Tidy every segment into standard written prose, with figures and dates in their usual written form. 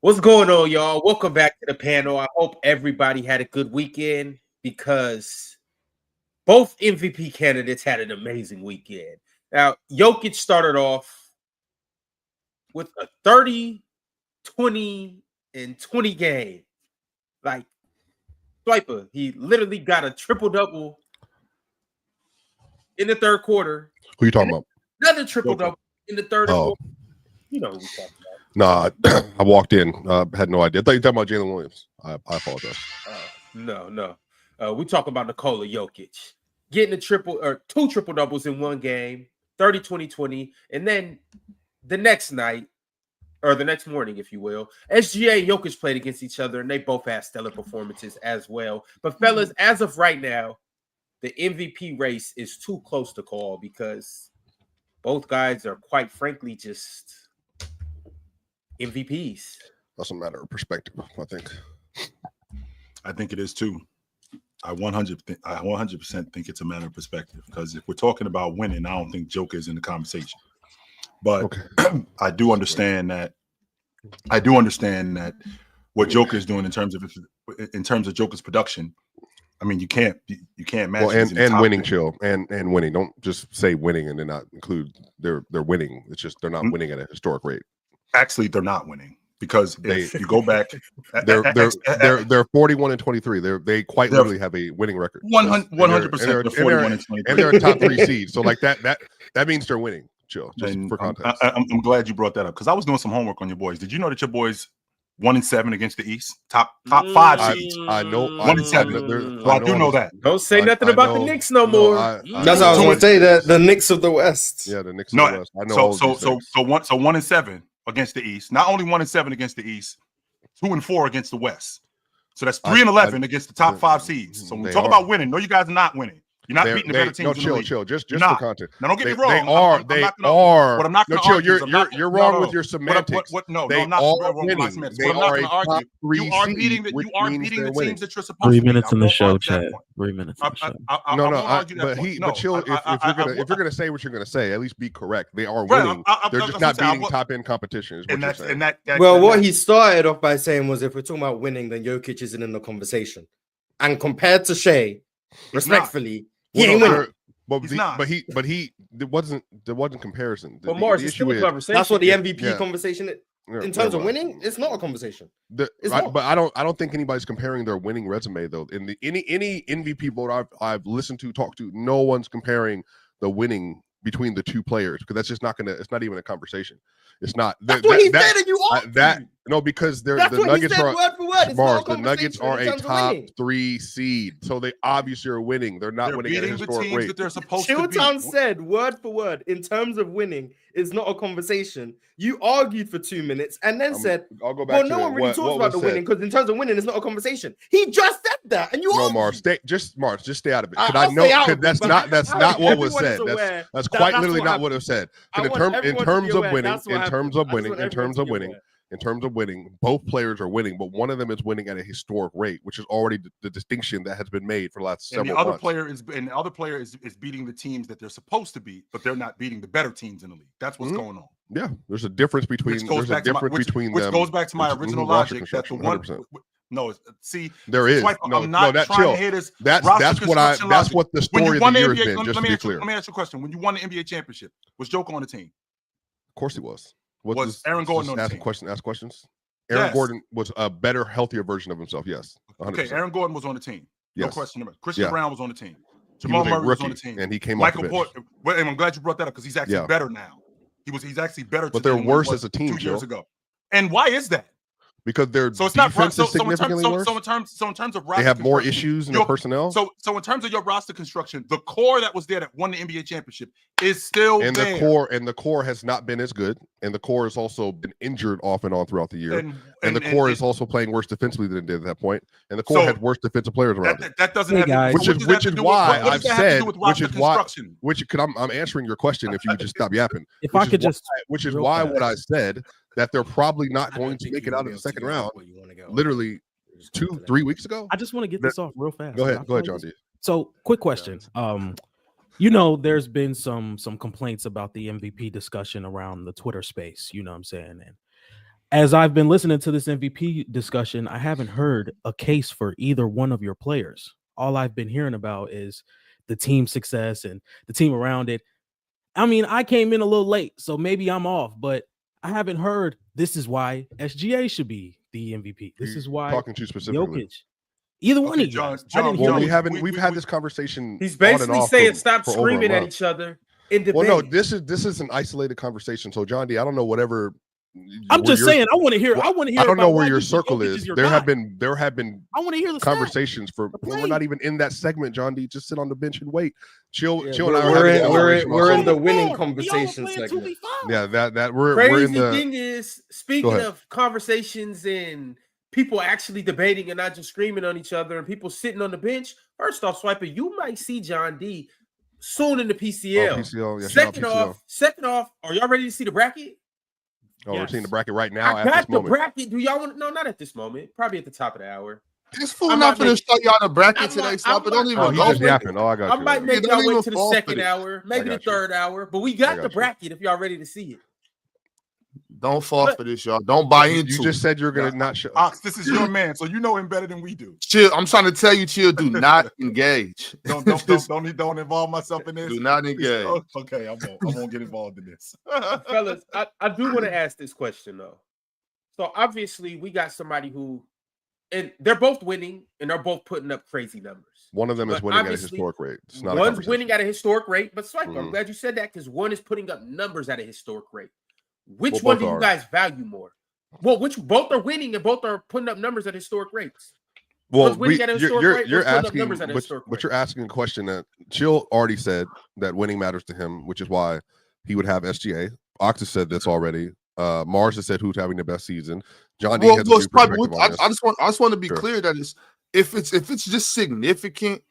What's going on, y'all? Welcome back to the panel. I hope everybody had a good weekend because both MVP candidates had an amazing weekend. Now, Jokic started off with a 30, 20, and 20 game. Like, Swiper, he literally got a triple-double in the third quarter. Who you talking about? Another triple-double in the third and fourth. You know who we're talking about. Nah, I walked in. Had no idea. I thought you were talking about Jalen Williams. I apologize. No. We talking about Nikola Jokic getting two triple doubles in one game, 30, 20, 20, and then the next night or the next morning, if you will, SGA and Jokic played against each other, and they both had stellar performances as well. But fellas, as of right now, the MVP race is too close to call because both guys are quite frankly just MVPs. That's a matter of perspective, I think. I think it is too. I 100% think it's a matter of perspective because if we're talking about winning, I don't think Joker is in the conversation. But okay. I do understand that what Joker is doing in terms of Joker's production. I mean, you can't match. Well, and winning, chill, and winning. Don't just say winning and then not include they're winning. It's just they're not winning at a historic rate. Actually, they're not winning because if you go back, they're 41 and 23. They quite literally have a winning record. 100%. And they're a top 3 seed. So like that means they're winning. Chill, just for context. I'm glad you brought that up because I was doing some homework on your boys. Did you know that your boys 1-7 against the East, top 5 seeds? I know 1-7. Well, I do know that. Don't say nothing about the Knicks no more. That's what I was going to say. The Knicks of the West. Yeah, the Knicks of the West. I know. So 1-7 against the East. Not only 1-7 against the East, 2-4 against the West. So that's 3-11 against the top 5 seeds. So when we talk about winning, no, you guys are not winning. You're not beating the better teams. No, chill. Just for content. Now, don't get me wrong. They are. What I'm not going to argue. You're wrong with your semantics. No, I'm not wrong with my semantics. What I'm not going to argue. You are beating the teams that you're supposed to. 3 minutes in the show, Chad. 3 minutes in the show. But chill. If you're going to say what you're going to say, at least be correct. They are winning. They're just not beating top end competition. Well, what he started off by saying was, if we're talking about winning, then Jokic isn't in the conversation. And compared to Shai, respectfully. He ain't winning. But there wasn't comparison. But Morris, it's still a conversation. That's what the MVP conversation is. In terms of winning, it's not a conversation. But I don't think anybody's comparing their winning resume though. In any MVP vote I've listened to, talked to, no one's comparing the winning between the two players because that's just not gonna. It's not even a conversation. It's not. That's what he said, and you are. No, because the Nuggets are Mars. The Nuggets are a top 3 seed, so they obviously are winning. They're not winning at a historic rate. That they're supposed to beat. Said word for word in terms of winning is not a conversation. You argued for 2 minutes and then said, "I'll go back." Well, no one really talks about the winning because in terms of winning, it's not a conversation. He just said that, and you no, Mars. Just stay out of it. I know because that's not what was said. That's quite literally not what was said. In terms of winning, both players are winning, but one of them is winning at a historic rate, which is already the distinction that has been made for the last several months. The other player is beating the teams that they're supposed to beat, but they're not beating the better teams in the league. That's what's going on. Yeah, there's a difference between them. Which goes back to my original logic. That's the one. 100%. No, see, there is. I'm not trying to hit his. That's what the story of the year has been. Just to be clear. Let me ask you a question. When you won the NBA championship, was Joker on the team? Of course he was. Was Aaron Gordon on the team? Ask questions. Aaron Gordon was a better, healthier version of himself. Yes. 100%. Okay, Aaron Gordon was on the team. No question about it. Christian Brown was on the team. Jamal Murray was on the team. And he came Michael Porter. Well, and I'm glad you brought that up because he's actually better now. He's actually better. But they're worse as a team 2 years ago. And why is that? Because their defense is significantly worse. So in terms of roster, they have more issues in their personnel. So in terms of your roster construction, the core that was there that won the NBA championship is still there. The core has not been as good, and the core has also been injured off and on throughout the year. And the core is also playing worse defensively than it did at that point. And the core had worse defensive players around it. That doesn't have which is why I've said I'm answering your question if you just stop yapping. Which is why what I said that they're probably not going to make it out of the second round. Literally 2-3 weeks ago. I just want to get this off real fast. Go ahead, John D. So, quick question. You know, there's been some complaints about the MVP discussion around the Twitter space. You know what I'm saying? And as I've been listening to this MVP discussion, I haven't heard a case for either one of your players. All I've been hearing about is the team success and the team around it. I mean, I came in a little late, so maybe I'm off, but I haven't heard this is why SGA should be the MVP. This is why talking to you specifically. Jokic. Either one of you guys. I didn't hear we've had this conversation. He's basically saying stop for screaming at each other in debate. Well, no, this is an isolated conversation. So, John D, I don't know whatever. I'm just saying. I want to hear. I want to hear. I don't know where your circle is. There have been. I want to hear the conversations for. We're not even in that segment, John D. Just sit on the bench and wait. Chill. And I we're in the winning conversation segment. Yeah, that we're crazy in the thing is, speaking of conversations and people actually debating and not just screaming on each other and people sitting on the bench. First off, Swiper, you might see John D soon in the PCL. Oh, PCL, yeah, second off, are y'all ready to see the bracket? Oh, yes. We're seeing the bracket right now. I got the bracket. Do y'all want? No, not at this moment. Probably at the top of the hour. It's full enough to show y'all the bracket today. Stop it. Don't even go. I might make y'all wait to the second hour, maybe the third hour, but we got the bracket if y'all ready to see it. Don't fall for this, y'all. Don't buy into it. You just said you're going to not show. Ox, this is your man, so you know him better than we do. Chill. I'm trying to tell you, Chill, do not engage. Don't involve myself in this. Do not engage. Okay, I won't get involved in this. Fellas, I do want to ask this question, though. So, obviously, we got somebody who, and they're both winning, and they're both putting up crazy numbers. One of them is winning at a historic rate. It's not one's winning at a historic rate, but Swiper, I'm glad you said that because one is putting up numbers at a historic rate. Which one do you guys value more? Well, both are winning and both are putting up numbers at historic rates. Well, you're asking, but you're asking a question that Chill already said that winning matters to him, which is why he would have SGA. Octa said this already. Mars has said who's having the best season. John D has I just want to be clear that if it's just significant.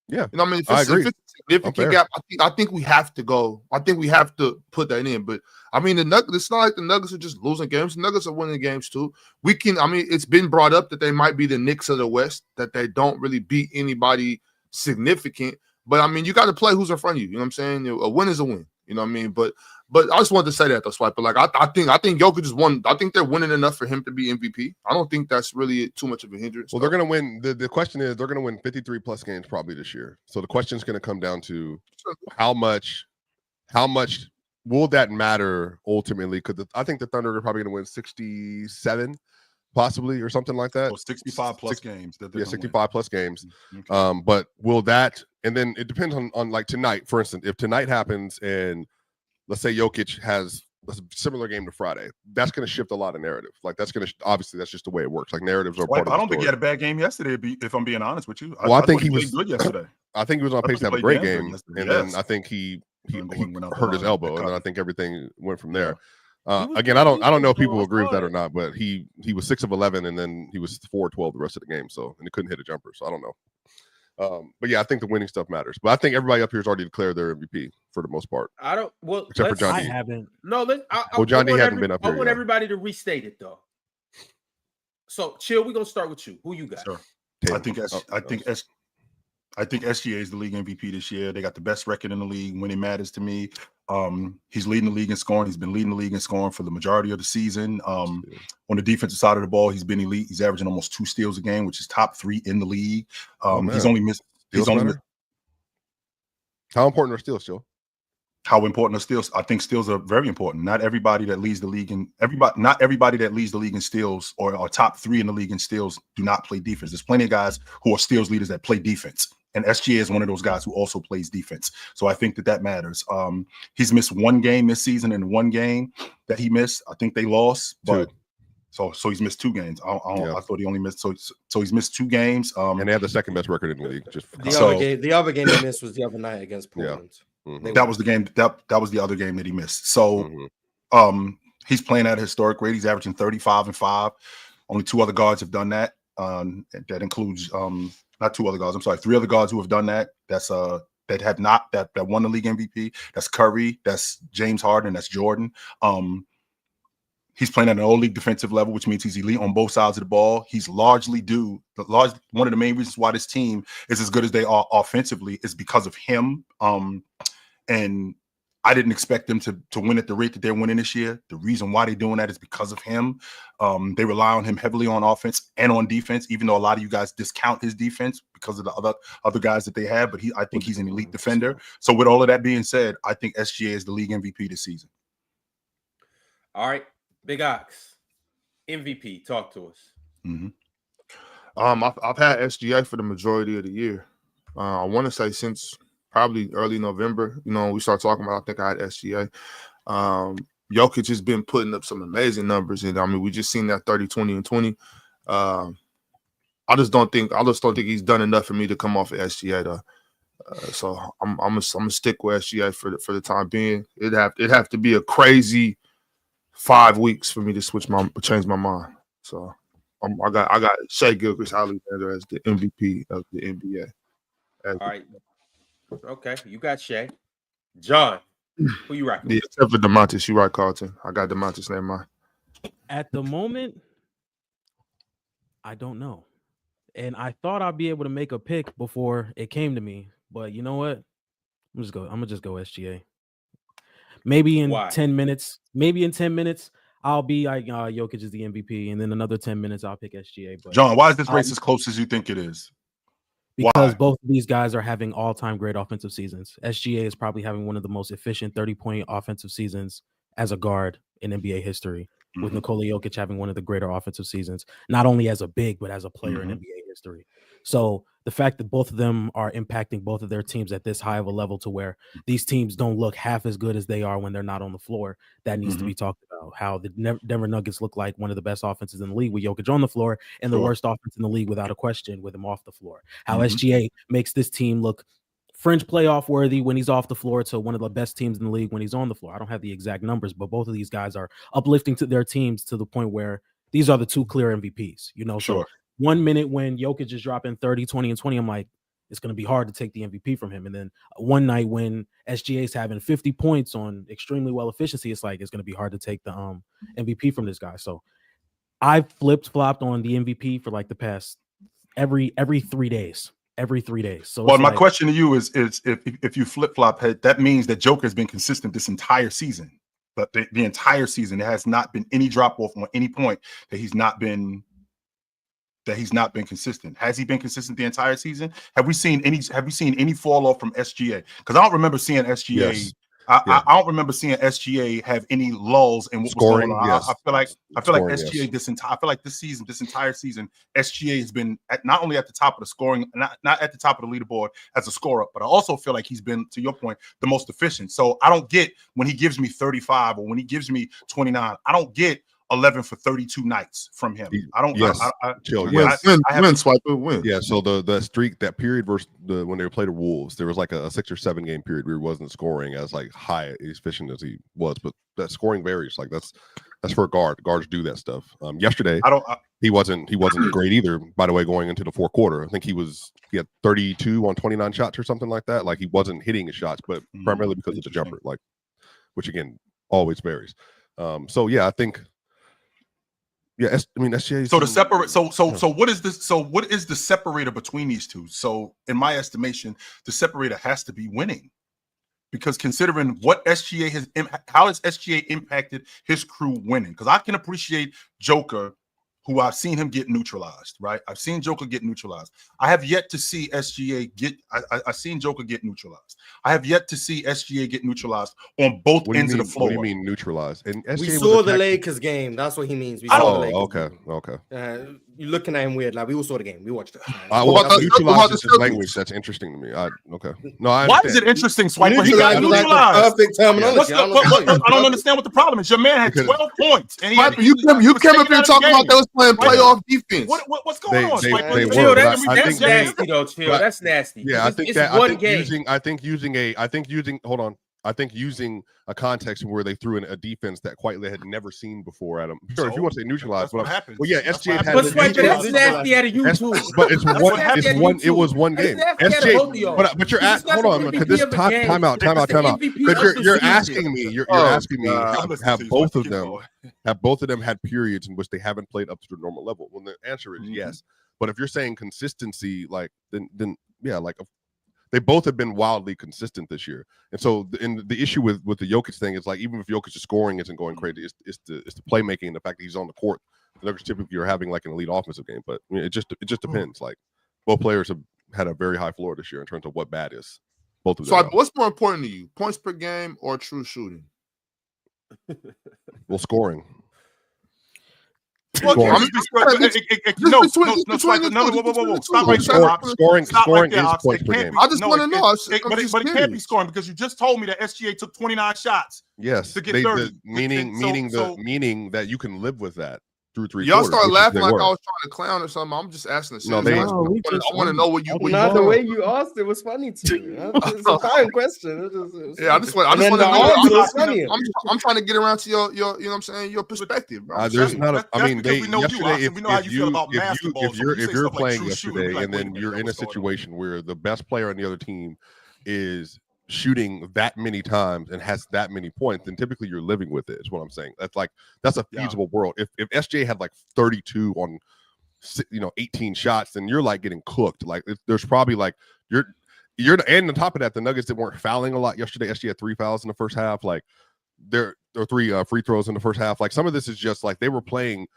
Yeah, you know what I mean? If it's a significant gap, I think we have to go. I think we have to put that in. But I mean, the Nuggets. It's not like the Nuggets are just losing games. The Nuggets are winning games too. We can. I mean, it's been brought up that they might be the Knicks of the West. That they don't really beat anybody significant. But I mean, you got to play who's in front of you. You know what I'm saying? A win is a win. You know what I mean? But I just wanted to say that though, Swiper. Like I think Jokic is one. I think they're winning enough for him to be MVP. I don't think that's really too much of a hindrance. Well, they're going to win. The question is they're going to win 53 plus games probably this year. So the question is going to come down to how much will that matter ultimately? Because I think the Thunder are probably going to win 67 possibly or something like that. 65 plus games. 65 plus games. Okay. But will that? And then it depends on like tonight, for instance, if tonight happens and let's say Jokic has a similar game to Friday, that's going to shift a lot of narrative. Like that's going to obviously that's just the way it works. Like narratives are part of the story. I don't think he had a bad game yesterday. If I'm being honest with you, well, I think he was good yesterday. I think he was on pace to have a great game, and then I think he hurt his elbow, and then I think everything went from there. Again, I don't know if people agree with that or not, but he was 6 of 11, and then he was 4 of 12 the rest of the game. So and he couldn't hit a jumper. So I don't know. But yeah, I think the winning stuff matters. But I think everybody up here has already declared their MVP for the most part. I don't. Well, except for John D. I haven't. No, John D hasn't been up here. I want everybody to restate it though. So, Chill, we're gonna start with you. Who you got? Sure. I think SGA is the league MVP this year. They got the best record in the league when it matters to me. He's leading the league in scoring. He's been leading the league in scoring for the majority of the season. On the defensive side of the ball, he's been elite. He's averaging almost 2 steals a game, which is top 3 in the league. He's only missed. How important are steals, Joe? How important are steals? I think steals are very important. Not everybody that leads the league in steals or are top 3 in the league in steals do not play defense. There's plenty of guys who are steals leaders that play defense. And SGA is one of those guys who also plays defense. So I think that matters. He's missed 1 game this season, and 1 game that he missed, I think they lost. But so he's missed 2 games. I thought he only missed so he's missed 2 games. And they have the second best record in the league. The other game he missed was the other night against Portland. Yeah. Mm-hmm. That was the game. That was the other game that he missed. So he's playing at a historic rate. He's averaging 35 and 5. Only 2 other guards have done that. That includes not 2 other guards. I'm sorry, 3 other guards who have done that. That's that won the league MVP. That's Curry. That's James Harden. That's Jordan. He's playing at an all-league defensive level, which means he's elite on both sides of the ball. He's largely one of the main reasons why this team is as good as they are offensively is because of him. And I didn't expect them to win at the rate that they're winning this year. The reason why they're doing that is because of him. They rely on him heavily on offense and on defense, even though a lot of you guys discount his defense because of the other guys that they have. But I think he's an elite defender. So with all of that being said, I think SGA is the league MVP this season. All right, Big Ox, MVP, talk to us. Mm-hmm. I've had SGA for the majority of the year. I want to say since probably early November, we start talking about, I think I had SGA. Jokic has been putting up some amazing numbers, and I mean, we just seen that 30, 20, and 20. I just don't think he's done enough for me to come off of SGA though. So I'm gonna stick with SGA for the time being. It'd have to be a crazy 5 weeks for me to change my mind. So I got Shai Gilgeous-Alexander as the MVP of the NBA. All right. Okay, you got Shai. John, who you rocking? Yeah, except for DeMontis. You right, Carlton. I got DeMontis name mine. At the moment, I don't know. And I thought I'd be able to make a pick before it came to me. But you know what? I'm gonna just go SGA. Maybe in 10 minutes. Maybe in 10 minutes, I'll be like Jokic is the MVP, and then another 10 minutes I'll pick SGA. But John, why is this race as close as you think it is? Because both of these guys are having all-time great offensive seasons. SGA is probably having one of the most efficient 30-point offensive seasons as a guard in NBA history, with Nikola Jokic having one of the greater offensive seasons, not only as a big, but as a player in NBA history. So the fact that both of them are impacting both of their teams at this high of a level to where these teams don't look half as good as they are when they're not on the floor, that needs to be talked about. How the Denver Nuggets look like one of the best offenses in the league with Jokic on the floor and the worst offense in the league without a question with him off the floor. How SGA makes this team look fringe playoff worthy when he's off the floor to one of the best teams in the league when he's on the floor. I don't have the exact numbers, but both of these guys are uplifting to their teams to the point where these are the two clear MVPs, So 1 minute when Jokic is dropping 30, 20, and 20, I'm like, it's going to be hard to take the MVP from him. And then one night when SGA is having 50 points on extremely well efficiency, it's like it's going to be hard to take the MVP from this guy. So I've flopped on the MVP for like the past every 3 days. Every 3 days. So my question to you is if you flip-flop, that means that Joker has been consistent this entire season. But the entire season, there has not been any drop-off on any point that he's not been consistent. Has he been consistent the entire season? Have we seen any fall off from SGA? Because I don't remember seeing SGA. Yes. I don't remember seeing SGA have any lulls in what scoring, was going on. Yes. I feel like Scoring, SGA I feel like this entire season, SGA has been not only at the top of the scoring, not at the top of the leaderboard as a scorer, but I also feel like he's been, to your point, the most efficient. So I don't get when he gives me 35 or when he gives me 29. I don't get 11 for 32 nights from him. I don't. Yes. Chill. Yes. Win, swipe it, win. Yeah. So the streak, that period versus when they played the Wolves, there was like a 6 or 7 game period where he wasn't scoring as like high efficient as he was, but that scoring varies. Like that's for a guard. Guards do that stuff. Yesterday, he wasn't great either. By the way, going into the fourth quarter, I think he had 32 on 29 shots or something like that. Like he wasn't hitting his shots, but primarily because of the jumper, like, which again always varies. So yeah, I think. Yeah, I mean SGA. So the separate. So what is this? So what is the separator between these two? So in my estimation, the separator has to be winning, because considering what SGA how has SGA impacted his crew winning? Because I can appreciate Joker, who I've seen him get neutralized. Right, I've seen Joker get neutralized. I have yet to see SGA get. I've seen Joker get neutralized. I have yet to see SGA get neutralized on both ends of the floor. What do you mean neutralized? And SGA we saw the Lakers game. That's what he means. We saw the Lakers. Okay. You're looking at him weird. Like we all saw the game. We watched it. Neutralized is his language. That's interesting to me. Okay. No, I understand. Why is it interesting, Swiper? He got neutralized. Perfect terminology. I don't understand what the problem is. Your man had 12 points. And you came up here talking about they was playing playoff defense. What's going on, Swiper? Chill. That's nasty, though. Chill. That's nasty. Yeah, I think using. Hold on. I think using a context where they threw in a defense that quite they had never seen before at them. Sure, if you want to say neutralized, but happens. Well, yeah, SGA had. But Swipe, that's nasty out of you too. But it's one. It's one. It was one game. SGA. But you're at. Hold on, because this time out. But you're asking me. You're asking me. Have both of them had periods in which they haven't played up to their normal level? Well, the answer is yes. But if you're saying consistency, like then yeah, like. They both have been wildly consistent this year, and so the issue with the Jokic thing is like even if Jokic's scoring isn't going crazy, it's the playmaking and the fact that he's on the court. The Nuggets typically are having like an elite offensive game, but I mean, it just depends. Like both players have had a very high floor this year in terms of what bad is. Both of them. So what's more important to you, points per game or true shooting? Well, scoring. Scoring is points per game. I just want to know. But it can't be scoring because you just told me that SGA took 29 shots. Yes, to get 30. Meaning that you can live with that through 3 Y'all quarters. Started laughing like I was trying to clown or something. I'm just asking the same question. I want to know what you. Not the way you asked it was funny to me. It's a fine question. I just want to know. I'm trying to get around to your you know what I'm saying, your perspective, bro. There's not a. I mean, yesterday, if you're playing yesterday and then you're in a situation where the best player on the other team is shooting that many times and has that many points, then typically you're living with it, is what I'm saying. That's a feasible world. If SJ had like 32 on 18 shots, then you're like getting cooked. Like there's probably like you're and on top of that, the Nuggets that weren't fouling a lot yesterday. SJ had 3 fouls in the first half. Like there are 3 free throws in the first half. Like some of this is just like they were playing,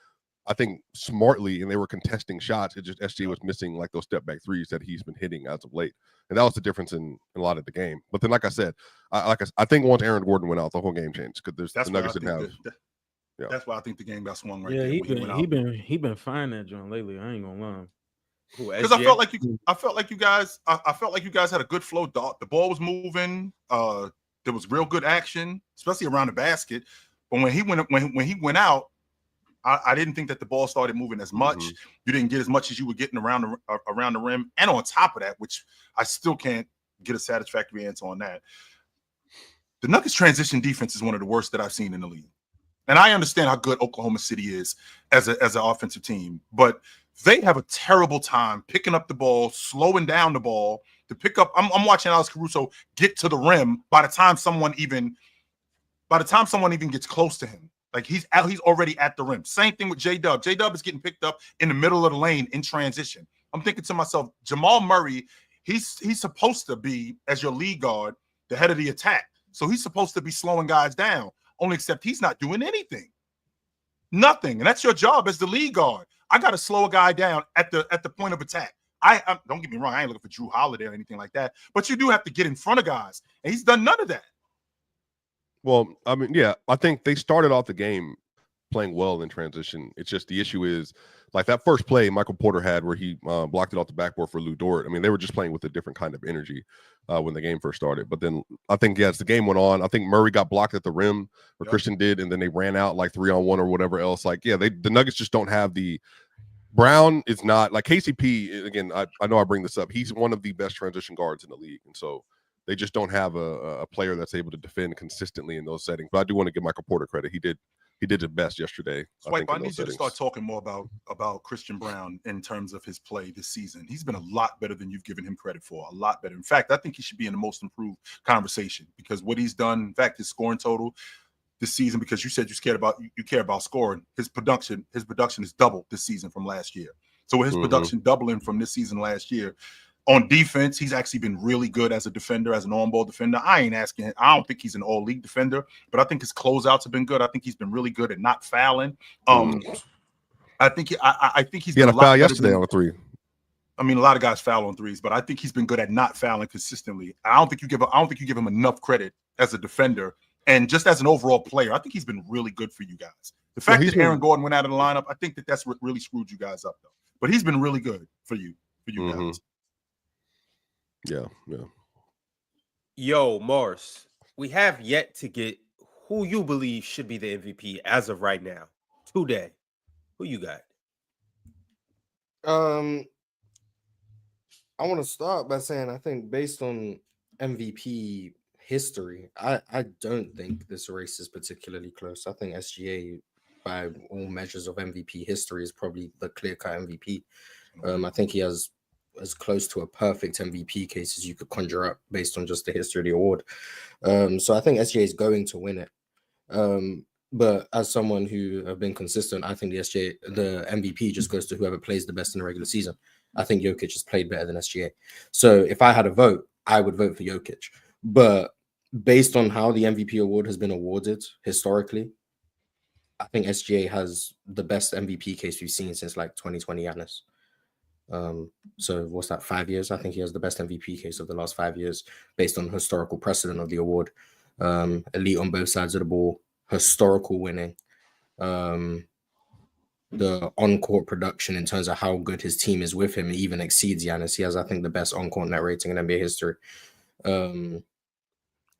I think, smartly, and they were contesting shots. It just SJ was missing like those step back threes that he's been hitting as of late. And that was the difference in a lot of the game. But then, like I said, I think once Aaron Gordon went out, the whole game changed because the Nuggets didn't have. That's why I think the game got swung right there. Yeah, he been fine that joint lately. I ain't gonna lie. Because I felt like you guys had a good flow. The ball was moving. There was real good action, especially around the basket. But when he went out, I didn't think that the ball started moving as much. Mm-hmm. You didn't get as much as you were getting around the rim. And on top of that, which I still can't get a satisfactory answer on that, the Nuggets transition defense is one of the worst that I've seen in the league. And I understand how good Oklahoma City is as an offensive team, but they have a terrible time picking up the ball, slowing down the ball to pick up. I'm watching Alex Caruso get to the rim by the time someone even gets close to him. Like he's already at the rim. Same thing with J-Dub. J-Dub is getting picked up in the middle of the lane in transition. I'm thinking to myself, Jamal Murray, he's supposed to be, as your lead guard, the head of the attack. So he's supposed to be slowing guys down, only except he's not doing anything. Nothing. And that's your job as the lead guard. I got to slow a guy down at the point of attack. I don't get me wrong, I ain't looking for Drew Holiday or anything like that, but you do have to get in front of guys, and he's done none of that. Well, I mean, yeah, I think they started off the game playing well in transition. It's just the issue is like that first play Michael Porter had where he blocked it off the backboard for Lou Dort. I mean, they were just playing with a different kind of energy when the game first started. But then I think, as the game went on, I think Murray got blocked at the rim, or Christian did, and then they ran out like 3-on-1 or whatever else. Like, yeah, the Nuggets just don't have the Brown is not like KCP. Again, I know I bring this up. He's one of the best transition guards in the league, and so they just don't have a player that's able to defend consistently in those settings. But I do want to give Michael Porter credit. He did his best yesterday. Swipe, I need you to start talking more about Christian Brown in terms of his play this season. He's been a lot better than you've given him credit for. A lot better. In fact, I think he should be in the most improved conversation because what he's done, in fact, his scoring total this season, because you said you care about scoring, his production is double this season from last year. So with his production doubling from this season last year, on defense, he's actually been really good as a defender, as an on-ball defender. I don't think he's an all-league defender, but I think his closeouts have been good. I think he's been really good at not fouling. I think he's had a foul yesterday on a 3. I mean, a lot of guys foul on 3s, but I think he's been good at not fouling consistently. I don't think you give him enough credit as a defender and just as an overall player. I think he's been really good for you guys. The fact that Aaron Gordon went out of the lineup, I think that's what really screwed you guys up, though. But he's been really good for you guys. Yeah. Yo, Morris, we have yet to get who you believe should be the MVP as of right now. Today. Who you got? I want to start by saying I think based on MVP history, I don't think this race is particularly close. I think SGA, by all measures of MVP history, is probably the clear-cut MVP. I think he has as close to a perfect MVP case as you could conjure up based on just the history of the award. So I think SGA is going to win it. But as someone who have been consistent, I think the MVP just goes to whoever plays the best in the regular season. I think Jokic has played better than SGA. So if I had a vote, I would vote for Jokic. But based on how the MVP award has been awarded historically, I think SGA has the best MVP case we've seen since like 2020 Giannis. So what's that, 5 years? I think he has the best MVP case of the last 5 years based on historical precedent of the award. Elite on both sides of the ball, historical winning. The on-court production in terms of how good his team is with him even exceeds Giannis. He has, I think, the best on-court net rating in NBA history. And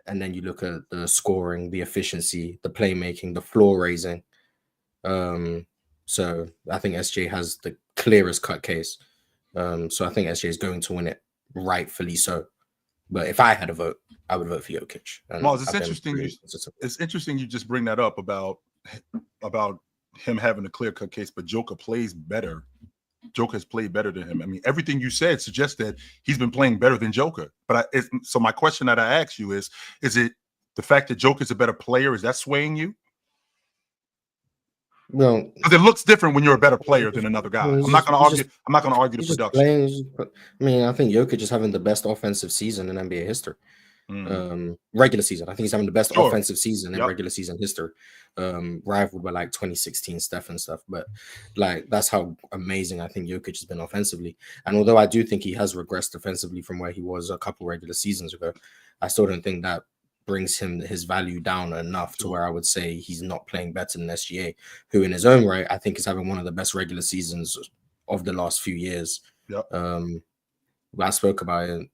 then you look at the scoring, the efficiency, the playmaking, the floor raising. So I think SJ has the clearest cut case. So I think SJ is going to win it, rightfully so. But if I had a vote, I would vote for Jokic. Miles, it's interesting. It's interesting you just bring that up about him having a clear-cut case, but Joker plays better. Joker has played better than him. I mean, everything you said suggests that he's been playing better than Joker. But so my question that I ask you is it the fact that Joker's a better player, is that swaying you? No, because it looks different when you're a better player than another guy. I'm not going to argue the production. I mean, I think Jokic is having the best offensive season in NBA history. Regular season, I think he's having the best offensive season in regular season history, rivaled by like 2016 Steph and stuff. But like, that's how amazing I think Jokic has been offensively. And although I do think he has regressed defensively from where he was a couple regular seasons ago, I still don't think that brings his value down enough to where I would say he's not playing better than SGA, who in his own right, I think is having one of the best regular seasons of the last few years. I spoke about it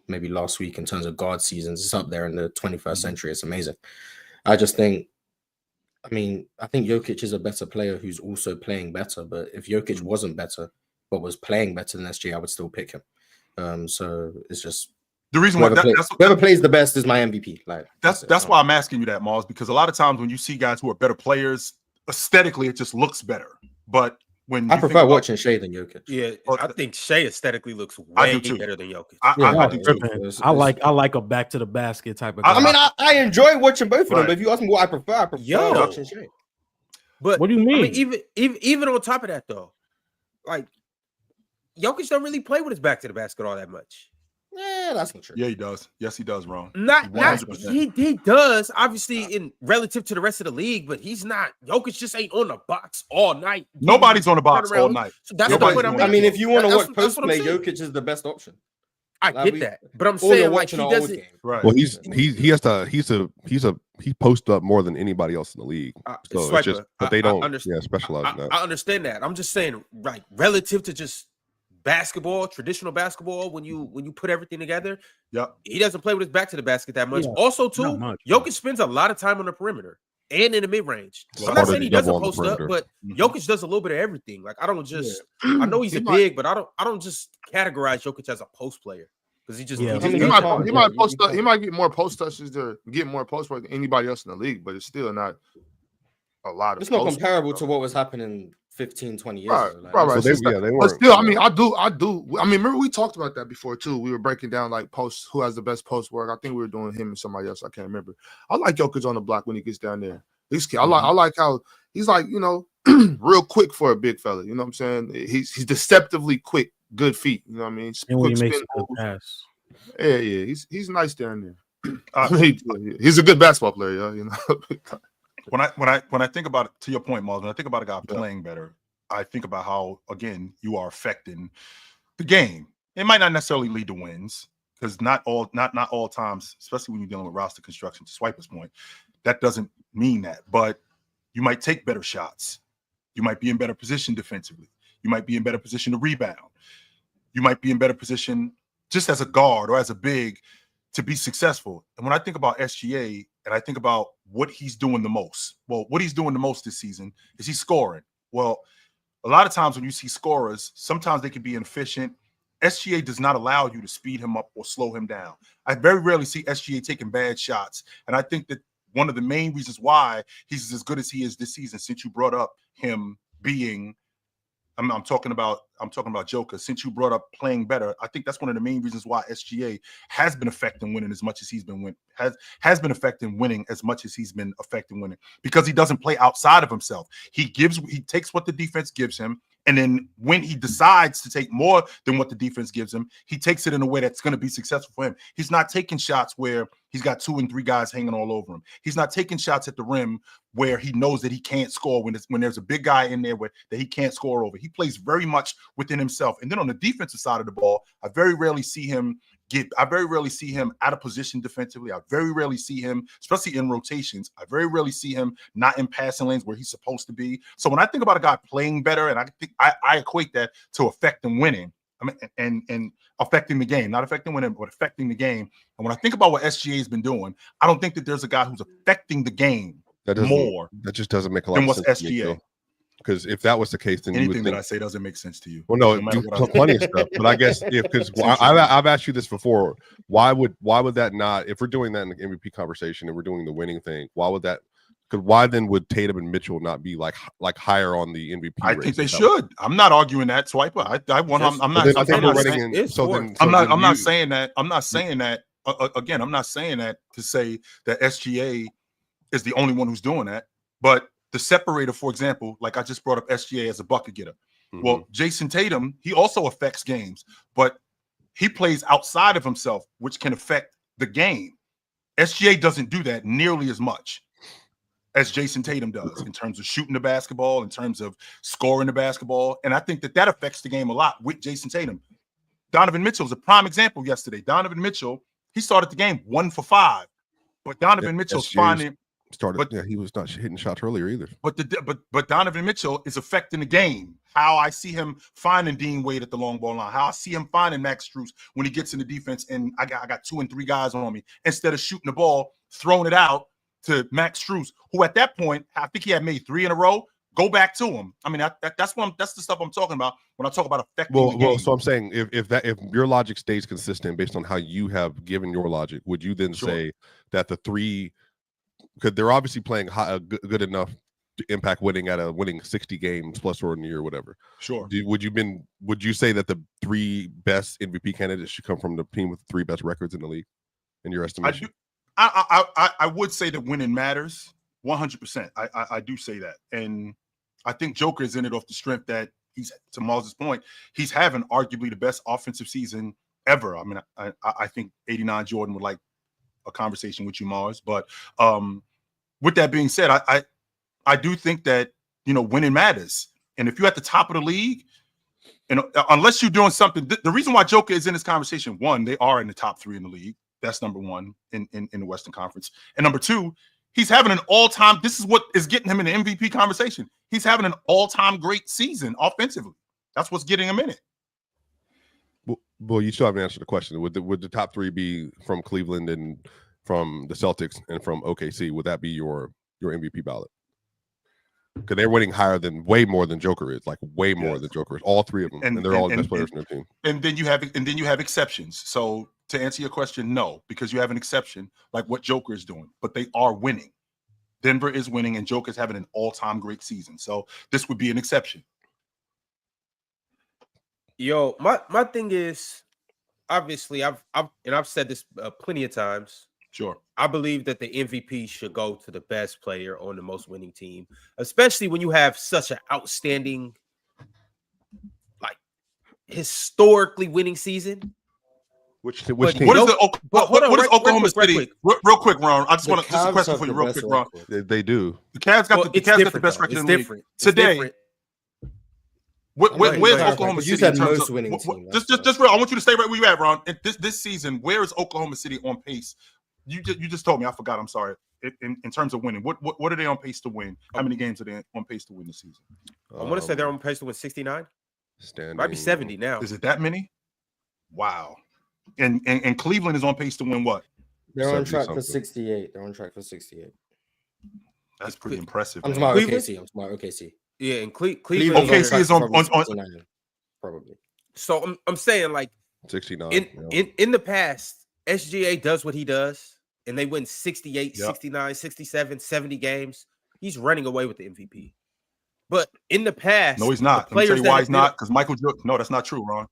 maybe last week in terms of guard seasons. It's up there in the 21st century. It's amazing. I just think, I think Jokic is a better player who's also playing better, but if Jokic wasn't better, but was playing better than SGA, I would still pick him. So it's just, the reason why whoever plays the best is my MVP. Like that's why I'm asking you that, Mars, because a lot of times when you see guys who are better players, aesthetically it just looks better. But when I prefer watching Shai than Jokic. Yeah, I think Shai aesthetically looks way better than Jokic. I do too. I like a back to the basket type of guy. I mean, I enjoy watching both of them, but if you ask me what I prefer watching Shai. But what do you mean? I mean, even on top of that though, like Jokic don't really play with his back to the basket all that much. Yeah, that's not true. Yeah, he does. Yes, he does, Ron. He does, obviously, in relative to the rest of the league, but he's not. Jokic just ain't on the box all night. Nobody's on the box all night. So that's the point I'm making. I mean, if you want to watch post play, Jokic is the best option. I get that, but I'm saying like he doesn't. Right. Well, he posts up more than anybody else in the league. So it's just, but they don't specialize in that. I understand that. I'm just saying, right, relative to just basketball, traditional basketball, when you put everything together, he doesn't play with his back to the basket that much. Also, too, Jokic spends a lot of time on the perimeter and in the mid range. I'm not saying he doesn't post up, but Jokic does a little bit of everything. Like I don't just, I know he's big, but I don't just categorize Jokic as a post player because he just he might post up. He might get more post touches to get more post work than anybody else in the league, but it's still not a lot of. It's not comparable to what was happening 15, 20 years ago. Right. So but still, I mean, I do. I mean, remember we talked about that before too. We were breaking down like posts, who has the best post work. I think we were doing him and somebody else. I can't remember. I like Jokic on the block when he gets down there. I like how he's like, real quick for a big fella. You know what I'm saying? He's deceptively quick, good feet. You know what I mean? And when he makes a good pass. Yeah. He's nice down there. He's a good basketball player, you know. When I think about it, to your point, Miles, when I think about a guy playing better, I think about how, again, you are affecting the game. It might not necessarily lead to wins, because not all times, especially when you're dealing with roster construction, to Swiper's point, that doesn't mean that. But you might take better shots. You might be in better position defensively. You might be in better position to rebound. You might be in better position just as a guard or as a big to be successful. And when I think about SGA and I think about what he's doing the most, what he's doing the most this season is he's scoring. Well, a lot of times when you see scorers, sometimes they can be inefficient. SGA does not allow you to speed him up or slow him down. I very rarely see SGA taking bad shots. And I think that one of the main reasons why he's as good as he is this season, since you brought up him being, I'm talking about Joker, since you brought up playing better, I think that's one of the main reasons why SGA has been affecting winning as much as he's been winning, has been affecting winning as much as he's been affecting winning, because he doesn't play outside of himself. He takes what the defense gives him, and then when he decides to take more than what the defense gives him, he takes it in a way that's going to be successful for him. He's not taking shots where he's got 2 and 3 guys hanging all over him. He's not taking shots at the rim where he knows that he can't score when there's a big guy in there that he can't score over. He plays very much within himself. And then on the defensive side of the ball, I very rarely see him out of position defensively. I very rarely see him, especially in rotations, I very rarely see him not in passing lanes where he's supposed to be. So when I think about a guy playing better, and I think I equate that to affecting winning, I mean, and affecting the game, not affecting winning, but affecting the game. And when I think about what SGA has been doing, I don't think that there's a guy who's affecting the game more. That just doesn't make a lot than of what's sense. SGA. Because if that was the case, then anything you would think that I say doesn't make sense to you. Well, no, plenty of stuff. But I guess because I've asked you this before, why would that not? If we're doing that in the MVP conversation and we're doing the winning thing, why would that? Because why then would Tatum and Mitchell not be like higher on the MVP? I think they should. I'm not arguing that, Swiper. I'm not saying that. I'm not saying that. Again, I'm not saying that to say that SGA is the only one who's doing that, but the separator, for example, like I just brought up SGA as a bucket getter. Mm-hmm. Well, Jason Tatum, he also affects games, but he plays outside of himself, which can affect the game. SGA doesn't do that nearly as much as Jason Tatum does in terms of shooting the basketball, in terms of scoring the basketball. And I think that affects the game a lot with Jason Tatum. Donovan Mitchell is a prime example yesterday. Donovan Mitchell, he started the game 1 for 5, but Donovan Mitchell's finding... he was not hitting shots earlier either. But Donovan Mitchell is affecting the game. How I see him finding Dean Wade at the long ball line. How I see him finding Max Strus when he gets in the defense and I got 2 and 3 guys on me. Instead of shooting the ball, throwing it out to Max Strus, who at that point I think he had made 3 in a row. Go back to him. I mean, that's the stuff I'm talking about when I talk about affecting the game. Well, so I'm saying if your logic stays consistent based on how you have given your logic, would you then say that the 3? Because they're obviously playing good enough to impact winning 60 games plus or in a year or whatever. Sure. Would you say that the 3 best MVP candidates should come from the team with the 3 best records in the league, in your estimation? I would say that winning matters 100%. I do say that, and I think Joker is in it off the strength that he's, to Mars' point, he's having arguably the best offensive season ever. I mean, I think 89 Jordan would like a conversation with you, Mars. But with that being said, I do think that, winning matters. And if you're at the top of the league, unless you're doing something, the reason why Joker is in this conversation, one, they are in the top 3 in the league. That's number one in the Western Conference. And number 2, he's having an all-time, this is what is getting him in the MVP conversation. He's having an all-time great season offensively. That's what's getting him in it. Well, you still haven't answered the question. Would the top 3 be from Cleveland and from the Celtics and from OKC? Would that be your MVP ballot? Because they're winning way more than Joker is, like way more than Joker is. All 3 of them, and they're all the best players in their team. And then you have exceptions. So to answer your question, no, because you have an exception like what Joker is doing, but they are winning. Denver is winning, and Joker's having an all-time great season. So this would be an exception. Yo, my thing is, obviously, I've said this plenty of times. Sure, I believe that the MVP should go to the best player on the most winning team, especially when you have such an outstanding, like, historically winning season. Which team? What is Oklahoma City? Real quick, Ron. I just want to just a question for you, real quick, Ron. They do. The Cavs got the best record in the league today. Where's Oklahoma City? You said most winning team. Just real. I want you to stay right where you at, Ron. This season, where is Oklahoma City on pace? You just told me. I forgot. I'm sorry. In terms of winning, what are they on pace to win? How many games are they on pace to win this season? I want to say they're on pace to win 69. Might be 70 now. Is it that many? Wow. And Cleveland is on pace to win what? They're on track for 68. That's pretty impressive. I'm talking about OKC. Yeah, and Cleveland. OKC is on 69, probably. So I'm saying like 69. In the past, SGA does what he does, and they win 68, 69, 67, 70 games. He's running away with the MVP. But in the past, no, he's not. Let me tell you why he's not. Because Michael Jordan. No, that's not true, Ron.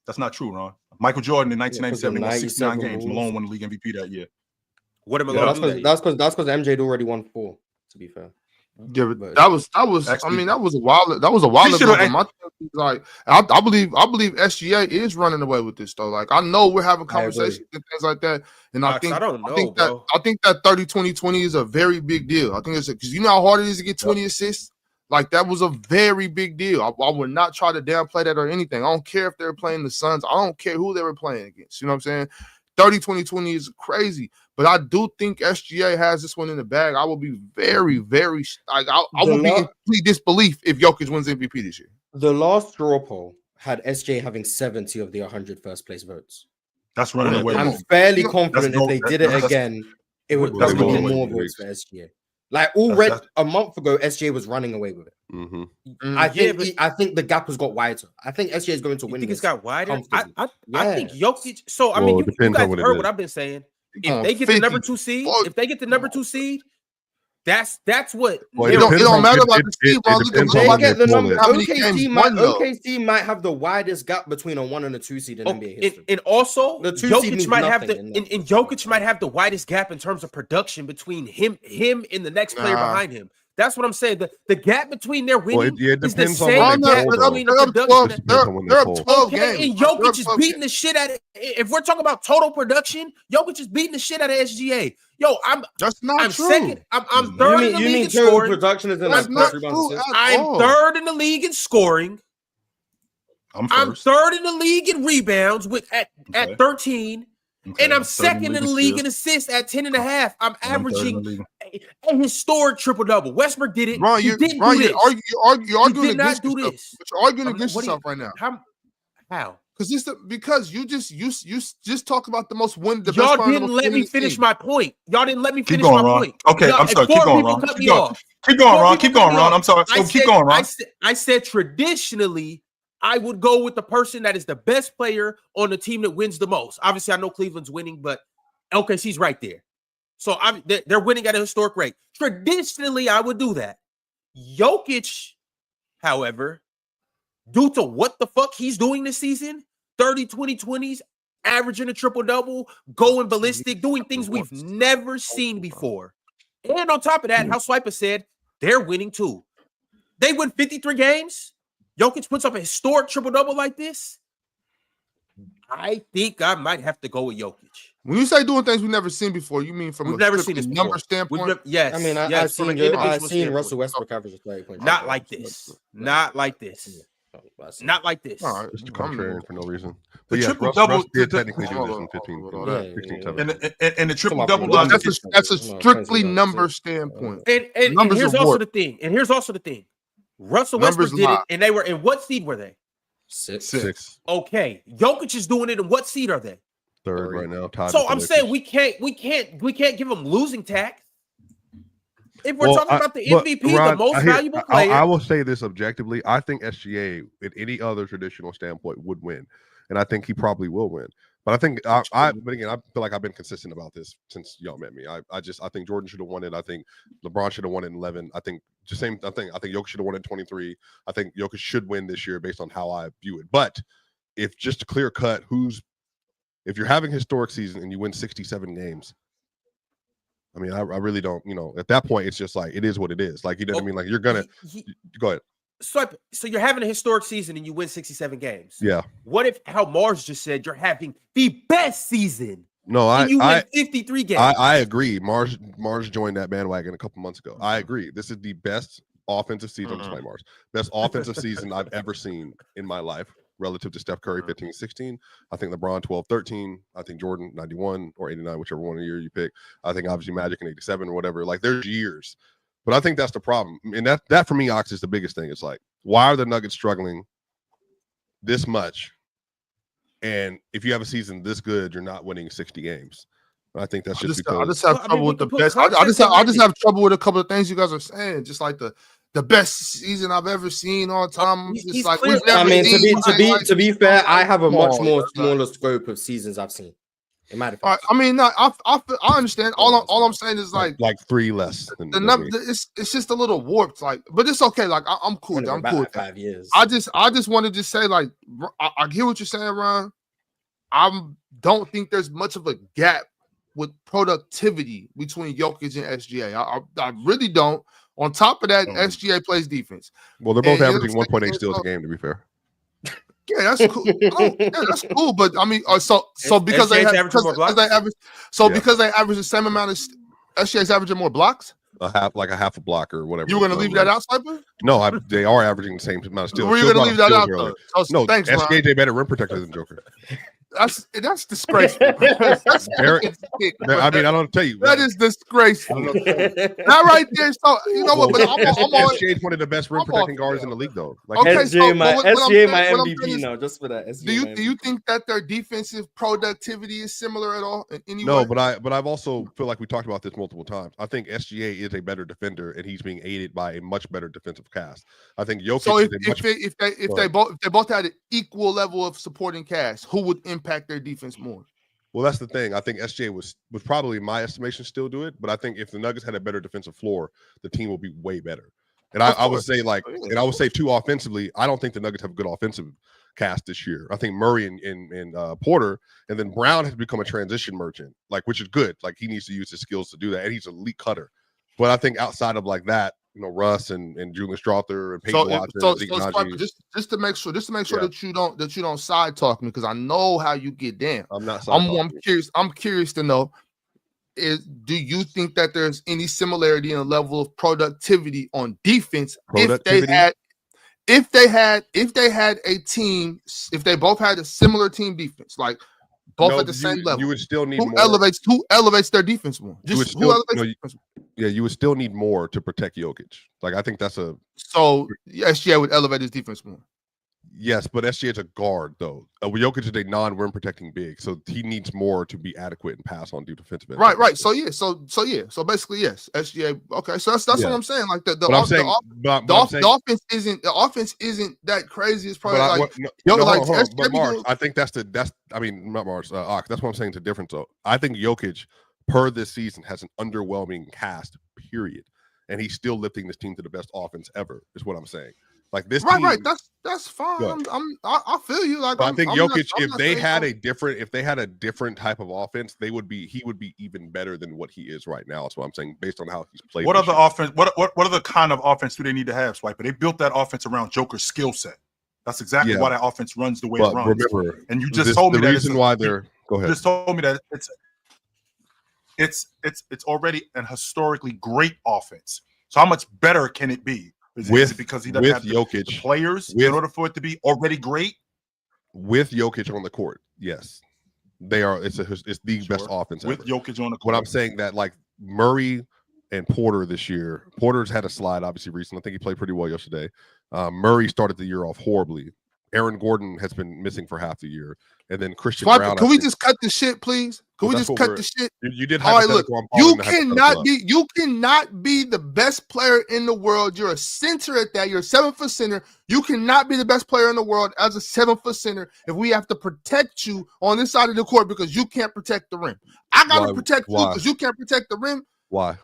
That's not true, Ron. Michael Jordan in 1997 won 69 games. Malone won the league MVP that year. What did Malone do? That's because MJ'd already won 4. To be fair. Yeah, but that was. Actually, I mean, that was a while ago. But my thing is like, I believe SGA is running away with this though. Like, I know we're having conversations and things like that, and I think that 30-20-20 is a very big deal. I think it's because you know how hard it is to get 20 assists. Like, that was a very big deal. I would not try to downplay that or anything. I don't care if they're playing the Suns. I don't care who they were playing against. You know what I'm saying? 30-20-20 is crazy. But I do think SGA has this one in the bag. I will be very, very like I will be in complete disbelief if Jokic wins MVP this year. The last draw poll had SGA having 70 of the 100 first place votes. That's running away. I'm fairly confident if they did it again, it would probably be more votes for SGA. Like already a month ago, SGA was running away with it. Mm-hmm. I think the gap has got wider. I think SGA is going to win. You think it's got wider? I think Jokic. So I mean, you guys heard what I've been saying. If they get the number 2 seed, that's what. Well, it don't matter about the seed. OKC might have the widest gap between a 1 and a 2 seed in NBA history. And also, the 2 Jokic might have Jokic might have the widest gap in terms of production between him and the next player behind him. That's what I'm saying. The gap between their winning is the same gap between the production. They're up 12 games. And Jokic is beating the shit out of. If we're talking about total production, Jokic is beating the shit out of SGA. Yo, that's not true. Second. I'm third in the league in scoring. Production is that's not true. I'm third in the league in scoring. I'm third in the league in rebounds at 13. Okay, and I'm second in the league in assists at 10.5. I'm averaging a historic triple-double. Westbrook did it. Ron, you're arguing against yourself. But you're arguing against yourself right now. How? Because you just talk about the most win. Y'all didn't let me finish my point. Y'all didn't let me finish my point. Okay, I'm sorry. Keep going, Ron. Keep going, Ron. I'm sorry. Keep going, Ron. I said traditionally, I would go with the person that is the best player on the team that wins the most. Obviously, I know Cleveland's winning, but LKC's right there. So they're winning at a historic rate. Traditionally, I would do that. Jokic, however, due to what the fuck he's doing this season, 30-20-20s, averaging a triple-double, going ballistic, doing things we've never seen before. And on top of that, how Swiper said, they're winning too. They win 53 games. Jokic puts up a historic triple-double like this. I think I might have to go with Jokic. When you say doing things we've never seen before, you mean from we've never seen this number standpoint? Yes. I mean, I've seen Russell Westbrook average 30 points. Not like this. Not like this. Not like this. All right, just contrarian for no reason. But yeah, Russ did technically do this in 16, 17. And the triple-double. That's a strictly number standpoint. And here's also the thing. Russell Westbrook did it, and they were in what seed were they? 6. Okay, Jokic is doing it, and what seed are they? Third right now. So I'm saying we can't give them losing tack. If we're talking about the MVP, Ron, the most valuable player, I will say this objectively. I think SGA, in any other traditional standpoint, would win, and I think he probably will win. But I think but again, I feel like I've been consistent about this since y'all met me. I think Jordan should have won it. I think LeBron should have won it in 11. I think Jokic should have won it in 23. I think Jokic should win this year based on how I view it. But if just a clear cut, if you're having a historic season and you win 67 games, I mean, I really don't, at that point, it's just like, it is what it is. Like, you know what I mean? Like, you're going to, go ahead. So you're having a historic season and you win 67 games. Yeah. What if, how Mars just said, you're having the best season? No, you win 53 games. I agree. Mars joined that bandwagon a couple months ago. I agree. This is the best offensive season. Mars. Best offensive season I've ever seen in my life relative to Steph Curry 15-16. I think LeBron 12-13. I think Jordan 91 or 89, whichever one of the year you pick. I think obviously Magic in 87 or whatever. Like, there's years. But I think that's the problem. And that for me, Ox, is the biggest thing. It's like, why are the Nuggets struggling this much? And if you have a season this good, you're not winning 60 games. I think that's just because I just have trouble with the best. I just have trouble with a couple of things you guys are saying. Just like the the best season I've ever seen all time. I'm just like, we've I never mean, seen to be fair, I have a much more like, smaller scope of seasons I've seen. In my defense. I mean, no, I understand. All I'm saying is like 3 less than the number. It's just a little warped, like, but it's okay. Like I'm cool. I'm cool. Like 5 years. I just wanted to say, like, I hear what you're saying, Ron. I don't think there's much of a gap with productivity between Jokic and SGA. I really don't. On top of that, SGA plays defense. Well, they're both averaging 1.8 steals a game, to be fair. Yeah, that's cool. That's cool. But I mean, so because they have because they average the same amount of SGA's averaging more blocks. Like a half a block or whatever. You were going to leave that out, Sniper? No, they are averaging the same amount of steals. Were you going to leave that out? No, thanks, SGA better rim protector than Joker. That's disgraceful. That's I mean, I don't tell you. That is disgraceful. That right there. So you know what? But SGA one of the best rim protecting guards in the league, though. Like, okay, SGA my MVP now, just for that. Do you think that their defensive productivity is similar at all in any way? No, but I've also feel like we talked about this multiple times. I think SGA is a better defender, and he's being aided by a much better defensive cast. I think Jokic. So if they both had an equal level of supporting cast, who would impact their defense more? Well, that's the thing. I think SGA was probably, in my estimation, still do it. But I think if the Nuggets had a better defensive floor, the team will be way better. And I would say too, offensively, I don't think the Nuggets have a good offensive cast this year. I think Murray and Porter, and then Brown has become a transition merchant, like, which is good. Like, he needs to use his skills to do that, and he's an elite cutter. But I think outside of like that, you know, Russ and Julian Strother and Peyton Watson, just to make sure that you don't side talk me, because I know how you get down. I'm curious to know, do you think that there's any similarity in the level of productivity on defense if they had a team, if they both had a similar team defense, like both at the same level? You would still need who more. Elevates their defense more? You would still need more to protect Jokic. Like, I think that's SGA would elevate his defense more. Yes, but SGA is a guard, though. Jokic is a non-rim protecting big, so he needs more to be adequate and pass on defensive end. Right. So basically, yes, SGA. Okay, so that's what I'm saying. Like the offense isn't that crazy. It's probably but Mars, I think that's not Mars. That's what I'm saying. It's a difference, though. I think Jokic per this season has an underwhelming cast. Period, and he's still lifting this team to the best offense ever. Is what I'm saying. Like this, right. That's fine. I feel you. Like, but I think Jokic, if they had a different type of offense, he would be even better than what he is right now. That's what I'm saying, based on how he's played. What other offense? What other kind of offense do they need to have, Swiper? They built that offense around Joker's skill set. That's exactly why that offense runs the way it runs. Remember, and you just told me the that reason why they're. Go ahead. You just told me that it's already an historically great offense. So how much better can it be? Is it because he doesn't have the players in order for it to be already great? With Jokic on the court, yes, they are. It's the best offense with ever. Jokic on the court. What I'm saying that, like, Murray and Porter this year, Porter's had a slide obviously recently. I think he played pretty well yesterday. Murray started the year off horribly. Aaron Gordon has been missing for half the year, and then Christian Brown. Can we just cut the shit, please? Can we just cut the shit? You did. All right, look. You cannot be the best player in the world. You're a center at that. You're a 7-foot center. You cannot be the best player in the world as a 7-foot center if we have to protect you on this side of the court because you can't protect the rim. I gotta protect you because you can't protect the rim. Why?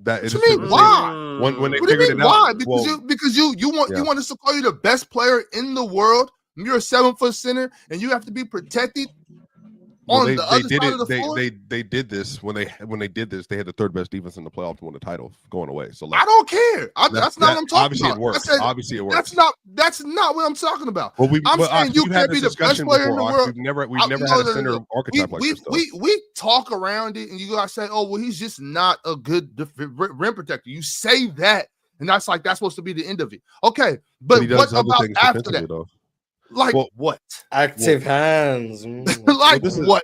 That is why? When they figured it out, why? Because you want us to call you the best player in the world. You're a 7-foot center, and you have to be protected on the other side of the floor. They did this when they did this. They had the third best defense in the playoffs to win the title going away. So I don't care. That's not what I'm talking about. It works. Obviously, it works. That's not what I'm talking about. Well, I'm saying you can't be the best player in the world. We've never had a center archetype like this. We talk around it, and you guys say, "Oh, well, he's just not a good rim protector." You say that, and that's supposed to be the end of it. Okay, but what about after that? Like what? Active hands. Like this what?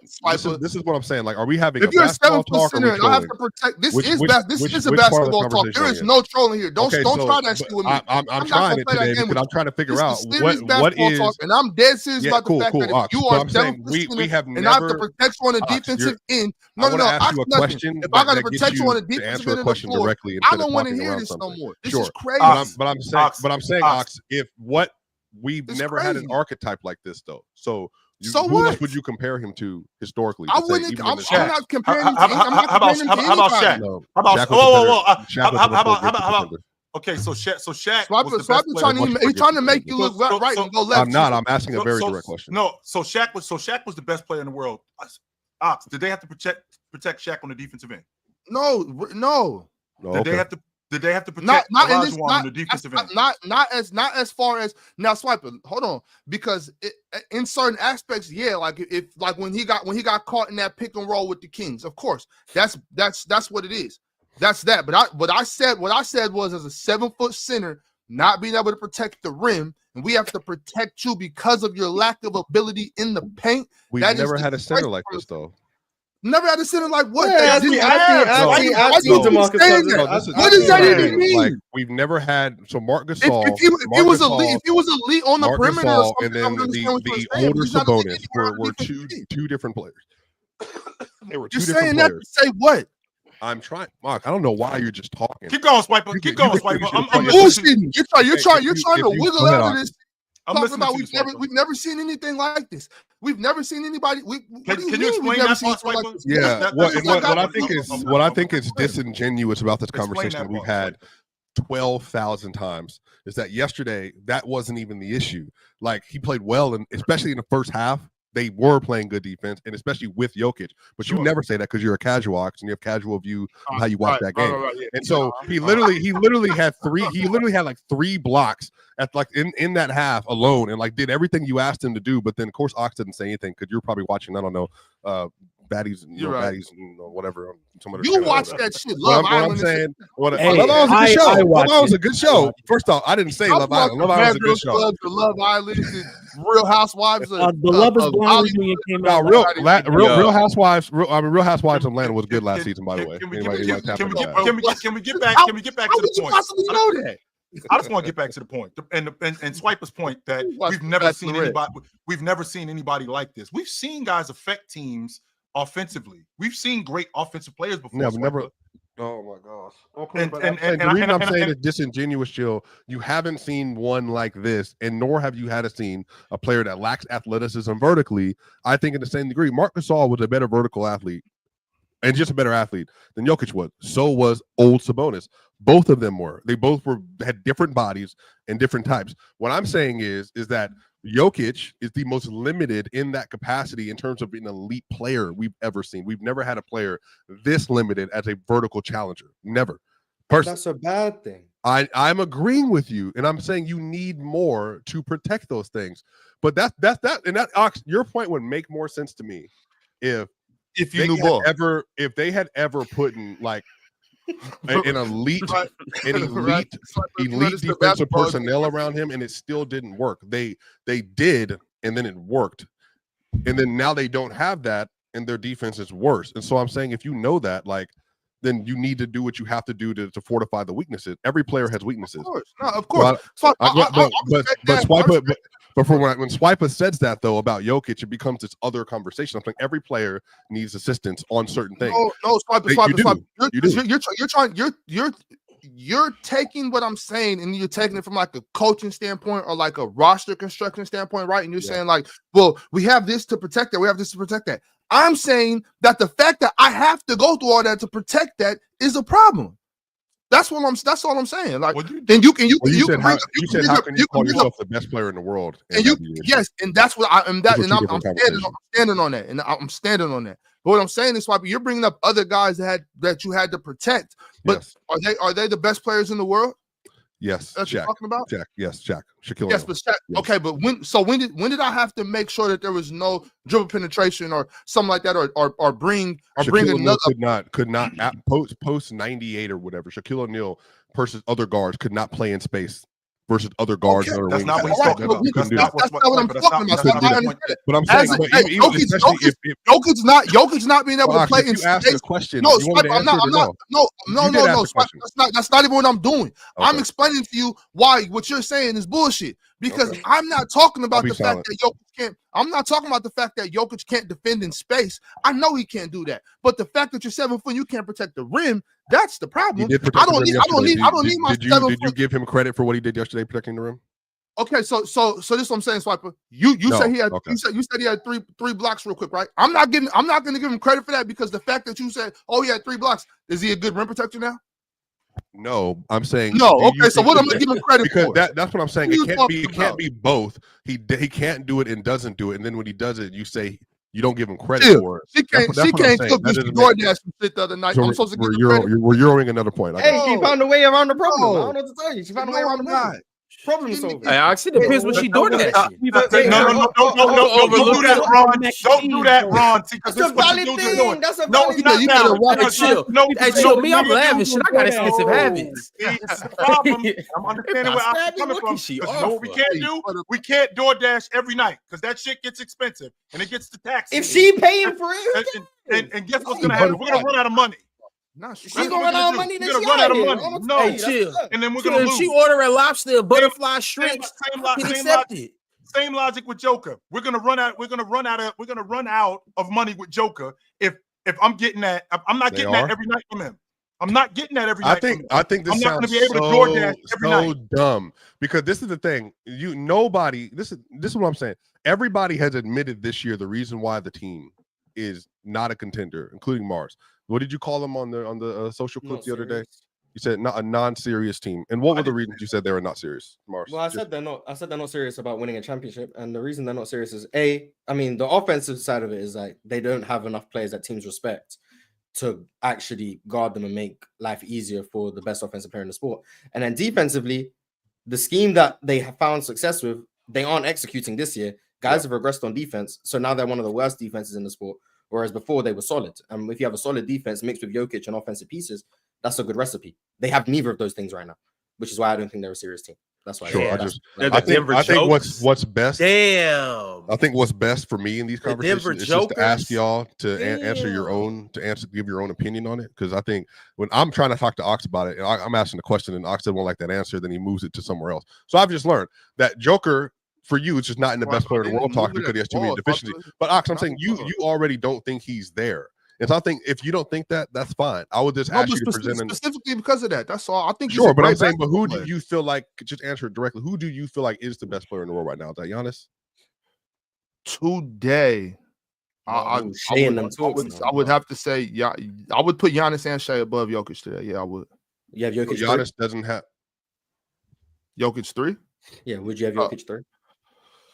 This is what I'm saying. Like, are we having if a you're a basketball 7 foot talk? center, and I have to protect. This is a basketball talk. There is no trolling here. Don't try that shit with me. I'm trying it today because I'm trying to figure out what is. Talk, and I'm dead serious about the fact that if you are 7 foot we have and I have to protect you on the defensive end. No. Ask you a question. If I got to protect you on the defensive end of the floor, I don't want to hear this no more. This is crazy. But I'm saying, Ox, if what we've never had an archetype like this though. So who else would you compare him to historically? I wouldn't. I'm not comparing him to How about Shaq? How about okay, so Shaq. He's trying to make you look right and go left. I'm not. I'm asking a very direct question. No, so Shaq was the best player in the world. Ox, did they have to protect Shaq on the defensive end? No. Did they have to protect Olajuwon on the defensive end? Not as far as now. Swiper, hold on, because in certain aspects, yeah, like when he got caught in that pick and roll with the Kings, of course, that's what it is. That's that. But what I said was, as a 7 foot center, not being able to protect the rim, and we have to protect you because of your lack of ability in the paint. We've never had a center like this though. Never had a center like what? What does that even mean? Like, we've never had. So Marc Gasol. If he was elite on the perimeter, or something, and then the older Sabonis were two different players. They were two different players. You're saying that to say what? I'm trying, Mark. I don't know why you're just talking. Keep going, Swiper. Keep going, Swiper. I'm bullshitting. You're trying to wiggle out of this. Talking about we've never seen anything like this. We've never seen anybody. Can you explain that part, Swiper? Like yeah. What I think is disingenuous about this conversation that we've had 12,000 times is that yesterday that wasn't even the issue. Like, he played well, and especially in the first half. They were playing good defense, and especially with Jokic. But you never say that because you're a casual Ox and you have casual view of how you watch that game. Yeah. And so he literally had three. He literally had like 3 blocks at like in that half alone, and like did everything you asked him to do. But then of course Ox didn't say anything because you're probably watching. I don't know. Baddies, baddies, whatever. You watch that shit. Love Island. Love Island was a good show. Love Island was a good show. First off, I didn't say Love Island. Love Island was a good show. Love Island, Real Housewives. The Love Is Blind reunion came out. Real Housewives. Real Housewives of Atlanta was good last season, by the way. Can we get back to the point? Possibly know that? I just want to get back to the point, and Swiper's point that we've never seen anybody like this. We've seen guys affect teams offensively. We've seen great offensive players before. Never. Oh my gosh. Okay, the reason I'm saying it's disingenuous, Jill, you haven't seen one like this, and nor have you seen a player that lacks athleticism vertically. I think in the same degree, Marc Gasol was a better vertical athlete and just a better athlete than Jokic was. So was old Sabonis. Both of them were. They both had different bodies and different types. What I'm saying is that Jokic is the most limited in that capacity in terms of being an elite player we've ever seen. We've never had a player this limited as a vertical challenger. Never. That's a bad thing. I'm agreeing with you, and I'm saying you need more to protect those things. But that's and that Ox, your point would make more sense to me if you knew more. If they had ever put in like an elite defensive personnel around him, and it still didn't work. They did, and then it worked, and then now they don't have that, and their defense is worse. And so I'm saying, if you know that, like, then you need to do what you have to do to fortify the weaknesses. Every player has weaknesses. Of course. But when Swiper says that though about Jokic, it becomes this other conversation. I'm like, every player needs assistance on certain things. No, Swiper. You're taking what I'm saying and you're taking it from like a coaching standpoint or like a roster construction standpoint, right? And you're saying like, well, we have this to protect that. We have this to protect that. I'm saying that the fact that I have to go through all that to protect that is a problem. That's all I'm saying. Like, then you can how can you call yourself the best player in the world? And and that's what I'm standing on that, and I'm standing on that. But what I'm saying is, Swiper, you're bringing up other guys that you had to protect. But are they the best players in the world? Yes, that's what you're talking about. Jack, yes, Jack. Shaquille. Yes, but Shaq. Yes. Okay, but when did I have to make sure that there was no dribble penetration or something like that, or bring another? Could not post 98 or whatever. Shaquille O'Neal versus other guards could not play in space versus other guards. Okay, and other that's wings. not what he's talking about. That's not what I'm talking about. But I'm saying, Jokic not being able to play in space. You asked a question. No, you want me to answer it or no. That's not even what I'm doing. I'm explaining to you why what you're saying is bullshit. Because I'm not talking about the fact that Jokic can't. I'm not talking about the fact that Jokic can't defend in space. I know he can't do that. But the fact that you're 7 foot, you can't protect the rim. That's the problem. I don't need my 7 foot. Did you give him credit for what he did yesterday protecting the rim? Okay, so this is what I'm saying, Swiper. You said he had you said he had three blocks real quick, right? I'm not going to give him credit for that because the fact that you said, oh, he had 3 blocks, is he a good rim protector now? No, I'm saying no. Okay, so what am I giving credit because for? That's what I'm saying. It can't be both. He can't do it and doesn't do it, and then when he does it, you say you don't give him credit for it. She can't cook this DoorDash shit the other night. I'm supposed to give her credit. We're Euroing another point. Hey, she found a way around the problem. I don't know what to tell you. She found a way around the problem. Problem solving. I actually depends what she doing that shit. No, don't do that, Ron. Don't do that, Ron. That's a valid thing. That's a valid thing. You better watch it. No, show me. I'm laughing. Shit, I got expensive habits. That's the problem. I'm understanding where I'm coming from. Because you know what we can't do? We can't DoorDash every night because that shit gets expensive and it gets the tax. If she paying for it, and guess what's gonna happen? We're gonna run out of money. She's gonna run out of money. We're gonna run out of money. No, hey, chill. And then we're gonna lose. She ordering lobster, butterfly, shrimp. Same logic with Joker. We're gonna run out of money with Joker. If I'm getting that, I'm not getting that every night from him. I'm not getting that every night. I think this sounds so dumb because this is the thing. This is what I'm saying. Everybody has admitted this year the reason why the team is not a contender, including Mars. What did you call them on the social clip the other day? You said not a non-serious team. And what were the reasons you said they were not serious, Mars? Well, I said they're not serious about winning a championship, and the reason they're not serious is the offensive side of it is like they don't have enough players that teams respect to actually guard them and make life easier for the best offensive player in the sport. And then defensively, the scheme that they have found success with, they aren't executing this year. Guys have regressed on defense, so now they're one of the worst defenses in the sport. Whereas before they were solid. And if you have a solid defense mixed with Jokic and offensive pieces, that's a good recipe. They have neither of those things right now, which is why I don't think they're a serious team. That's why. Sure. I think what's best. Damn. I think what's best for me in these conversations is just to ask y'all to answer your own, give your own opinion on it. Because I think when I'm trying to talk to Ox about it, and I'm asking the question, and Ox doesn't like that answer, then he moves it to somewhere else. So I've just learned that Joker, for you, it's just not in the best player in the world talk because he has too many deficiencies. But Ox, I'm saying you already don't think he's there. And so I think if you don't think that, that's fine. I would just ask you to present specifically because of that. That's all. I think sure, but I'm saying, but who do you feel like? Just answer it directly. Who do you feel like is the best player in the world right now? Is that Giannis? Today, I would have to say, yeah, I would put Giannis and Shai above Jokic today. Yeah, I would. You have Jokic. Giannis doesn't have Jokic 3. Yeah, would you have Jokic 3?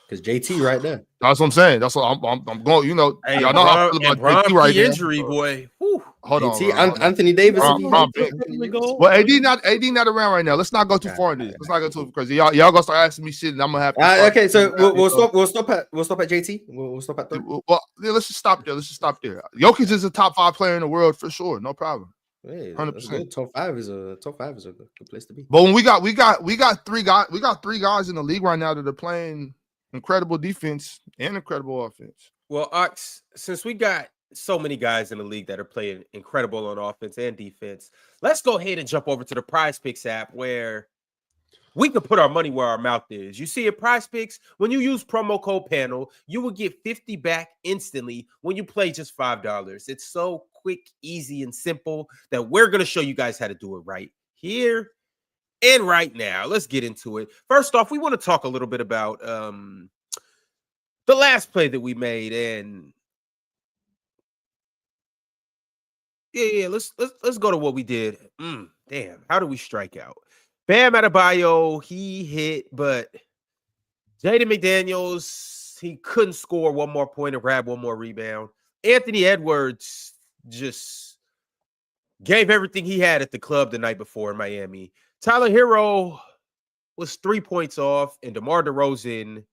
Because JT right there. That's what I'm saying. That's what I'm going. You know, hey, y'all know how I feel about JT right injury, now. Boy. Whew. Hold JT, on, Anthony Davis. Well, AD not around right now. Let's not go too far into this. Let's not go too crazy. Y'all gonna start asking me shit, and I'm gonna have to. Okay, so we'll stop at JT. We'll stop at 3. Well, yeah, let's just stop there. Jokic is a top 5 player in the world for sure. No problem. 100%. Top 5 is a good place to be. But when we got 3 guys in the league right now that are playing incredible defense and incredible offense. Well, Ox, since we got so many guys in the league that are playing incredible on offense and defense, let's go ahead and jump over to the PrizePicks app where we can put our money where our mouth is. You see, at PrizePicks, when you use promo code PANEL, you will get 50 back instantly when you play just $5. It's so quick, easy, and simple that we're going to show you guys how to do it right here and right now. Let's get into it. First off, we want to talk a little bit about the last play that we made, and let's go to what we did. Damn, how do we strike out? Bam Adebayo, he hit, but Jaden McDaniels, he couldn't score one more point and grab one more rebound. Anthony Edwards just gave everything he had at the club the night before in Miami. Tyler Hero was 3 points off, and DeMar DeRozan,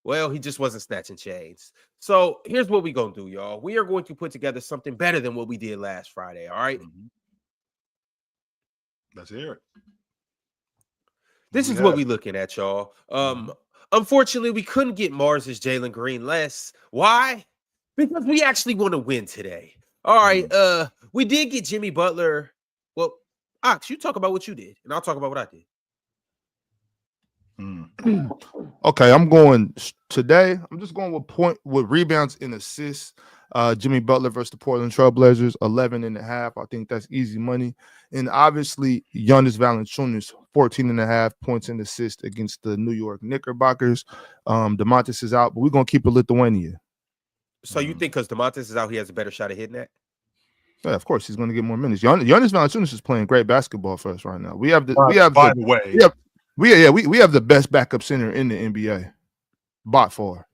well, he just wasn't snatching chains. So here's what we're going to do, y'all. We are going to put together something better than what we did last Friday, all right? Let's hear it. This is what we looking at, y'all. Unfortunately, we couldn't get Mars's Jalen Green less. Why? Because we actually want to win today. All right. We did get Jimmy Butler. Well, Ox, you talk about what you did, and I'll talk about what I did. Okay, I'm going today. I'm just going with rebounds and assists. Jimmy Butler versus the Portland Trailblazers, 11.5. I think that's easy money. And obviously, Giannis Valanciunas, 14.5 points and assists against the New York Knickerbockers. DeMontis is out, but we're gonna keep it Lithuania. So you think because DeMontis is out, he has a better shot at hitting that? Yeah, of course, he's going to get more minutes. Giannis Valanciunas is playing great basketball for us right now. We have the best backup center in the NBA, by far.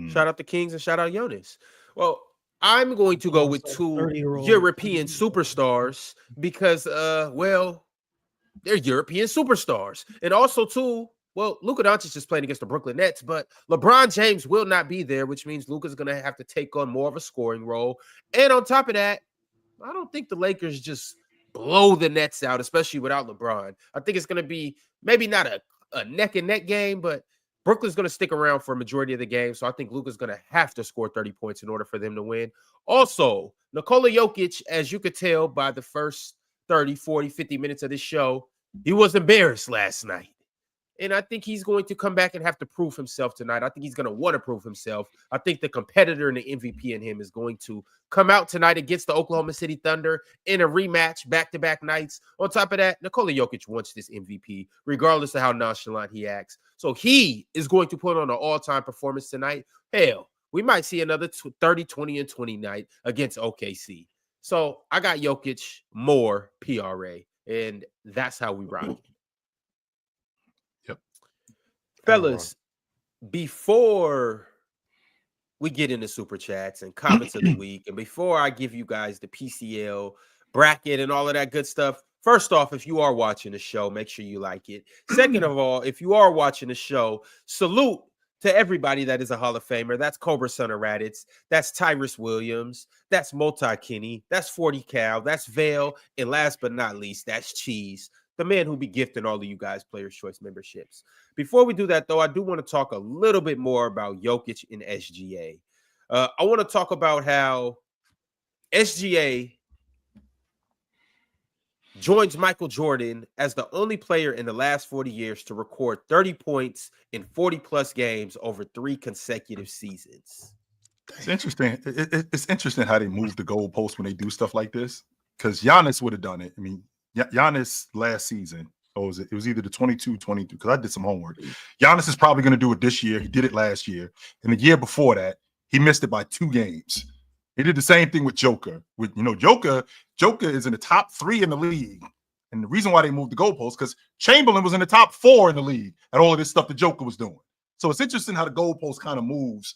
Shout out the Kings and shout out Jonas. Well, I'm going to go with two European superstars because, well, they're European superstars, and also too. Well, Luka Doncic is playing against the Brooklyn Nets, but LeBron James will not be there, which means Luka's going to have to take on more of a scoring role. And on top of that, I don't think the Lakers just blow the Nets out, especially without LeBron. I think it's going to be maybe not a neck-and-neck game, but Brooklyn's going to stick around for a majority of the game, so I think Luka's going to have to score 30 points in order for them to win. Also, Nikola Jokic, as you could tell by the first 30, 40, 50 minutes of this show, he was embarrassed last night. And I think he's going to come back and have to prove himself tonight. I think he's going to want to prove himself. I think the competitor and the MVP in him is going to come out tonight against the Oklahoma City Thunder in a rematch, back-to-back nights. On top of that, Nikola Jokic wants this MVP, regardless of how nonchalant he acts. So he is going to put on an all-time performance tonight. Hell, we might see another 30, 20, and 20 night against OKC. So I got Jokic more PRA, and that's how we rock. Fellas, before we get into super chats and comments of the week, and before I give you guys the PCL bracket and all of that good stuff, first off, if you are watching the show, make sure you like it. Second of all, if you are watching the show, salute to everybody that is a Hall of Famer. That's Cobra Son of Raditz. That's Tyrus Williams. That's Multi Kinney. That's 40 Cal. That's Vale. And last but not least, that's Cheese, the man who be gifting all of you guys Players' Choice memberships. Before we do that, though, I do want to talk a little bit more about Jokic and SGA. I want to talk about how SGA joins Michael Jordan as the only player in the last 40 years to record 30 points in 40-plus games over 3 consecutive seasons. It's interesting. It's interesting how they move the goalpost when they do stuff like this, because Giannis would have done it. I mean, Giannis last season, it was either the 22-22, because I did some homework. Giannis is probably going to do it this year. He did it last year. And the year before that, he missed it by 2 games. He did the same thing with Joker. Joker is in the top 3 in the league. And the reason why they moved the goalposts, because Chamberlain was in the top 4 in the league and all of this stuff that Joker was doing. So it's interesting how the goalpost kind of moves.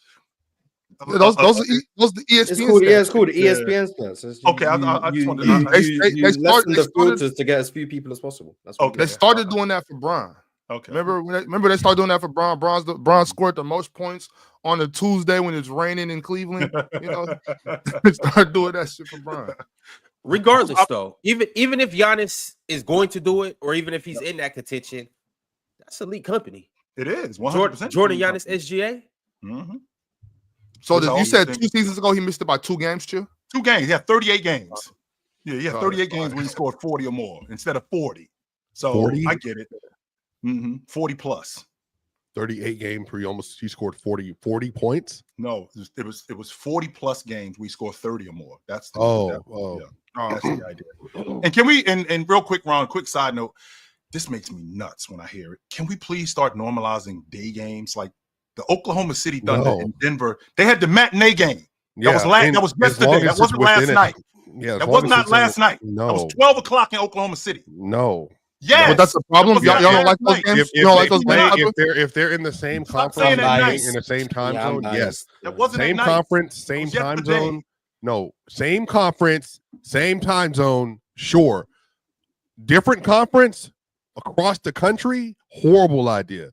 Those are the ESPN. It's called ESPN stats. Okay, I just wanted they started the filters to get as few people as possible. That's what they started doing that for Bron. Okay, remember they started doing that for Bron. Bron scored the most points on a Tuesday when it's raining in Cleveland. They started doing that shit for Bron. Regardless, though, even if Giannis is going to do it, or even if he's in that contention, that's elite company. It is 100%. Jordan Giannis SGA. Mm-hmm. So you said 2 seasons ago he missed it by 2 games, Chill? 2 games. Yeah, 38 games. Yeah, 38 games where he scored 40 or more instead of 40. So 40? I get it. 40 plus. 38 games where he scored 40 points? No, it was 40 plus games we scored 30 or more. That's the that's the idea. And can we and real quick, Ron, quick side note, this makes me nuts when I hear it. Can we please start normalizing day games? Like the Oklahoma City Thunder in Denver, they had the matinee game. That was yesterday. That wasn't last night. Yeah, that was not last night. No, that was 12 o'clock in Oklahoma City. No. Yeah, but that's the problem. Y'all don't like those games. If they're in the same conference, in the same time zone, yes. That wasn't same conference, same time zone. No, same conference, same time zone. Sure, different conference across the country. Horrible idea.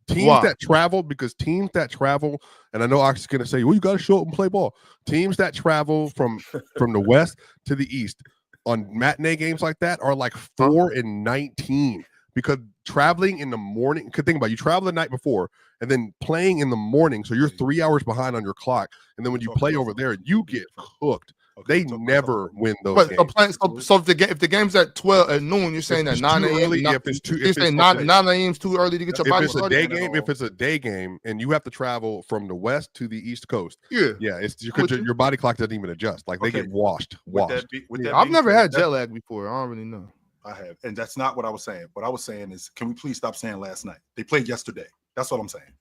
Teams that travel, and I know Ox is going to say, well, you got to show up and play ball. Teams that travel from the west to the east on matinee games like that are like 4-19 because traveling in the morning. Could think about it, you travel the night before and then playing in the morning, so you're 3 hours behind on your clock. And then when you play over there, you get cooked. They never win those games. So if the game's at 12 at noon, you're saying that 9 a.m. If it's too, you're saying 9 a.m. is too early to get your body started. If it's a day game and you have to travel from the west to the east coast, it's your body clock doesn't even adjust. Like they get washed. I've never had jet lag before. I don't really know. I have, and that's not what I was saying. What I was saying is, can we please stop saying last night? They played yesterday. That's what I'm saying.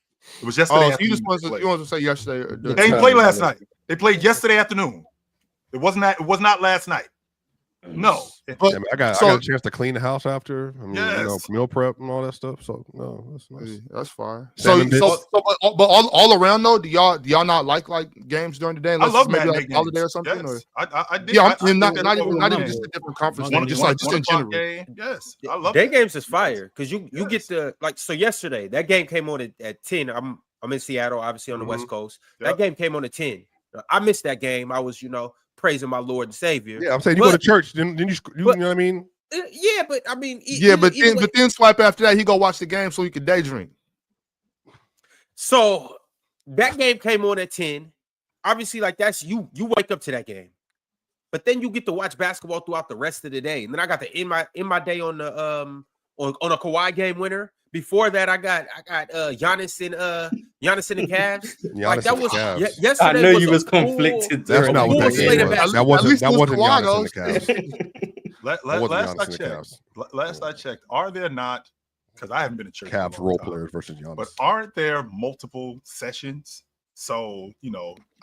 It was yesterday. So you just want to say yesterday? They didn't play last night. They played yesterday afternoon. It was not last night. No, but I got a chance to clean the house after. I mean, meal prep and all that stuff. So no, that's nice. That's fine. But all around though, do y'all not like games during the day? I love maybe like holiday or something. Yes. I did. Yeah, not even just a different conference. Just in general. Yes, I love day games is fire because you get the so yesterday that game came on at 10. I'm in Seattle, obviously on the West Coast. That game came on at 10. I missed that game. I was praising my Lord and Savior. Yeah, I'm saying you go to church, then you know what I mean? Yeah, but I mean, but then swipe after that, he go watch the game so he could daydream. So that game came on at 10. Obviously, that's you wake up to that game, but then you get to watch basketball throughout the rest of the day, and then I got to end my day on the on a Kawhi game winner. Before that, I got Giannis and the Cavs. That was yesterday. I know you was conflicted. That's not what that game was. That wasn't Giannis and the Cavs. Last I checked, are there not? Because I haven't been to church. Cavs role players versus Giannis. But aren't there multiple sessions? So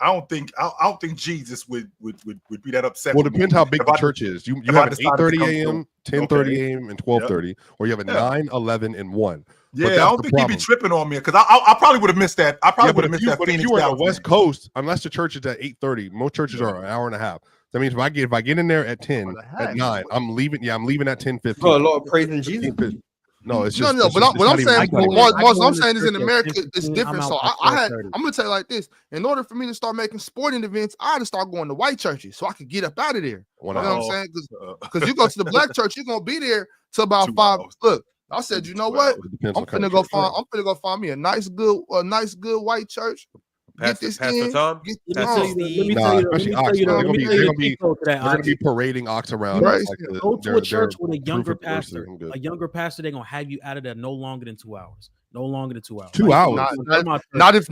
I don't think Jesus would be that upset. Well, it depends how big the church is. You have an 8:30 a.m., 10:30 a.m., and 12:30, or you have a 9, 11, and 1. Yeah, I don't think he'd be tripping on me because I probably would have missed that. I probably would have missed that. But if you were on the West Coast, unless the church is at 8:30, most churches are an hour and a half. That means if I get in there at 10, at 9, I'm leaving. Yeah, I'm leaving at 10:15. Got a lot of praising Jesus. No, it's just But what I'm saying, what I'm saying is in America it's different. So I'm gonna tell you like this: in order for me to start making sporting events, I had to start going to white churches so I could get up out of there. You know what I'm saying? Because you go to the black church, you're gonna be there till about 5. Look, I said, you know what? I'm gonna go find me a nice good white church. Pastor Tom. They're gonna be parading ox around. Right. Go to a church with a younger pastor. A younger pastor, they're gonna have you out of there no longer than 2 hours. No longer than 2 hours. 2 hours. Not if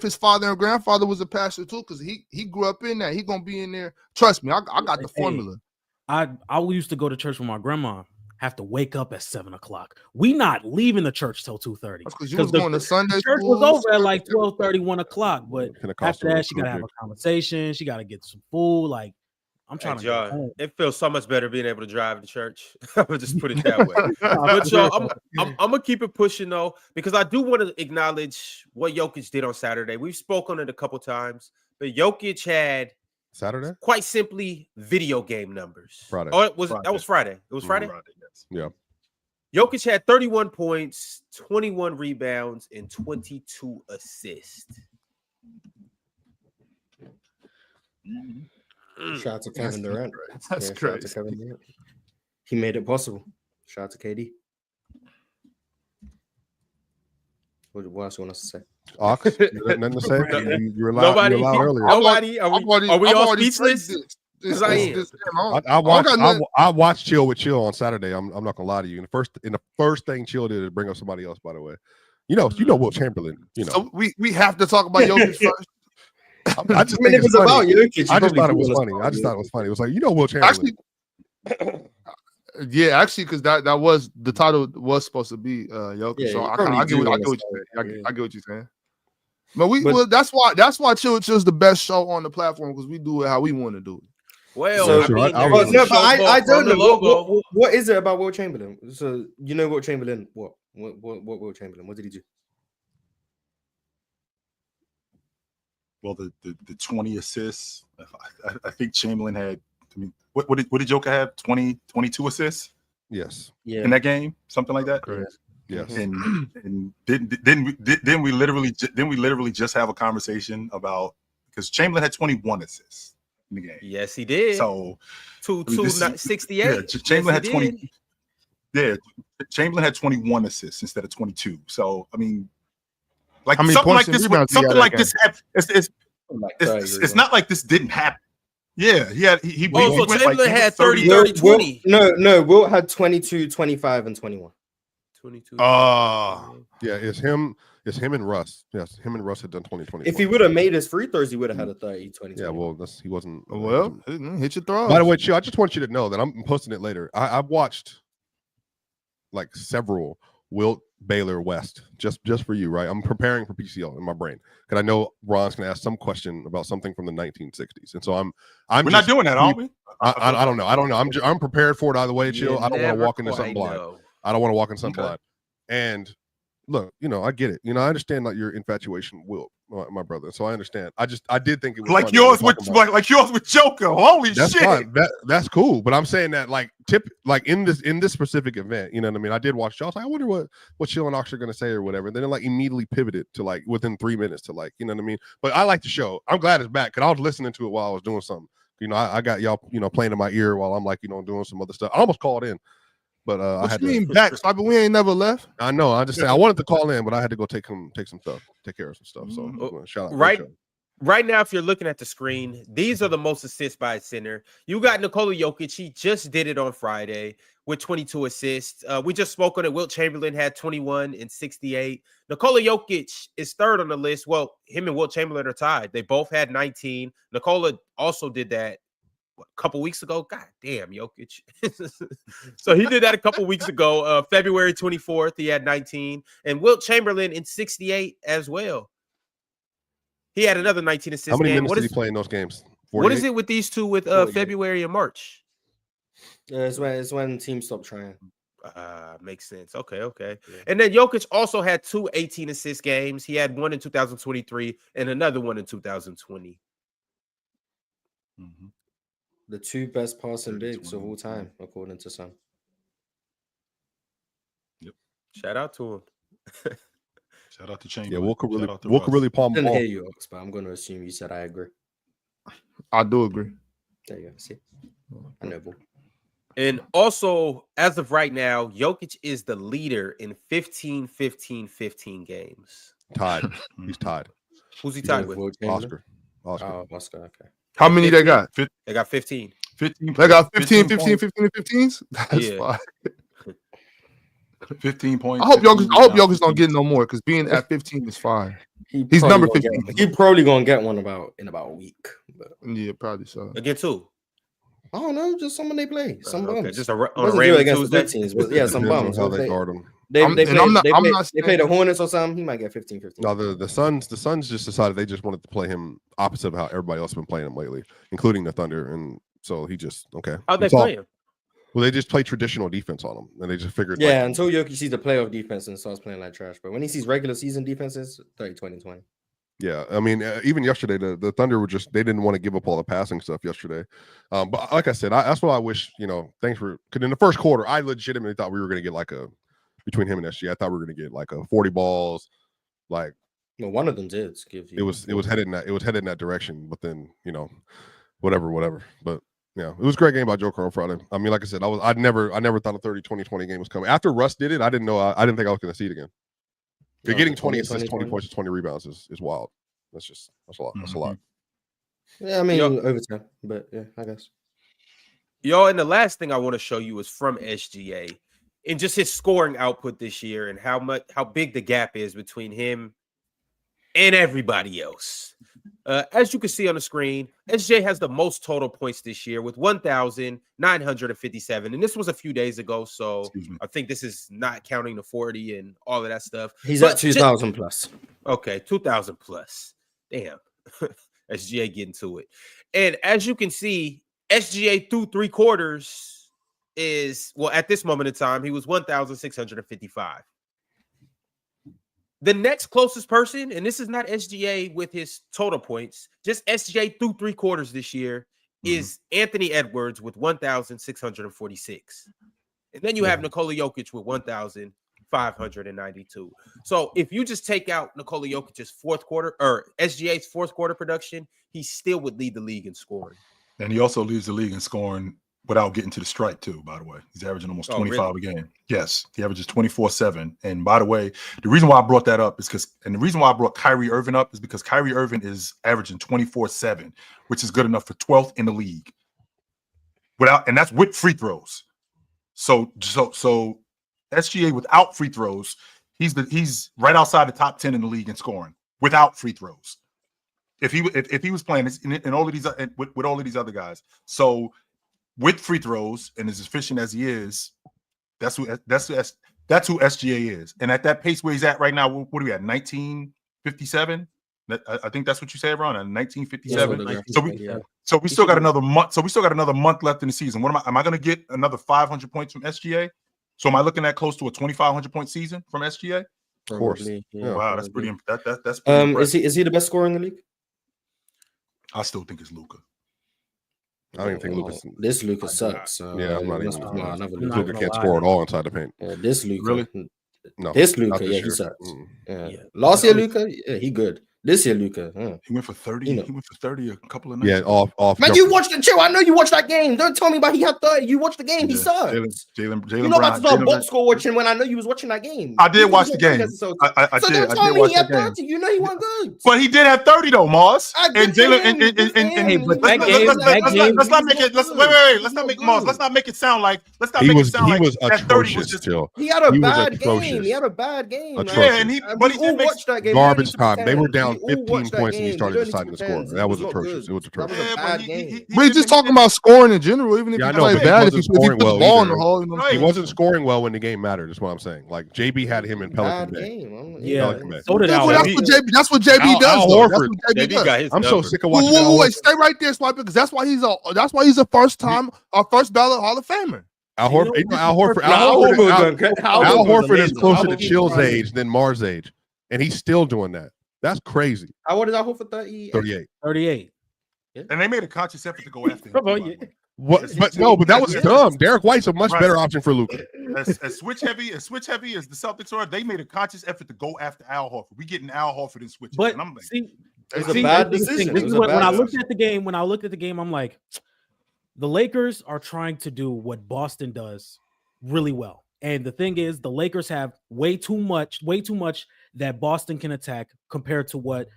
his father and grandfather was a pastor too, because he grew up in that. He gonna be in there. Trust me, I got the formula. I used to go to church with my grandma. Have to wake up at 7 o'clock. We not leaving the church till 2:30. Because you was going to Sunday. Church was over at like 12:30, 1 o'clock. But after that, she gotta have a conversation. She gotta get some food. I'm trying to. John, it feels so much better being able to drive to church. I would just put it that way. But I'm gonna keep it pushing though, because I do want to acknowledge what Jokic did on Saturday. We've spoken on it a couple times, but Jokic had Saturday, quite simply, video game numbers. Friday. Oh, that was Friday. It was Friday. Yes. Yeah. Jokic had 31 points, 21 rebounds, and 22 assists. Shout out to Kevin Durant. That's great. Shout out to Kevin Durant. He made it possible. Shout out to KD. What else you want us to say? Ox, nothing to say. You were loud earlier. Nobody. Are we all speechless? I watched Chill with Chill on Saturday. I'm not gonna lie to you. And the first thing Chill did is bring up somebody else. By the way, you know Will Chamberlain. So we have to talk about Jokic first. I just think it's about Jokic. I just thought it was funny. It was like Will Chamberlain. Actually, because that was the title was supposed to be Jokic. Yeah, so I get what you're saying. But that's why Chill is the best show on the platform, because we do it how we want to do it. Well, I don't know what is it about Will Chamberlain. So Will Chamberlain, what Will Chamberlain? What did he do? Well, the 20 assists. I think Chamberlain had. I mean, what did Joker have? 22 assists. Yes. Yeah. In that game, something like that. Correct. Yes. And didn't we literally just have a conversation about, because Chamberlain had 21 assists in the game. Yes, he did. So 268. Yeah, Chamberlain had 20. Yeah, Chamberlain had 21 assists instead of 22. So I mean, like How many something like points and this, rebounds he something got like that this. It's not like this didn't happen. Yeah, he Oh, so went Chamberlain had 30, 30. 30, 20. No, Wilt had 22, 25, and 21. 22. Yeah, it's him and Russ. Yes, him and Russ had done 20. If he would have made his free throws, he would have had a 30, 20. Yeah, well, he wasn't. Well, hit your throw. By the way, Chill, I just want you to know that I'm posting it later. I've watched like several Wilt Baylor West just for you, right? I'm preparing for PCL in my brain because I know Ron's gonna ask some question about something from the 1960s, and so I'm. We're not doing that, are we? I don't know. I'm prepared for it either way, Chill. I don't want to walk into something blind. I don't want to walk into something blind. And look, I get it. I understand like your infatuation, Wilt, my brother. So I understand. I did think it was like yours with Joker. Holy that's shit! Fine. That's cool. But I'm saying that like in this specific event, you know what I mean? I did watch. I was like, I wonder what Chill and Ox are gonna say or whatever. And then it like immediately pivoted to like within 3 minutes to like, you know what I mean? But I like the show. I'm glad it's back because I was listening to it while I was doing something. I got y'all, playing in my ear while I'm like, doing some other stuff. I almost called in. But I had mean back? We ain't never left. I know. I just say I wanted to call in, but I had to go take some stuff, take care of some stuff. So shout out. Right now, if you're looking at the screen, these are the most assists by a center. You got Nikola Jokic. He just did it on Friday with 22 assists. We just spoke on it. Wilt Chamberlain had 21 and 68. Nikola Jokic is third on the list. Well, him and Wilt Chamberlain are tied. They both had 19. Nikola also did that a couple weeks ago. God damn, Jokic. So he did that a couple weeks ago. February 24th, he had 19. And Wilt Chamberlain in 68 as well. He had another 19 assists. How many minutes did he play in those games? 48? What is it with these two with February and March? It's when teams stop trying. Makes sense. Okay. Yeah. And then Jokic also had 2 18 assist games. He had one in 2023 and another one in 2020. Mm-hmm. The 2 best passing bigs of all time, according to some. Yep. Shout out to him. Shout out to Chamberlain. Yeah, Wilt could really palm I the ball. didn't hear you, Ox, but I'm going to assume you said I agree. I do agree. There you go. See, I know, ball. And also, as of right now, Jokic is the leader in 15-15-15 games. Tied. He's tied. Who's he tied with? Oscar. Oh, Oscar. Okay. How many 15? they got? They got 15. 15. They got 15, 15, 15, and 15s. That's fine. 15 points. I hope Jokic don't get no more because being at 15 is fine. He's number 15. He's probably gonna get one in about a week. But. Yeah, probably so. Against who? I don't know, just someone they play. Some bums. Okay, just on a do random against Tuesday. the good teams, but yeah, some bums. How they guard him. They play saying- the Hornets or something. He might get 15-15. No, the Suns just decided they just wanted to play him opposite of how everybody else has been playing him lately, including the Thunder, and so he just How'd they play him? Well, they just play traditional defense on him, and they just figured. Yeah, until Jokic sees the playoff defense and starts playing like trash. But when he sees regular season defenses, 30-20-20. Yeah, I mean, even yesterday, the Thunder were they didn't want to give up all the passing stuff yesterday. But like I said, that's what I wish, thanks for, because in the first quarter, I legitimately thought we were going to get between him and SG, I thought we were going to get like a 40 balls. Like, well, one of them did give you. It was headed in that direction, but then, whatever. But yeah, it was a great game by Joker on Friday. I mean, like I said, I never thought a 30-20-20 game was coming. After Russ did it, I didn't think I was going to see it again. You're getting 20 assists, 20 points, and 20 rebounds is wild. That's a lot. That's a lot. Yeah, I mean, overtime, but yeah, I guess. And the last thing I want to show you is from SGA and just his scoring output this year and how big the gap is between him and everybody else. As you can see on the screen, SGA has the most total points this year with 1,957. And this was a few days ago, so I think this is not counting the 40 and all of that stuff. He's at 2,000 plus. Okay, 2,000 plus. Damn. SGA getting to it. And as you can see, SGA through 3 quarters is, well, at this moment in time, he was 1,655. The next closest person, and this is not SGA with his total points, just SGA through 3 quarters this year, is Anthony Edwards with 1,646. And then you have Nikola Jokic with 1,592. So if you just take out Nikola Jokic's fourth quarter or SGA's fourth quarter production, he still would lead the league in scoring. And he also leads the league in scoring without getting to the strike too, by the way. He's averaging almost 25 really? a game. Yes, he averages 24/7. And by the way, the reason why I brought that up is the reason why I brought Kyrie Irving up is because Kyrie Irving is averaging 24/7, which is good enough for 12th in the league. And that's with free throws. So SGA without free throws, he's right outside the top 10 in the league in scoring without free throws. If he was playing in all of these with all of these other guys, so with free throws and as efficient as he is, that's who SGA is. And at that pace where he's at right now, what are we at? 1957. I think that's what you said, Ron. 1957. So we still got another month. So we still got another month left in the season. Am I going to get another 500 points from SGA? So am I looking at close to a 2,500 point season from SGA? Of course. Yeah. Wow, that's pretty. That's pretty is he the best scorer in the league? I still think it's Luka. I don't even think Luka. This Luka sucks. Yeah, I'm not even. Luka can't score at all inside the paint. Yeah, this Luka. Really? No. This Luka, this he year. sucks. Mm. Yeah. Last year, Luka, yeah, he good. This year, Luka. He went for 30. He went for 30 a couple of nights. Yeah, ago. off. Man, you watched the chill. I know you watched that game. Don't tell me about he had 30. You watched the game. He sucks. Jalen You're not about to start box score watching when I know you was watching that game. I did watch the game. I so did. don't tell me he had 30. 30. You know he wasn't good. But he did have 30 though, Mars. And Jalen let's not make it. Wait. Let's not make Mars. Let's not make it sound like. Let's not make it sound like he was that 30 was atrocious. just. Still, he had a He was bad game. atrocious. He had a bad game. Atrocious. But he all did make watched that game. garbage We time. don't They were need to down pretend. We all 15 watched that points and he game. started You don't deciding need to to score. pretend. That was It was not atrocious. good. It was That atrocious. was a bad game. We're just talking about scoring in general. Even if Yeah, you I know, play but he bad, if wasn't you put scoring the well ball in either. the hole, you know what I'm He saying? wasn't scoring well when the game mattered. Is what I'm saying. Like JB had him in Pelican Bad Bay. game. Yeah, Pelican Bay. so did Yeah, Al. well, that's what JB Al does. Though. That's Horford. what JB does. got his I'm so number. sick of watching. Al Wait, Horford. stay right there, Swipe, because that's why he's a first ballot Hall of Famer. Al Horford. Al Horford. Al Al Horford is amazing. closer Al to Horford Chill's is age than Mars' age, and he's still doing that. That's crazy. How old is Al Horford? 38. 38. And they made a conscious effort to go after him. Bro, yeah. What? But no, but that was dumb. Derek White's a much better option for Luka. As switch heavy as the Celtics are, they made a conscious effort to go after Al Horford. We getting Al Horford and switch. But and I'm like, see, It was a bad decision. This It is was a when bad I decision. looked at the game, I'm like, the Lakers are trying to do what Boston does really well. And the thing is, the Lakers have way too much that Boston can attack compared to what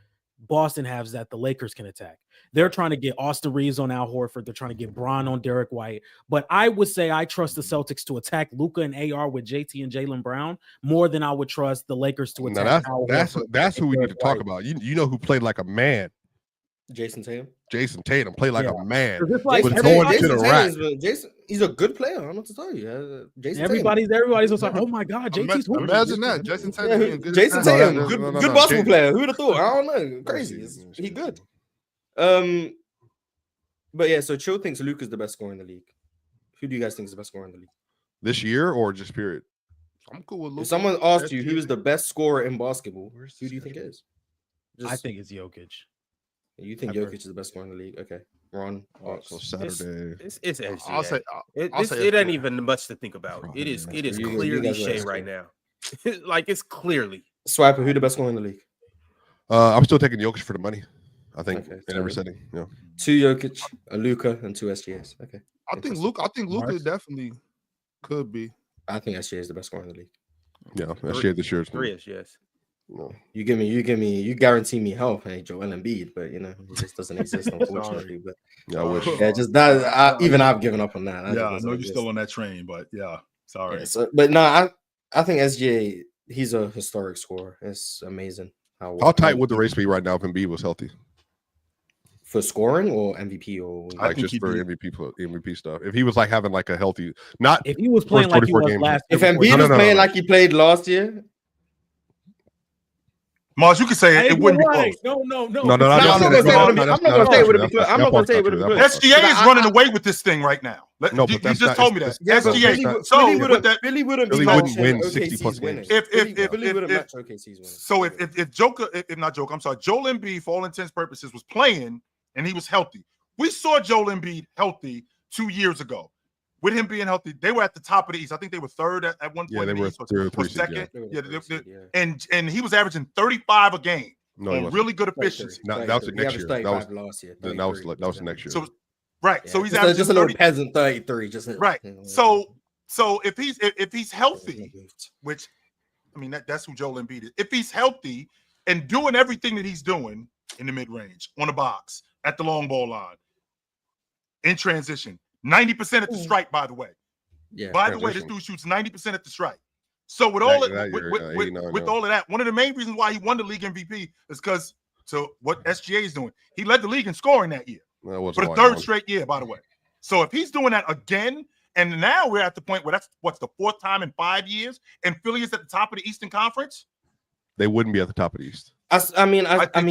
Boston has that the Lakers can attack. They're trying to get Austin Reeves on Al Horford. They're trying to get Bron on Derek White. But I would say I trust the Celtics to attack Luka and AR with JT and Jaylen Brown more than I would trust the Lakers to attack Al Horford. That's who we need to talk White. about. You know who played like a man. Jason Tatum. Jason Tatum played like a man. It's like Was everybody- going to the rack. Jason, he's a good player. I don't know what to tell you. Jason everybody's just like, oh my God, JT's hooping. Imagine that. Jason Tatum. being good. Jason No, Tatum, no, good, no, no, good no. basketball Jason- player. Who'd have thought? I don't know. Crazy. He good. But yeah, so Chill thinks Luka's the best scorer in the league. Who do you guys think is the best scorer in the league? This year or just period? I'm cool with Luka. If someone asked you who is the best scorer in basketball, who do you think it is? I think it's Jokic. You think Jokic is the best scorer in the league? Okay, Ron. So Saturday. It's SGA. I'll say It ain't even much to think about. Probably, It is man. it is You clearly guys are Shai SGA. right now. Like it's clearly. Swiper, who the best scorer in the league? I'm still taking Jokic for the money. I think Okay, in every so- setting. Yeah. 2 Jokic, a Luka, and 2 SGAs. Okay. I think Luka Mars? definitely could be. I think SGA is the best scorer in the league. Yeah. That shit this year. 3-ish, yes. No. You guarantee me help, hey, Joel Embiid, but you know, it just doesn't exist, unfortunately. But Yeah, I wish. yeah, just that. Even I've given up on that. That yeah, I doesn't know you're exist. still on that train, but yeah, sorry. Yeah, so, but no, I think SGA, he's a historic scorer. It's amazing How tight would the race be right now if Embiid was healthy? for scoring or MVP or I Like think just he'd for be- MVP stuff. If he was like having like a healthy, not If he was playing like he 44 was games. last if year, Embiid No, was no, playing no. like he played last year. Mars, you can say it. Hey, It wouldn't be you're close. right. No. No, No, no, I'm not gonna say it would be. I'm not gonna say it would be. I'm not gonna say it would be. SGA is running away with this thing right now. No, You but that's just not- told me that. it's- SGA. Billy wouldn't be Billy wouldn't matching win OKC's 60 plus winning. games. Billy wouldn't match OKC's winning. So if Joker, if not Joker, I'm sorry, Joel Embiid, for all intents and purposes, was playing and he was healthy. We saw Joel Embiid healthy 2 years ago. With him being healthy, they were at the top of the East. I think they were third at one point. Yeah, they in the were East, or 3 or 3 seed, second. yeah. And he was averaging 35 a game No, he on wasn't. really good efficiency. No, that was the next year. That was last year. the next year. So Right. Yeah, So he's just averaging a little 30. peasant 33. Just Right. you know, So if he's healthy, which I mean that's who Joel Embiid is. If he's healthy and doing everything that he's doing in the mid range, on the box, at the long ball line, in transition, 90% at the strike. By the way, by the way, this dude shoots 90% at the strike. So with all with all of that, one of the main reasons why he won the league MVP is because to what SGA is doing. He led the league in scoring that year for the third straight year. By the way, so if he's doing that again. And now we're at the point where that's what's the fourth time in 5 years, and Philly is at the top of the Eastern Conference. They wouldn't be at the top of the East. I mean,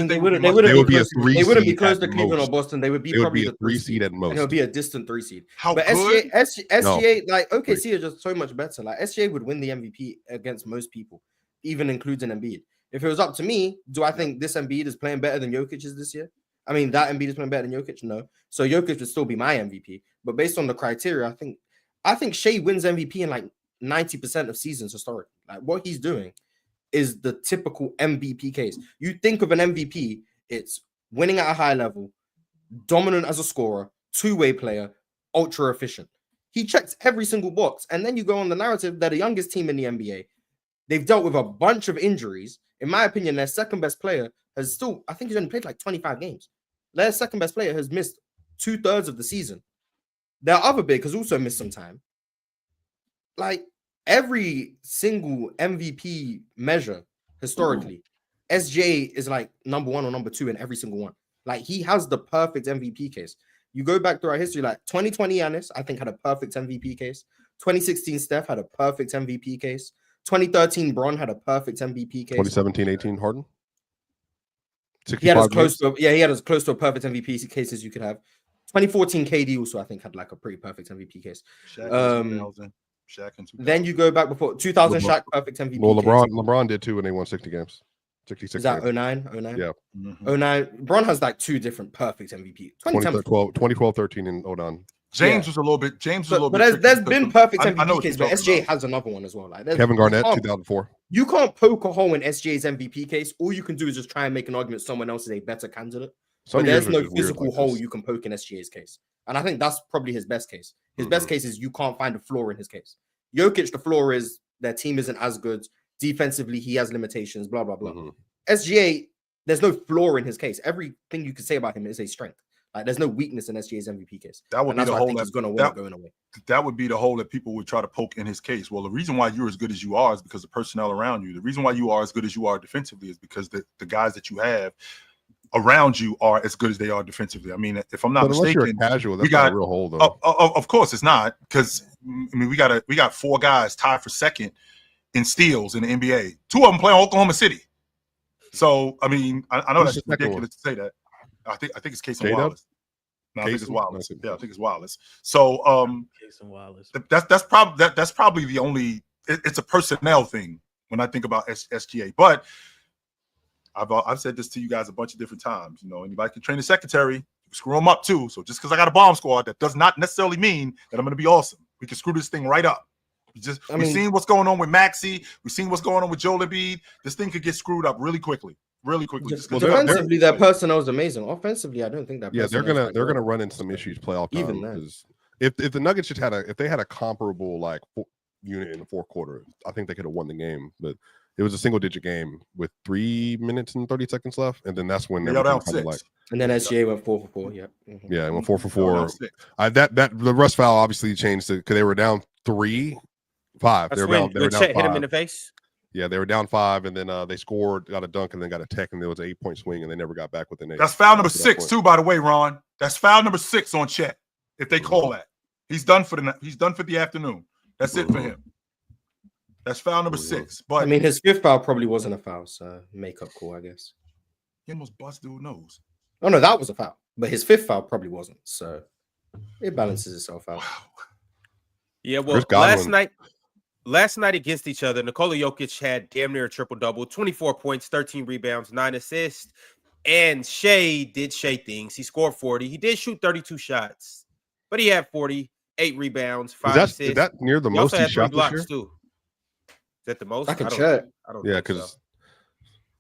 they wouldn't be close to Cleveland or Boston. They would be probably the 3 seed at most. And it would be a distant 3 seed. But SGA, like OKC are just so much better. Like SGA would win the MVP against most people, even including Embiid. If it was up to me, do I think this Embiid is playing better than Jokic is this year? I mean, that Embiid is playing better than Jokic? No. So Jokic would still be my MVP. But based on the criteria, I think Shai wins MVP in like 90% of seasons historically. Like what he's doing is the typical MVP case. You think of an MVP, it's winning at a high level, dominant as a scorer, two-way player, ultra efficient. He checks every single box. And then you go on the narrative, they're the youngest team in the NBA. They've dealt with a bunch of injuries. In my opinion, their second best player has still, I think he's only played like 25 games. Their second best player has missed 2/3 of the season. Their other big has also missed some time. Like every single MVP measure historically, SJ is like number 1 or number 2 in every single one. Like he has the perfect MVP case. You go back through our history, like 2020 Giannis, I think had a perfect MVP case. 2016 Steph had a perfect MVP case. 2013 Bron had a perfect MVP case. 2017-18 Harden. He had as close to a perfect MVP case as you could have. 2014 KD also, I think, had like a pretty perfect MVP case. Shaq in 2000. Then you go back before 2000 Shaq perfect MVP. Well, LeBron did too when they won 60 games. 66. Is that 09? Yeah. 09. Bron has like 2 different perfect MVP. 2012, 13, and 09. James was a little bit. But there's been perfect MVP case, but SJ has another one as well. Like Kevin Garnett, 2004. You can't poke a hole in SJ's MVP case. All you can do is just try and make an argument someone else is a better candidate. But there's no physical hole you can poke in SGA's case. And I think that's probably his best case. His best case is you can't find a flaw in his case. Jokic, the flaw is their team isn't as good. Defensively, he has limitations, blah, blah, blah. SGA, there's no flaw in his case. Everything you can say about him is a strength. Like there's no weakness in SGA's MVP case. That would be the hole that's going to win going away. That would be the hole that people would try to poke in his case. Well, the reason why you're as good as you are is because the personnel around you. The reason why you are as good as you are defensively is because the guys that you have around you are as good as they are defensively. I mean, if I'm not mistaken, casual, that's not a real hole though. Of course, it's not, because I mean we got 4 guys tied for second in steals in the NBA. 2 of them play in Oklahoma City. So I mean, I know that's ridiculous to say that. I think it's Case and Wallace. No, I think it's Wallace. Yeah, I think it's Wallace. So Case and Wallace. That's probably the only. It's a personnel thing when I think about SGA, but. I've said this to you guys a bunch of different times. You know, anybody can train a secretary, you can screw them up too. So just because I got a bomb squad, that does not necessarily mean that I'm going to be awesome. We can screw this thing right up. We've seen what's going on with Maxey. We've seen what's going on with Joel Embiid. This thing could get screwed up really quickly. Defensively, their personnel is amazing. Offensively, I don't think that. Yeah, they're gonna run into some issues playoff time. Even then, if the Nuggets just had a comparable like unit in the fourth quarter, I think they could have won the game. But it was a single-digit game with 3 minutes and 30 seconds left, and then that's when they down 6. Like, and then SGA went 4 for 4. Yeah, yeah, it went 4 for 4. That the rust foul obviously changed it because they were down 3-5. They were down 5. Hit him in the face. Yeah, they were down 5, and then they scored, got a dunk, and then got a tech, and there was an 8-point swing, and they never got back within 8. That's foul number 6 too, by the way, Ron. That's foul number 6 on Chet. If they call that, he's done for the afternoon. That's it for him. That's foul number 6. But I mean, his 5th foul probably wasn't a foul, so make up call, I guess. He almost busted dude's nose. Oh no, that was a foul, but his 5th foul probably wasn't. So it balances itself out. Wow. Yeah, well, last night against each other, Nikola Jokic had damn near a triple-double, 24 points, 13 rebounds, 9 assists, and Shai did Shai things. He scored 40. He did shoot 32 shots, but he had 40, 8 rebounds, 5 assists. Is that near the most he shot this year? Too. Is that the most? I can check. Yeah, because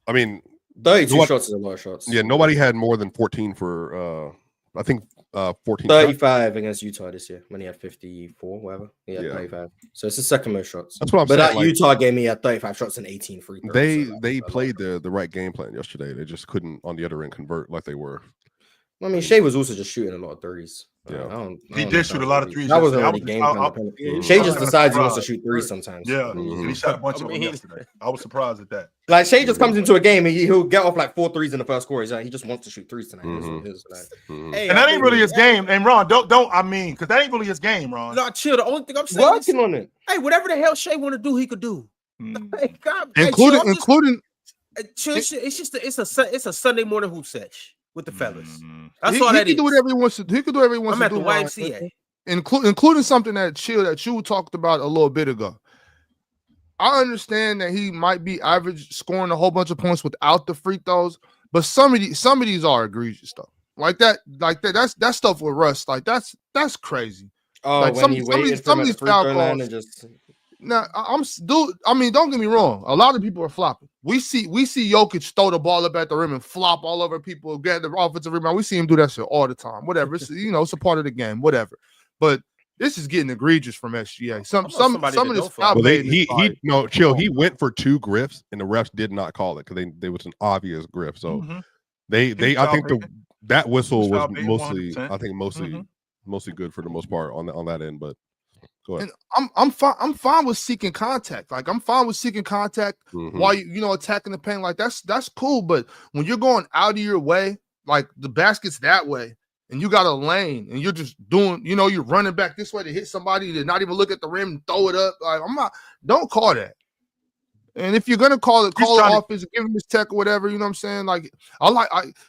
I mean, 32 shots is a lot of shots. Yeah, nobody had more than 14 for. I think 14. 35 against Utah this year when he had 54, whatever. He had 35. So it's the second most shots. That's what I'm saying. But that Utah game, he had 35 shots and 18 free throws. They played the right game plan yesterday. They just couldn't on the other end convert like they were. I mean, Shai was also just shooting a lot of threes. Yeah, he did shoot a lot of threes. That wasn't really game plan dependent. Shai just decides he wants to shoot threes sometimes. Yeah, and he shot a bunch of them yesterday. I was surprised at that. Like Shai just comes into a game and he'll get off like 4 threes in the first quarter. He's like, he just wants to shoot threes tonight. Hey, and that ain't really his game. And Ron, because that ain't really his game, Ron. No, chill. The only thing I'm saying working on it. Hey, whatever the hell Shai want to do, he could do. Hey, God, including. It's a Sunday morning hoop sesh with the fellas. That's he all that can do whatever he wants to. He can do whatever he wants to do. I'm at the YMCA. Including something that you talked about a little bit ago. I understand that he might be average scoring a whole bunch of points without the free throws, but some of these are egregious stuff. Like that. That stuff with Russ, like that's crazy. Oh, like some of these foul calls. Now, don't get me wrong. A lot of people are flopping. We see Jokic throw the ball up at the rim and flop all over people, get the offensive rebound. We see him do that shit all the time. Whatever. It's it's a part of the game. Whatever. But this is getting egregious from SGA. Some of this foul. He went for 2 griffs and the refs did not call it because they was an obvious griff. So I think that whistle was mostly good for the most part on that end, but. And I'm fine with seeking contact. Like I'm fine with seeking contact while you attacking the paint. Like that's cool. But when you're going out of your way, like the basket's that way, and you got a lane, and you're just doing, you're running back this way to hit somebody to not even look at the rim and throw it up. Like don't call that. And if you're gonna call it offense, give him his tech or whatever, you know what I'm saying? Like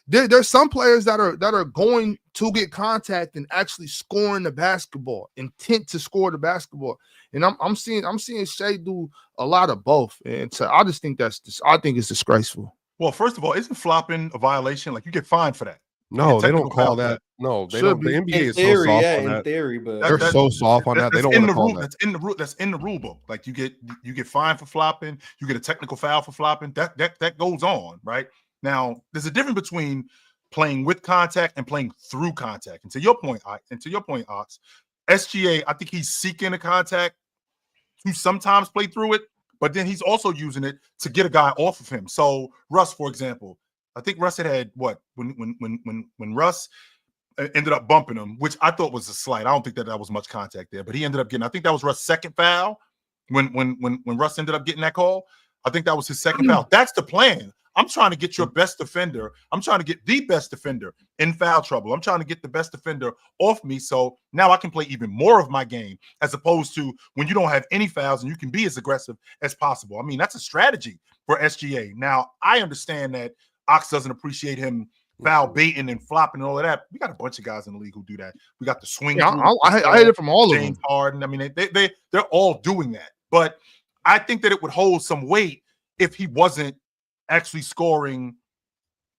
there's some players that are going to get contact and actually scoring the basketball, intent to score the basketball. And I'm seeing Shai do a lot of both. And so I just think I think it's disgraceful. Well, first of all, isn't flopping a violation? Like you get fined for that. No, they don't call that. No, they don't. The NBA is so soft on that. In theory, but they're so soft on that. They don't want to call that. That's in the rule book. Like you get fined for flopping. You get a technical foul for flopping. That goes on, right? Now, there's a difference between playing with contact and playing through contact. And to your point, Ox, SGA, I think he's seeking a contact to sometimes play through it, but then he's also using it to get a guy off of him. So Russ, for example. I think Russ had what when Russ ended up bumping him, which I thought was a slight. I don't think that was much contact there, but he ended up getting. I think that was Russ' second foul when Russ ended up getting that call. I think that was his second foul. That's the plan. I'm trying to get your best defender. I'm trying to get the best defender in foul trouble. I'm trying to get the best defender off me, so now I can play even more of my game as opposed to when you don't have any fouls and you can be as aggressive as possible. I mean, that's a strategy for SGA. Now I understand that. Ox doesn't appreciate him foul baiting and flopping and all of that. We got a bunch of guys in the league who do that. We got the swing. Yeah, I hate it from all of them. James Harden. I mean, they're all doing that. But I think that it would hold some weight if he wasn't actually scoring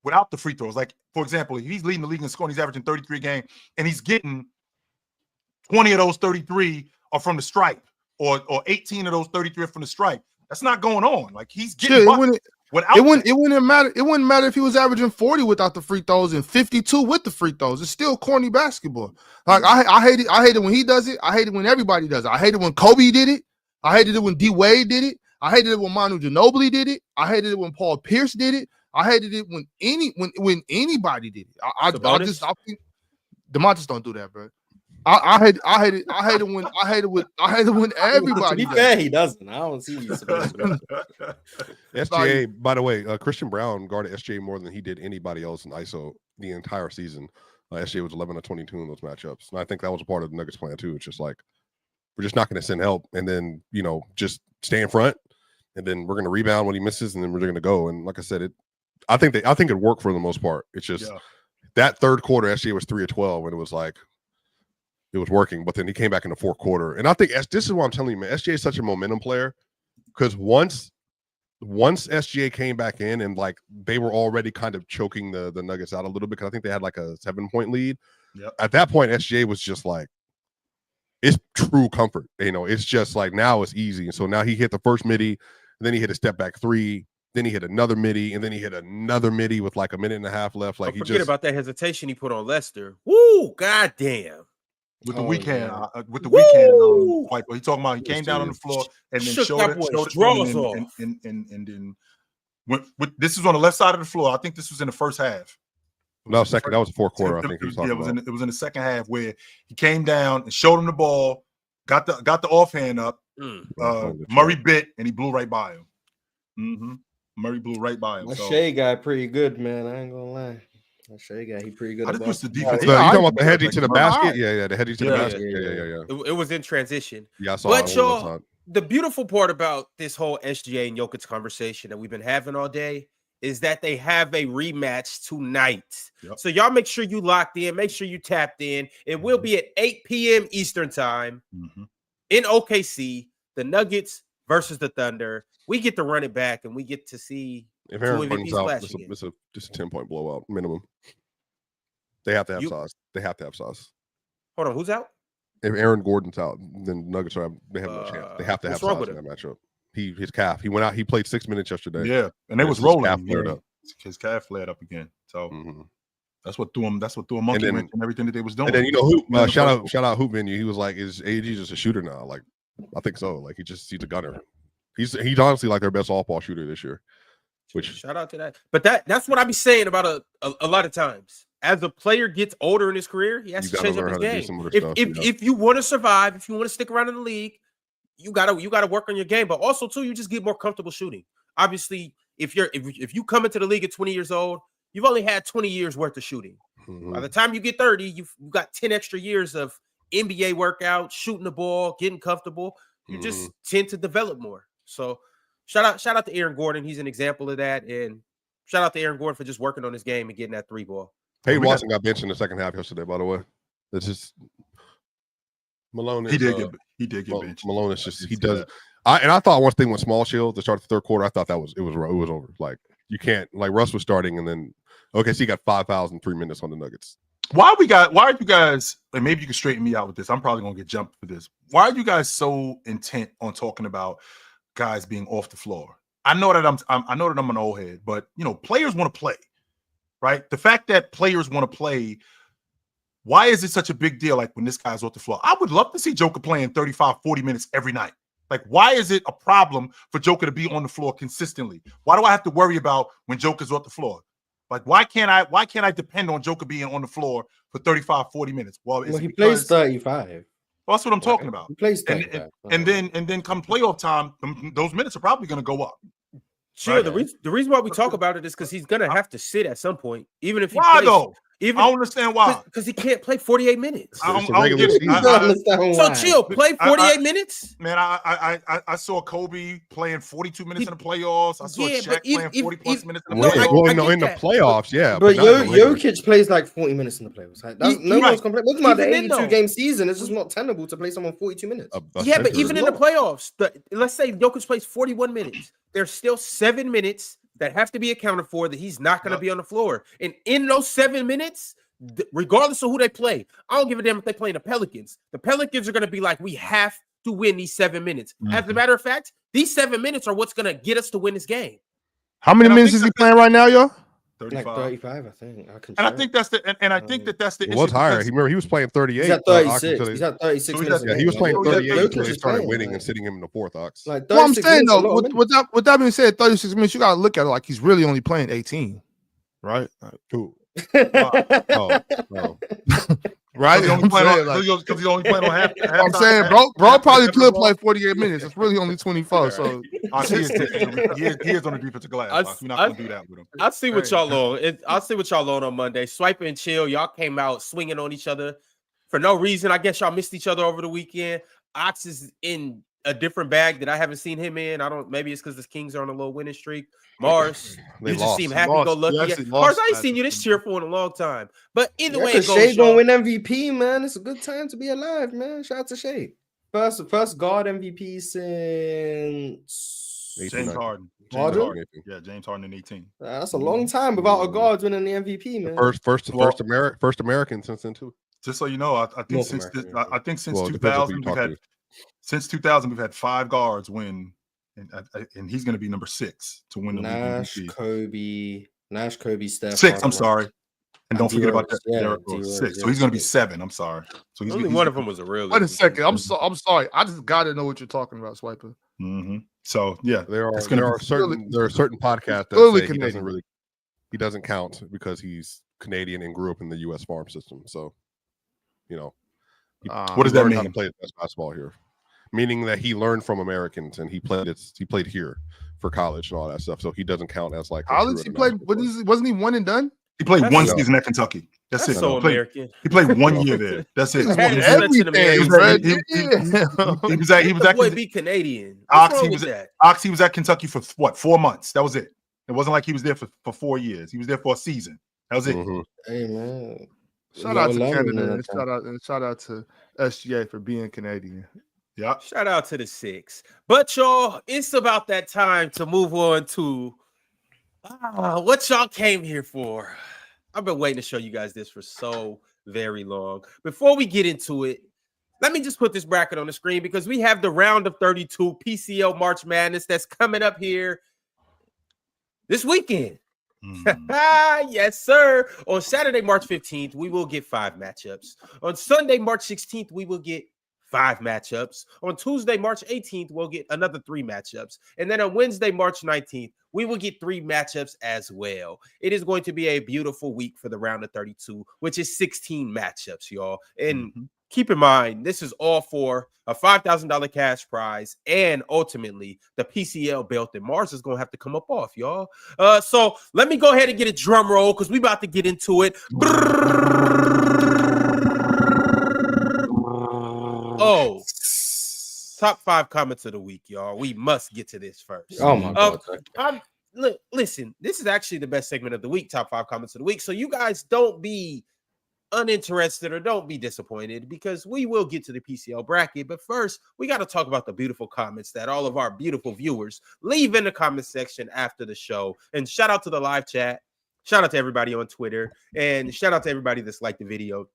without the free throws. Like, for example, if he's leading the league in scoring, he's averaging 33 a game, and he's getting 20 of those 33 are from the stripe, or 18 of those 33 are from the stripe. That's not going on. Like he's getting it wouldn't matter. It wouldn't matter if he was averaging 40 without the free throws and 52 with the free throws. It's still corny basketball. Like I hate it. I hate it when he does it. I hate it when everybody does it. I hate it when Kobe did it. I hated it when D Wade did it. I hated it when Manu Ginobili did it. I hated it when Paul Pierce did it. I hated it when anybody did it. I think DeMontis don't do that, bro. I hate it when everybody. To be fair, he doesn't. I don't see you. SGA, by the way, Christian Brown guarded SGA more than he did anybody else in ISO the entire season. SGA was 11 of 22 in those matchups, and I think that was a part of the Nuggets plan too. It's just like we're just not going to send help, and then just stay in front, and then we're going to rebound when he misses, and then we're going to go. And like I said, I think it worked for the most part. It's just that third quarter, SGA was 3 of 12, and it was like. It was working, but then he came back in the fourth quarter. And I think this is what I'm telling you, man. SGA is such a momentum player because once SGA came back in and like they were already kind of choking the Nuggets out a little bit because I think they had like a 7-point lead. Yep. At that point, SGA was just like, it's true comfort. It's just like now it's easy. And so now he hit the first midi, and then he hit a step back 3, Then he hit another midi, and then he hit another midi with like a minute and a half left. Like, don't forget about that hesitation he put on Lester. Woo, goddamn. With the weekend, fight, but he talking about he came down on the floor and then showed it off. And then this was on the left side of the floor. I think this was in the first half. No, second. That was the fourth quarter. I think he was talking about. It was in the second half where he came down and showed him the ball, got the offhand up. Murray bit and he blew right by him. Mm-hmm. Murray blew right by him. That Shai guy pretty good, man. I ain't gonna lie. That Shai guy, he pretty good. I just wish the defense. You talking about the heading to the basket? Yeah, the heading to the basket. Yeah. It was in transition. Yeah, I saw. But y'all, the beautiful part about this whole SGA and Jokic conversation that we've been having all day is that they have a rematch tonight. Yep. So y'all make sure you locked in. Make sure you tapped in. It will be at 8 p.m. Eastern time in OKC. The Nuggets versus the Thunder. We get to run it back, and we get to see if Aaron Gordon's out, it's a 10-point blowout minimum. They have to have sauce. They have to have sauce. Hold on, who's out? If Aaron Gordon's out, then Nuggets they have no chance. They have to have sauce in that matchup. His calf. He went out. He played 6 minutes yesterday. Yeah, and they was rolling. His calf flared up again. So that's what threw him. That's what threw him monkey wrench and everything that they was doing. And then shout out Hoop Venue. He was like, "Is AG just a shooter now?" Like, I think so. Like he's a gunner. He's honestly like their best all-ball shooter this year. Which shout out to that. But that's what I be saying about a lot of times. As a player gets older in his career, he has to change up his game. If you want to survive, if you want to stick around in the league, you gotta work on your game. But also too, you just get more comfortable shooting. Obviously, if you come into the league at 20 years old, you've only had 20 years worth of shooting. By the time you get 30, you've got 10 extra years of NBA workout, shooting the ball, getting comfortable. You just tend to develop more. So shout out to Aaron Gordon. He's an example of that. And shout out to Aaron Gordon for just working on his game and getting that 3 ball. Peyton Watson got benched in the second half yesterday, by the way. It's just Malone. He did get benched. Malone is just he does. I thought once they went small shield to start the third quarter, I thought it was over. Like you can't Russ was starting and then so he got 5 fouls in 3 minutes on the Nuggets. Why are you guys, and maybe you can straighten me out with this. I'm probably gonna get jumped for this. Why are you guys so intent on talking about guys being off the floor? I know that I'm an old head, but players want to play, right? The fact that players want to play, why is it such a big deal? Like when this guy's off the floor, I would love to see Joker playing 35, 40 minutes every night. Like, why is it a problem for Joker to be on the floor consistently? Why do I have to worry about when Joker's off the floor? Like, why can't I depend on Joker being on the floor for 35, 40 minutes? Well, he plays 35. Well, that's what I'm talking about. He plays 35. And then come playoff time, those minutes are probably going to go up. Sure. Right? The reason why we talk about it is because he's going to have to sit at some point, even if he plays. Though? I don't understand why. Because he can't play 48 minutes. I don't get it. So chill, play 48 minutes. Man, I saw Kobe playing 42 minutes in the playoffs. I saw Shaq playing 40 plus minutes in the playoffs. In the playoffs, yeah. But Jokic plays like 40 minutes in the playoffs. No one's complaining. We're talking about the 82-game season. It's just not tenable to play someone 42 minutes. But even in the playoffs, let's say Jokic plays 41 minutes. There's still 7 minutes that have to be accounted for that he's not going to be on the floor. And in those 7 minutes, regardless of who they play, I don't give a damn if they play the Pelicans. The Pelicans are going to be like, we have to win these 7 minutes. As a matter of fact, these 7 minutes are what's going to get us to win this game. How many minutes is he playing right now, y'all? 35. Like 35, I think. I think that's the issue. It was higher. He was playing 38. He's at 36. He's at 36 minutes. Yeah, he was playing 38 until they started winning and sitting him in the fourth ox. Well, I'm saying though, with that being said, 36 minutes, you gotta look at it like he's really only playing 18, right? Who? No. Right? Because he's only playing on half. I'm saying, bro probably could play 48 minutes. It's really only 24. So he is on the defensive glass. We're not gonna do that with him. I'll see what y'all on. I'll see what y'all on Monday. Swipe and chill. Y'all came out swinging on each other for no reason. I guess y'all missed each other over the weekend. Ox is in a different bag that I haven't seen him in. Maybe it's because the Kings are on a little winning streak. Mars, you just seem happy go lucky. Mars, I ain't seen you this cheerful in a long time. But either way, Shai gonna win MVP, man. It's a good time to be alive, man. Shout out to Shai. First guard MVP since James Harden. Yeah, James Harden in 18. That's a long time without a guard winning the MVP, man. First American since then too. Just so you know, I think since 2000 we've had 5 guards win and he's going to be number 6 to win the league. Nash, Kobe, Steph. 6. I'm sorry. And don't forget about that. Derek Rose, 6. So he's going to be 7. I'm sorry. So only one of them was a real. Wait a second. I'm sorry. I just got to know what you're talking about, Swiper. Mm-hmm. So yeah, there are certain podcasts that say he doesn't count because he's Canadian and grew up in the U.S. farm system. So, what does that mean? How to play best basketball here, meaning that he learned from Americans and he played here for college and all that stuff. So he doesn't count as like college. He played. Wasn't he one and done? He played one season at Kentucky. That's it. So American. He played 1 year there. That's it. He was at be Canadian. He was at Kentucky for what, 4 months. That was it. It wasn't like he was there for 4 years. He was there for a season. That was it. Mm-hmm. Hey man. Shout out to Canada and shout out to SGA for being Canadian. Yeah. Shout out to the 6. But y'all, it's about that time to move on to what y'all came here for. I've been waiting to show you guys this for so very long. Before we get into it, let me just put this bracket on the screen because we have the round of 32 PCL March Madness that's coming up here this weekend. Yes, sir. On Saturday, March 15th, we will get 5 matchups. On Sunday, March 16th, we will get 5 matchups. On Tuesday, March 18th, we'll get another 3 matchups. And then on Wednesday, March 19th, we will get 3 matchups as well. It is going to be a beautiful week for the round of 32, which is 16 matchups, y'all. And keep in mind, this is all for a $5,000 cash prize and ultimately the PCL belt that Mars is going to have to come up off, y'all. So let me go ahead and get a drum roll because we about to get into it. Oh, top 5 comments of the week, y'all. We must get to this first. Oh my God! Listen, this is actually the best segment of the week. Top 5 comments of the week. So you guys don't be uninterested or don't be disappointed because we will get to the PCL bracket. But first, we got to talk about the beautiful comments that all of our beautiful viewers leave in the comment section after the show. And shout out to the live chat. Shout out to everybody on Twitter, and shout out to everybody that's liked the video.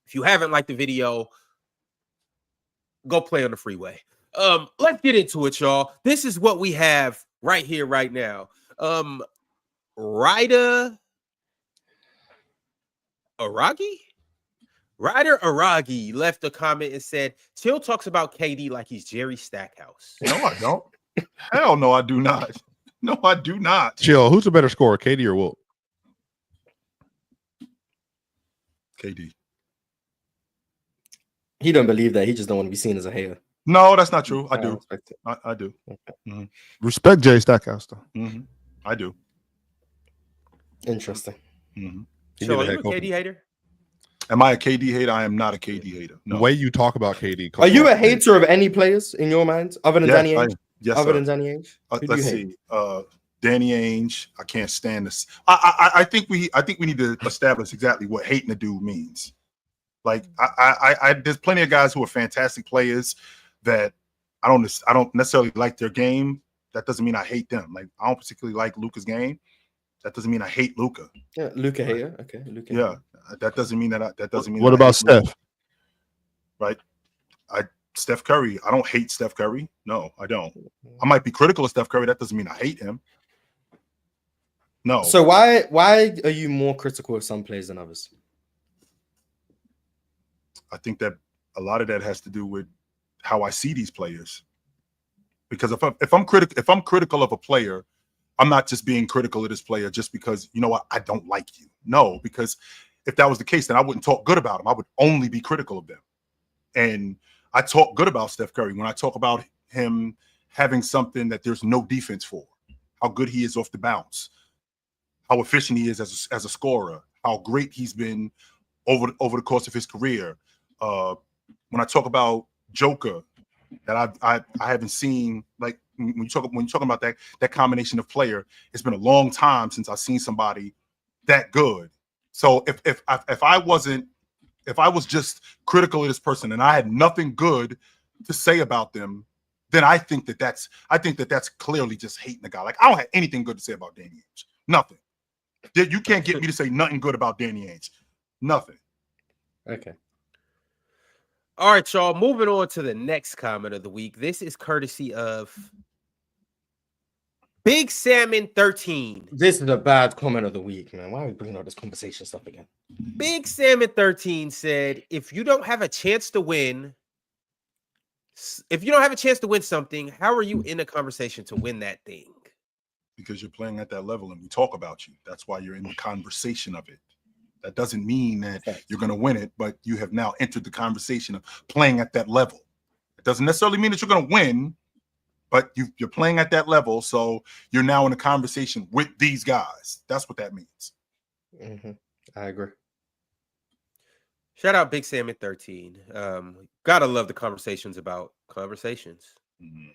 If you haven't liked the video, go play on the freeway. Let's get into it, y'all. This is what we have right here, right now. Ryder Aragi left a comment and said, Chill talks about KD like he's Jerry Stackhouse. No, I don't. Hell no, I do not. No, I do not. Chill, who's a better scorer, KD or Wilt? KD. He don't believe that. He just don't want to be seen as a hater. No, that's not true. I do. I do. Okay. Mm-hmm. Respect Jerry Stackhouse, though. Mm-hmm. I do. Interesting. Mm-hmm. So are you a KD hater? Am I a KD hater? I am not a KD hater. No. The way you talk about KD. Are you a hater of any players in your mind other than Danny Ainge? Yes, other than Danny Ainge? Let's see. Danny Ainge. I can't stand this. I think we need to establish exactly what hating a dude means. Like I there's plenty of guys who are fantastic players that I don't necessarily like their game. That doesn't mean I hate them. Like I don't particularly like Luka's game. That doesn't mean I hate Luka. Yeah, Luka hater. Okay, Luka. Yeah, that doesn't mean that. That doesn't mean. What about Steph? Luka. Right, Steph Curry. I don't hate Steph Curry. No, I don't. I might be critical of Steph Curry. That doesn't mean I hate him. No. So why are you more critical of some players than others? I think that a lot of that has to do with how I see these players. Because if I'm critical of a player, I'm not just being critical of this player just because, you know what, I don't like you. No, because if that was the case, then I wouldn't talk good about him. I would only be critical of them. And I talk good about Steph Curry when I talk about him having something that there's no defense for, how good he is off the bounce, how efficient he is as a scorer, how great he's been over the course of his career. When I talk about Joker, that I haven't seen, like when you're talking about that combination of player, it's been a long time since I've seen somebody that good. So if I was just critical of this person and I had nothing good to say about them, then I think that's clearly just hating the guy. Like I don't have anything good to say about Danny Ainge. Nothing. You can't get me to say nothing good about Danny Ainge. Nothing. Okay. All right, y'all. Moving on to the next comment of the week. This is courtesy of Big Salmon 13. This is a bad comment of the week, man. Why are we bringing all this conversation stuff again? Big Salmon 13 said, if you don't have a chance to win something, how are you in a conversation to win that thing? Because you're playing at that level and we talk about you. That's why you're in the conversation of it. That doesn't mean that you're going to win it, but you have now entered the conversation of playing at that level. It doesn't necessarily mean that you're going to win, but you're playing at that level, so you're now in a conversation with these guys. That's what that means. Mm-hmm. I agree. Shout out Big Salmon 13. Gotta love the conversations about conversations.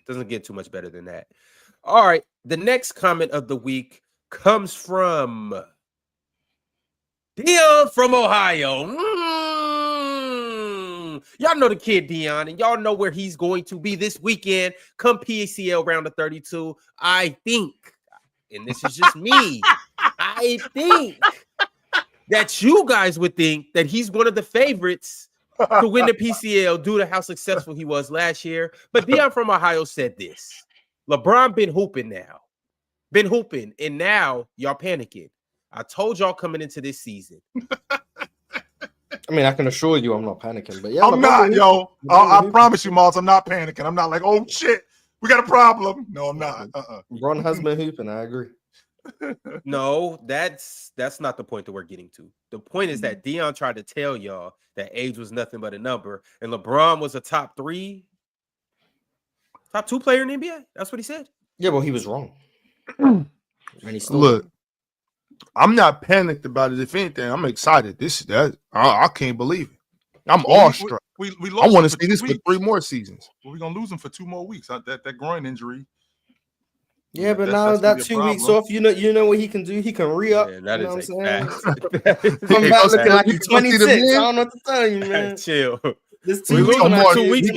Doesn't get too much better than that. All right, the next comment of the week comes from Dion from Ohio. Y'all know the kid Dion, and y'all know where he's going to be this weekend. Come PCL round of 32. I think, and this is just me, I think that you guys would think that he's one of the favorites to win the PCL due to how successful he was last year. But Dion from Ohio said this. LeBron been hooping now. Been hooping, and now y'all panicking. I told y'all coming into this season. I mean, I can assure you I'm not panicking, but yeah. I'm not, yo. I promise you, Miles, I'm not panicking. I'm not like, oh, shit, we got a problem. No, I'm not. Ron has been hooping. I agree. No, that's not the point that we're getting to. The point is that Dion tried to tell y'all that age was nothing but a number, and LeBron was a top 2 player in the NBA. That's what he said. Yeah, well, he was wrong. And he still look. I'm not panicked about it. If anything, I'm excited. I can't believe it. I'm awestruck. I want to see this for 3 more seasons. Well, we're gonna lose him for 2 more weeks. That groin injury. Yeah, but now that 2 weeks off, you know what he can do? He can re-up. Yeah, that is what a I'm saying? Come back looking like he's 26. I don't know what to tell you, man. Chill. This we lose him in 2 weeks.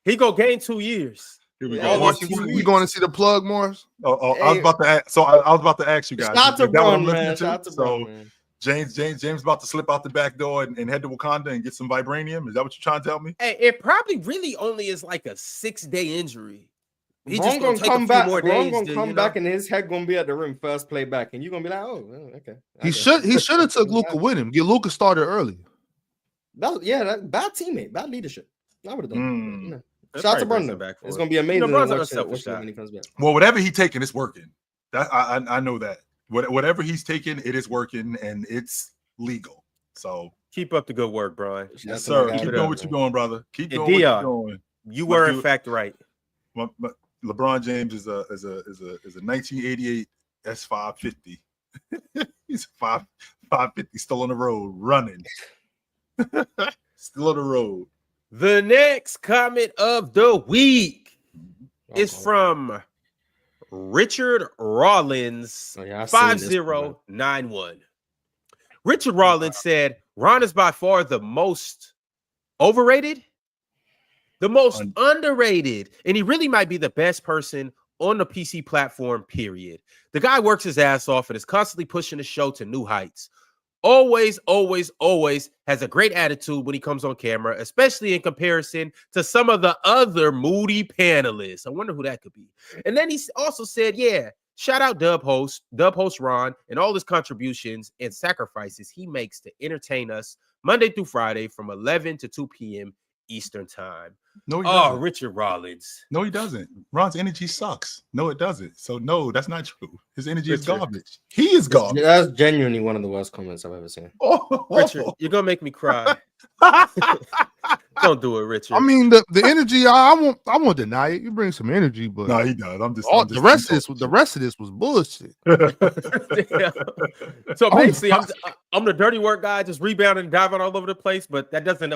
He go gain 2 years. Here we go. We going to see the plug, Morris? Oh, I was about to ask. So I was about to ask you guys. Shout to Bron, man. Shout to Bron, man. James about to slip out the back door and head to Wakanda and get some vibranium. Is that what you're trying to tell me? Hey, it probably really only is like a 6-day injury. He's just gonna take a few more days. Gonna come back and his head gonna be at the rim first playback, and you're gonna be like, oh, okay. He should have took Luka with him. Get Luka started early. Bad teammate, bad leadership. I would have done. Shout out to Bron. It's gonna be amazing when he comes back. Well, whatever he's taking, it's working. That I know that. Whatever he's taking, it is working and it's legal. So keep up the good work, Brian. Yes, sir. Keep doing what you're doing, brother. Keep doing what you're doing. You were in fact right. But LeBron James is a 1988 S550. He's 550 still on the road running. Still on the road. The next comment of the week is from Richard Rollins 5091. Richard Rollins said Ron is by far the most overrated, the most underrated, and he really might be the best person on the PC platform, period. The guy works his ass off and is constantly pushing the show to new heights. Always has a great attitude when he comes on camera, especially in comparison to some of the other moody panelists. I wonder who that could be. And then he also said, yeah, shout out Dub host Ron, and all his contributions and sacrifices he makes to entertain us Monday through Friday from 11 to 2 p.m. Eastern time. No, he doesn't. Richard Rollins. No, he doesn't. Ron's energy sucks. No, it doesn't. So no, that's not true. His energy is garbage. He is garbage. That's genuinely one of the worst comments I've ever seen. Richard, you're gonna make me cry. Don't do it, Richard. I mean, the energy. I won't deny it. You bring some energy, but no, he does. The rest of this was bullshit. So basically, I'm the dirty work guy, just rebounding and diving all over the place. But that doesn't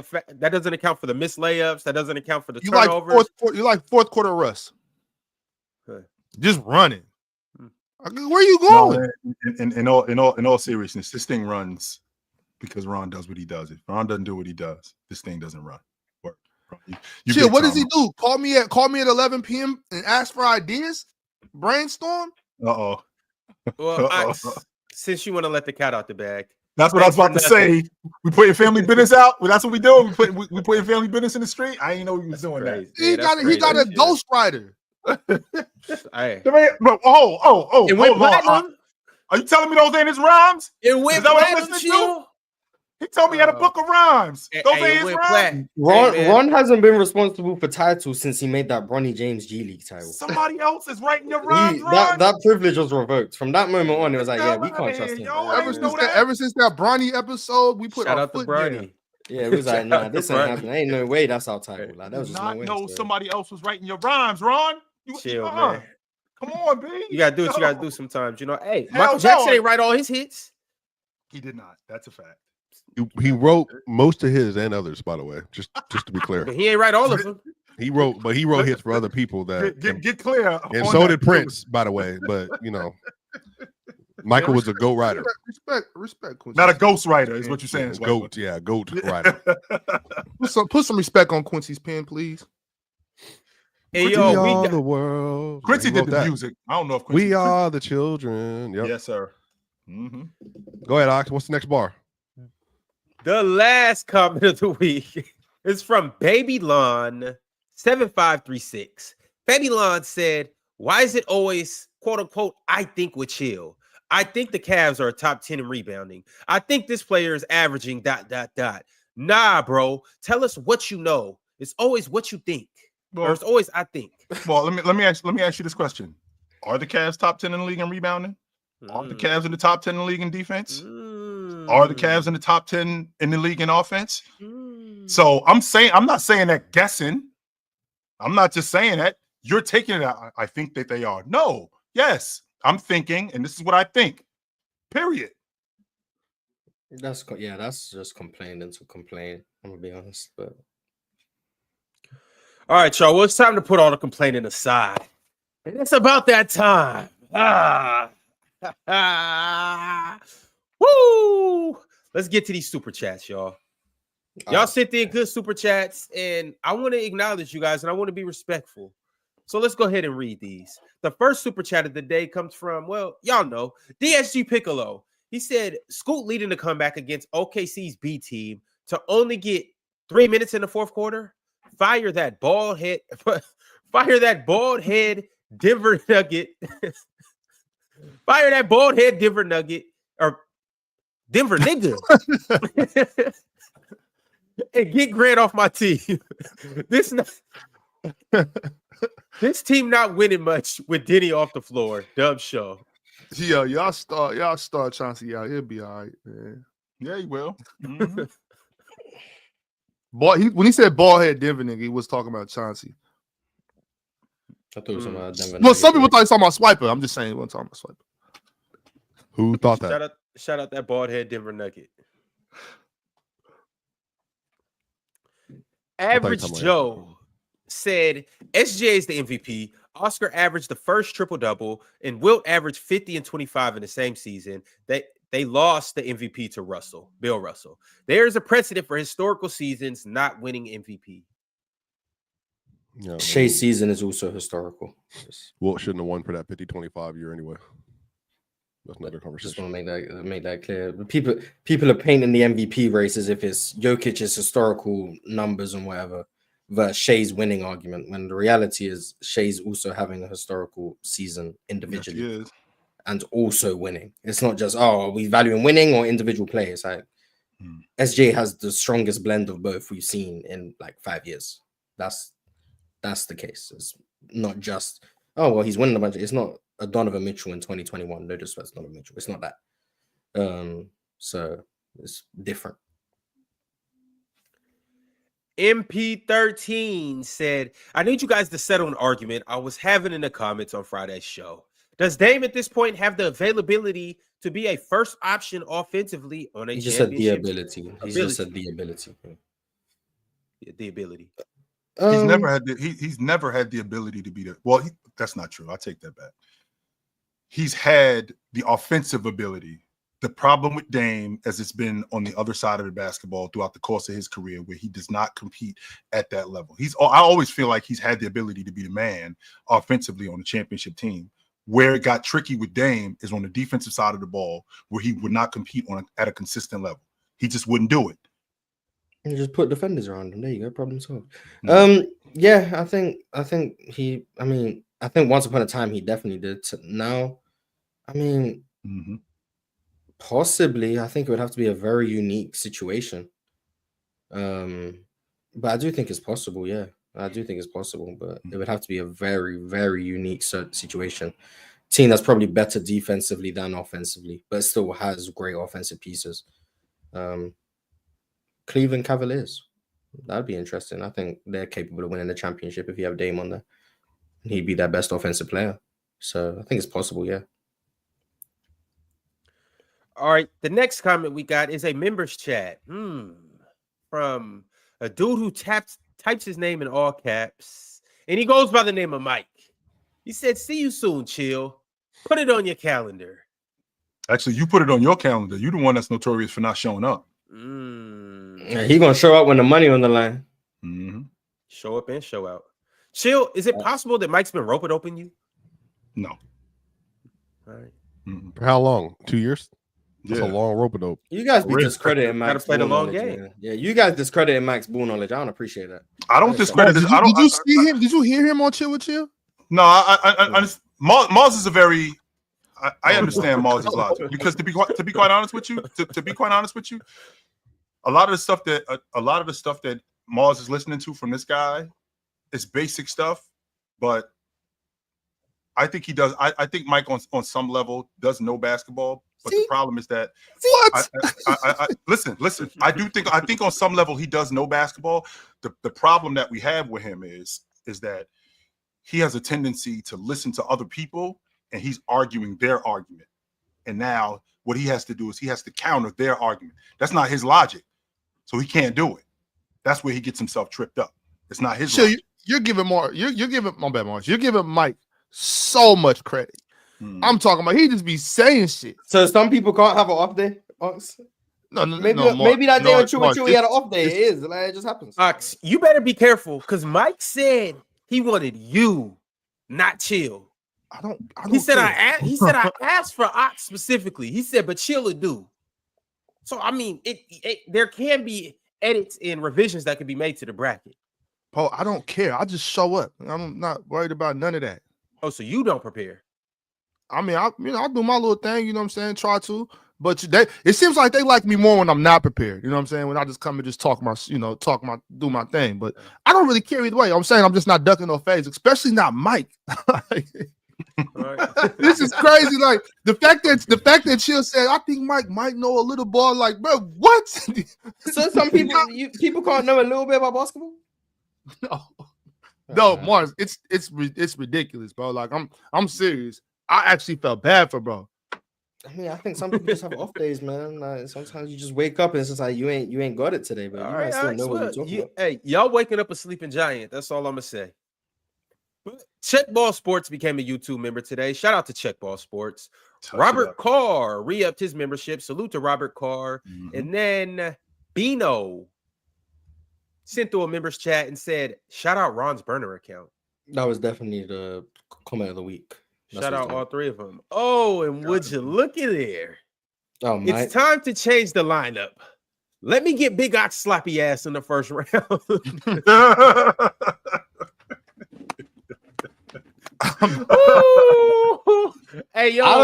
account for the missed layups. That doesn't account for the turnovers. You like fourth quarter Russ. Just running. Where are you going? No, in all seriousness, this thing runs because Ron does what he does. If Ron doesn't do what he does, this thing doesn't run. Shit, what does he do? Call me at 11 p.m. and ask for ideas? Brainstorm? Well, since you want to let the cat out the bag. That's what I was about to say. We putting family business out. Well, that's what we do. We putting family business in the street. I ain't know he was doing that. He got a ghostwriter. Hey. Oh, it went platinum. Are you telling me those ain't his rhymes? It went platinum, chill. He told me he had a book of rhymes. Those ain't his rhymes. Ron hasn't been responsible for titles since he made that Bronny James G League title. Somebody else is writing your rhymes, Ron. That privilege was revoked. From that moment on, it was like, yeah, we can't trust him. Ever since that Bronny episode, we put shout our out to foot Bronny. Yeah, it was like, nah, this ain't happening. Ain't no way that's our title. Like, that was just no way. Know somebody else was writing your rhymes, Ron. Chill, man. Come on, B. You gotta do what you gotta do sometimes. You know, hey, Michael Jackson ain't write all his hits. He did not. That's a fact. He wrote most of his and others, by the way. Just to be clear, but he ain't write all of them. He wrote hits for other people that get clear. And so did Prince, by the way. But you know, Michael was a GOAT writer. Respect. Quincy. Not a ghost writer, is what you're saying. GOAT, yeah, GOAT writer. Put some respect on Quincy's pen, please. Hey, yo, we are the world. Quincy did the music. I don't know if Quincy. We are the children. Yep. Yes, sir. Mm-hmm. Go ahead, Ox. What's the next bar? The last comment of the week is from Baby Lon 7536. Baby Lon said, "Why is it always quote unquote I think with chill? I think the Cavs are a top 10 in rebounding. I think this player is averaging ... Nah, bro. Tell us what you know. It's always what you think. Or it's always I think." Well, let me ask you this question: are the Cavs top 10 in the league in rebounding? Are the Cavs in the top 10 in the league in defense? Are the Cavs in the top 10 in the league in offense? So I'm not saying that guessing. I'm not just saying that. You're taking it out. I think that they are. No. Yes. I'm thinking, and this is what I think. Period. That's just complaining to complain. I'm gonna be honest, but all right, y'all. Well, it's time to put all the complaining aside. And it's about that time. Woo! Let's get to these super chats, y'all. Y'all sent in good super chats, and I want to acknowledge you guys, and I want to be respectful. So let's go ahead and read these. The first super chat of the day comes from, well, y'all know, DSG Piccolo. He said, Scoot leading the comeback against OKC's B team to only get 3 minutes in the fourth quarter. Fire that bald head Denver Nugget. Fire that bald head Denver Nugget or Denver nigga. And get Grant off my team. This team not winning much with Denny off the floor. Dub show. Yeah, y'all start Chauncey out. He'll be all right, man. Yeah, he will. Mm-hmm. When he said bald head Denver nigga, he was talking about Chauncey. I thought it was about Denver. Well, some people thought he was talking about Swiper. I'm just saying he wasn't talking about Swiper. Who thought that? Shout out that bald head Denver Nugget. Average Joe said SGA is the MVP. Oscar averaged the first triple-double, and Wilt averaged 50 and 25 in the same season. They lost the MVP to Bill Russell. There is a precedent for historical seasons not winning MVP. Yeah, Shai's season is also historical. Wilt shouldn't have won for that 50-25 year anyway. That's another conversation. Just want to make that clear. People are painting the MVP race as if it's Jokic's historical numbers and whatever versus Shai's winning argument, when the reality is Shai's also having a historical season individually and also winning. It's not just, are we valuing winning or individual play? It's like SJ has the strongest blend of both we've seen in like 5 years. That's the case. It's not just, oh, well, he's winning a bunch. It's not a Donovan Mitchell in 2021. No disrespect to Donovan Mitchell. It's not that. So it's different. MP13 said, I need you guys to settle an argument I was having in the comments on Friday's show. Does Dame at this point have the availability to be a first option offensively on a He just said the ability. He just said the ability. Yeah, the ability. He's never had the ability to be the. Well, that's not true. I take that back. He's had the offensive ability. The problem with Dame, as it's been on the other side of the basketball throughout the course of his career, where he does not compete at that level. I always feel like he's had the ability to be the man offensively on the championship team. Where it got tricky with Dame is on the defensive side of the ball, where he would not compete at a consistent level. He just wouldn't do it. You just put defenders around him. There you go. Problem solved. Yeah, I think he. I mean, I think once upon a time he definitely did. Now, I mean, possibly. I think it would have to be a very unique situation. But I do think it's possible. Yeah, I do think it's possible. But it would have to be a very, very unique situation. Team that's probably better defensively than offensively, but still has great offensive pieces. Cleveland Cavaliers. That'd be interesting. I think they're capable of winning the championship if you have Dame on there. He'd be their best offensive player. So I think it's possible, yeah. All right. The next comment we got is a members chat from a dude who types his name in all caps, and he goes by the name of Mike. He said, "See you soon, chill. Put it on your calendar." Actually, you put it on your calendar. You're the one that's notorious for not showing up. He's going to show up when the money on the line. Show up and show out. Chill, is it possible that Mike's been roping open you? No. All right. For how long? 2 years? That's a long rope dope. You guys be discrediting Mike's play the long game. Man. Yeah, you guys discrediting Mike's ball knowledge. I don't appreciate that. I don't discredit this. Did you see him? Did you hear him on Chill with Chill? No, I Mars is a very. I understand Mars' logic because to be quite honest with you, a lot of the stuff that Mars is listening to from this guy is basic stuff, but I think he does. I think Mike on some level does know basketball, but the problem is that listen. I think on some level he does know basketball. The problem that we have with him is that he has a tendency to listen to other people and he's arguing their argument. And now what he has to do is he has to counter their argument. That's not his logic. So he can't do it. That's where he gets himself tripped up. It's not his logic. You're giving my bad, Mars. You're giving Mike so much credit. I'm talking about he just be saying shit. So some people can't have an off day. Maybe that day on True he had an off day. It is. Like, it just happens. Ox, you better be careful because Mike said he wanted you, not Chill. I don't he said I asked for Ox specifically. He said, but Chill would do. So I mean, there can be edits and revisions that can be made to the bracket. Paul, I don't care. I just show up. I'm not worried about none of that. Oh, so you don't prepare? I mean, I'll do my little thing. You know what I'm saying? Try to. But it seems like they like me more when I'm not prepared. You know what I'm saying? When I just come and just do my thing. But I don't really care either way. I'm saying I'm just not ducking no phase, especially not Mike. This is crazy. Like the fact that Chill said, I think Mike might know a little ball. Like, bro, what? So some people can't know a little bit about basketball. No, Mars, it's ridiculous, bro. Like I'm serious. I actually felt bad for bro. I mean, I think some people just have off days, man. Like sometimes you just wake up and it's just like you ain't got it today, but you might still know what you're talking about. Hey, y'all waking up a sleeping giant. That's all I'm gonna say. Checkball Sports became a YouTube member today. Shout out to Checkball Sports. Robert Carr re-upped his membership. Salute to Robert Carr. And then Bino sent through a members chat and said, shout out Ron's burner account. That was definitely the comment of the week. Shout out all three of them. Oh, and would you look at there? Oh, it's time to change the lineup. Let me get Big Ox sloppy ass in the first round. Hey, yo, I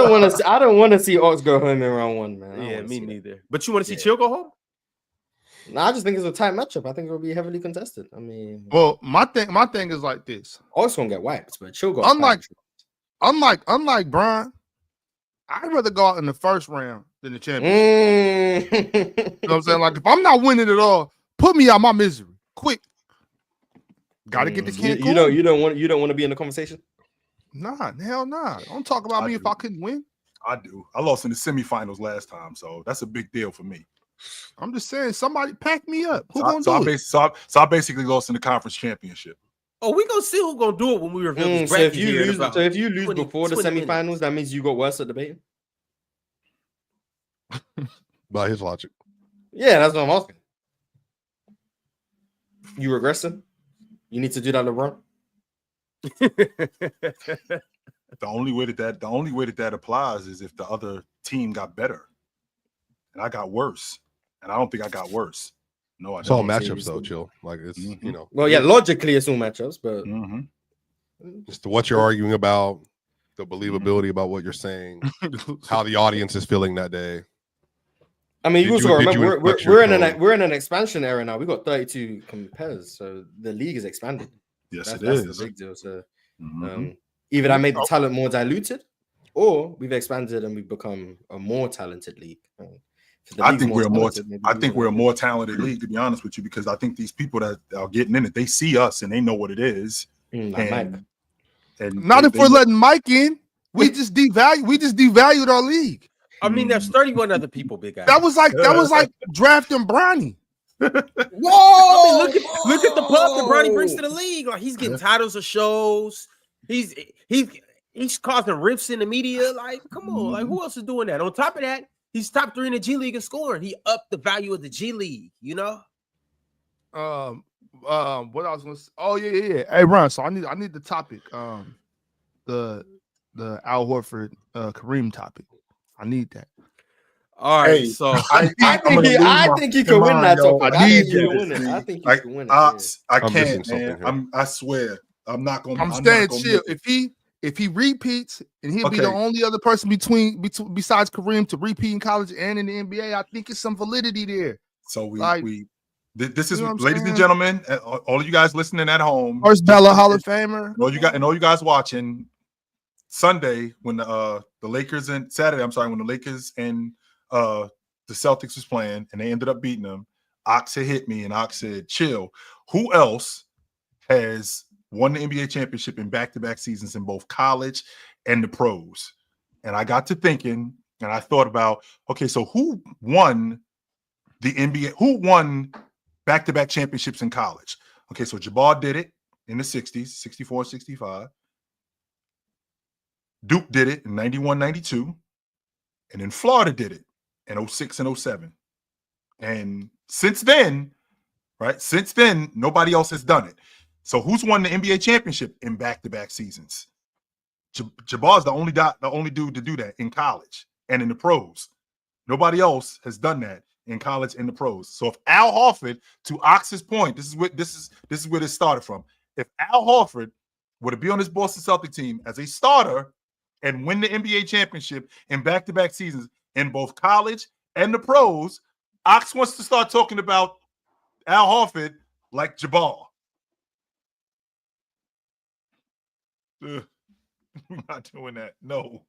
don't want to see Ox go home in round one, man. Yeah, me neither. But you want to see Chill go home? No, I just think it's a tight matchup. I think it'll be heavily contested. I mean, well, my thing is like this. Ox gonna get wiped, but Chill go. Unlike Brian, I'd rather go out in the first round than the championship. You know what I'm saying? Like if I'm not winning at all, put me out my misery quick. Got to get the kid. You don't want to be in the conversation. Nah, hell nah. Don't talk about me if I couldn't win. I do. I lost in the semifinals last time, so that's a big deal for me. I'm just saying, somebody pack me up. Who gonna do it? So I basically lost in the conference championship. Oh, we gonna see who's gonna do it when we reveal this bracket. So if you lose before the semifinals, that means you got worse at debating. By his logic. Yeah, that's what I'm asking. You regressing? You need to do that, LeBron. The only way that applies is if the other team got better, and I got worse, and I don't think I got worse. No, it's all matchups though, Chill. Like it's Well, yeah, logically it's all matchups, but Just what you're arguing about, the believability about what you're saying, how the audience is feeling that day. I mean, you also remember we're in an expansion era now. We got 32 compares, so the league is expanded. Yes, that's the big deal. So either that made the talent more diluted, or we've expanded and we've become a more talented league. I think we're a more talented league, to be honest with you, because I think these people that are getting in it, they see us and they know what it is. And not if we're letting Mike in. We just devalued our league. I mean, there's 31 other people, big guy. That was like drafting Bronny. Whoa! I mean, look at the pub that Bronny brings to the league. Like, he's getting titles of shows. He's causing rifts in the media. Like, come on, like, who else is doing that? On top of that, he's top 3 in the G League in scoring. He upped the value of the G League. You know. What I was gonna say? Oh yeah. Hey, Ron. So I need the topic. The Al Horford Kareem topic. I need that. All right, so I think he can win that topic. I think he can win it. I can't, man. I swear, I'm not gonna. I'm staying chill. If he repeats and he'll be the only other person besides Kareem to repeat in college and in the NBA, I think it's some validity there. So this is, ladies and gentlemen, all of you guys listening at home, first Bella Hall of Famer, and all you guys watching. Sunday when the Lakers and Saturday, when the Lakers and the Celtics was playing and they ended up beating them, Ox had hit me and Ox said, chill. Who else has won the NBA championship in back-to-back seasons in both college and the pros? And I got to thinking and I thought about, okay, so who won the NBA? Who won back-to-back championships in college? Okay, so Jabbar did it in the 60s, 64 and 65. Duke did it in 91, 92. And then Florida did it in 06 and 07. And since then, nobody else has done it. So who's won the NBA championship in back-to-back seasons? Jabbar's the only dude to do that in college and in the pros. Nobody else has done that in college and the pros. So if Al Horford, to Ox's point, this is where this started from. If Al Horford were to be on this Boston Celtic team as a starter and win the NBA championship in back-to-back seasons in both college and the pros, Ox wants to start talking about Al Horford like Jabbar. We're not doing that. No,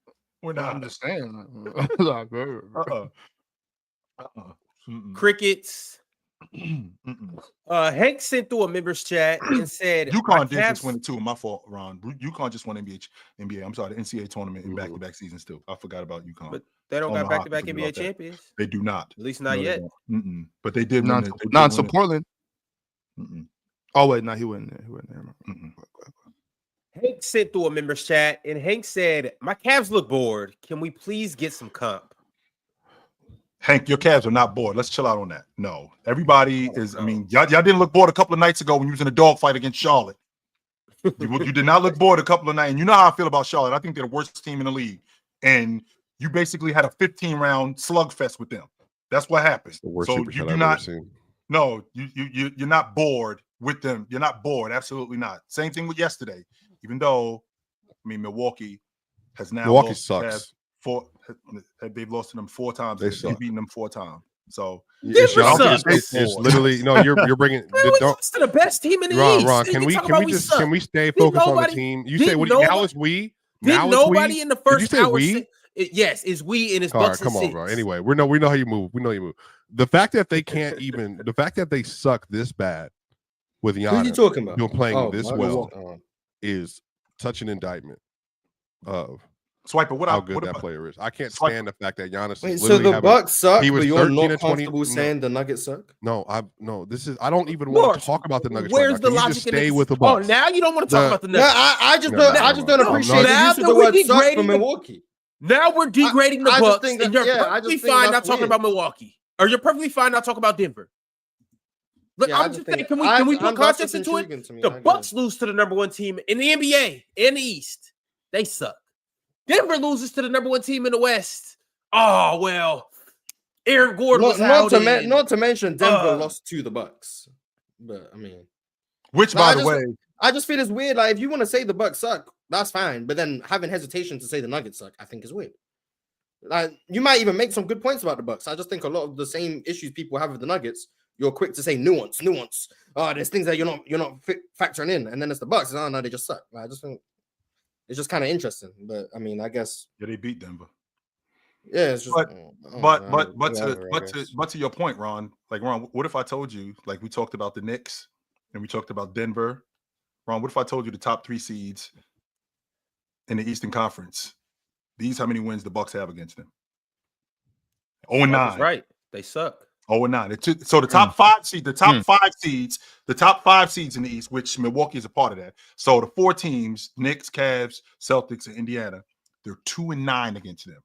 we're not. I understand. Crickets. Hank sent through a members chat and said UConn did just win it too. My fault, Ron. UConn just won NBA. I'm sorry, the NCAA tournament in back-to-back seasons too. I forgot about UConn. But they don't got back-to-back NBA champions. They do not. At least not yet. But they did win it. Not to Portland. Oh wait, no, he wasn't there. Hank sent through a members chat and Hank said, "My Cavs look bored. Can we please get some comp?" Hank, your Cavs are not bored. Let's chill out on that. No, everybody is. I mean, y'all didn't look bored a couple of nights ago when you was in a dogfight against Charlotte. You did not look bored a couple of nights. And you know how I feel about Charlotte. I think they're the worst team in the league. And you basically had a 15-round slugfest with them. That's what happened. So you do not. No, you're not bored with them. You're not bored. Absolutely not. Same thing with yesterday. Even though, I mean, Milwaukee has now. Milwaukee sucks. They've lost to them 4 times. They've beaten them 4 times. So it's literally You're bringing. Don't to the best team in the East. Ron, can we stay focused on the team? You say what? Now it's we. Now nobody in the first Did you say hour. we? Yes, it's we and it's All Bucks. Right, come on, bro. Anyway, we know how you move. We know you move. The fact that they can't even. The fact that they suck this bad with Giannis. Who are you talking about? You're playing this well is such an indictment of. Swiper, how good that player is. I can't stand the fact that Giannis. Wait, so the Bucks suck, but you're not comfortable saying the Nuggets suck? No, this is. I don't even want to talk about the Nuggets. Where's the logic? Stay with the Bucks. Oh, now you don't want to talk about the Nuggets. I just don't appreciate the use of the word suck for Milwaukee. Now we're degrading the Bucks, and you're perfectly fine not talking about Milwaukee, or you're perfectly fine not talking about Denver. Look, I'm just saying, can we put context into it? The Bucks lose to the number 1 team in the NBA in the East. They suck. Denver loses to the number 1 team in the West. Oh well, Aaron Gordon was not to mention Denver lost to the Bucks. But I mean, which by the way, I just feel it's weird. Like, if you want to say the Bucks suck, that's fine. But then having hesitation to say the Nuggets suck, I think is weird. Like, you might even make some good points about the Bucks. I just think a lot of the same issues people have with the Nuggets, you're quick to say nuance. Oh, there's things that you're not factoring in, and then it's the Bucks. Oh no, they just suck. I just think it's just kind of interesting. But I mean, I guess they beat Denver. Yeah, it's just. But to your point, Ron. Like, Ron, what if I told you, like, we talked about the Knicks and we talked about Denver. Ron, what if I told you the top 3 seeds in the Eastern Conference? These how many wins the Bucks have against them? 0-9. Right, they suck. 0-9. So the top 5 seeds, the top 5 seeds in the East, which Milwaukee is a part of that. So the 4 teams: Knicks, Cavs, Celtics, and Indiana. They're 2-9 against them.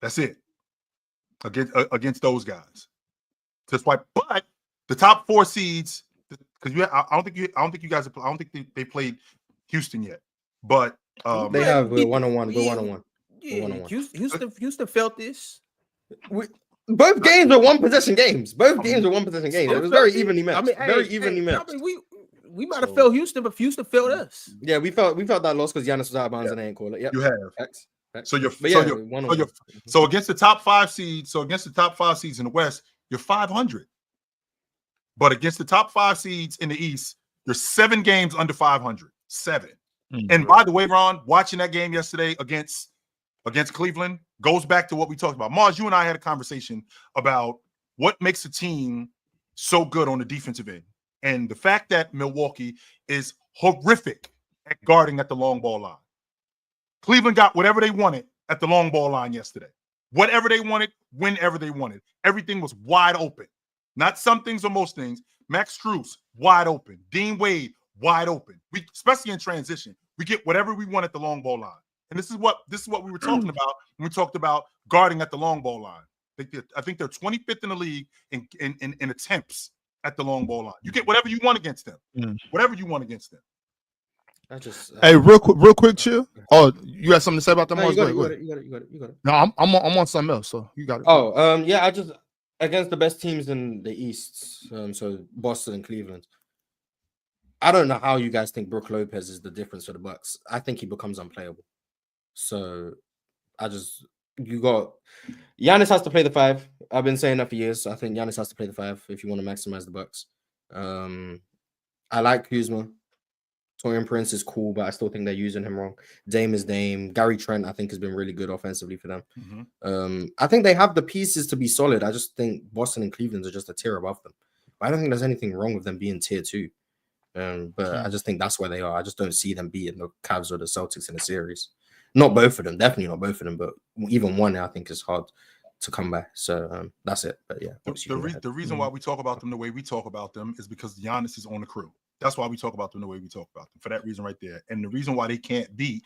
That's it. Against those guys. Just like, but the top 4 seeds, because I don't think they played Houston yet. But they have 1-on-1. We're 1-on-1. Yeah, Houston felt this. Both games were one possession games. It was very evenly matched. Very evenly matched. We might have felt Houston, but Houston felt us. Yeah, we felt that loss because Giannis was out of bounds and they ain't call it. Yep. You have. Facts. So against the top 5 seeds, in the West, you're 500. But against the top 5 seeds in the East, you're 7 games under 500. 7. Mm-hmm. And by the way, Ron, watching that game yesterday against Cleveland goes back to what we talked about. Mars, you and I had a conversation about what makes a team so good on the defensive end. And the fact that Milwaukee is horrific at guarding at the long ball line. Cleveland got whatever they wanted at the long ball line yesterday. Whatever they wanted, whenever they wanted. Everything was wide open. Not some things or most things. Max Strus, wide open. Dean Wade, wide open. Especially in transition, we get whatever we want at the long ball line. And this is what we were talking about when we talked about guarding at the long ball line. I think they're 25th in the league in attempts at the long ball line. You get whatever you want against them. Whatever you want against them. Hey, real quick, chill. Oh, you got something to say about them? No, you got it. No, I'm on something else, so you got it. I just against the best teams in the East, so Boston and Cleveland. I don't know how you guys think Brook Lopez is the difference for the Bucks. I think he becomes unplayable. So Giannis has to play the 5. I've been saying that for years. I think Giannis has to play the 5 if you want to maximize the Bucks. I like Kuzma. Torian Prince is cool, but I still think they're using him wrong. Dame is Dame. Gary Trent, I think, has been really good offensively for them. Mm-hmm. I think they have the pieces to be solid. I just think Boston and Cleveland are just a tier above them. But I don't think there's anything wrong with them being tier 2. But I just think that's where they are. I just don't see them beating the Cavs or the Celtics in a series. Not both of them, definitely not both of them, but even one I think is hard to come by. So that's it. But yeah, the reason why we talk about them the way we talk about them is because Giannis is on the crew. That's why we talk about them the way we talk about them, for that reason right there. And the reason why they can't beat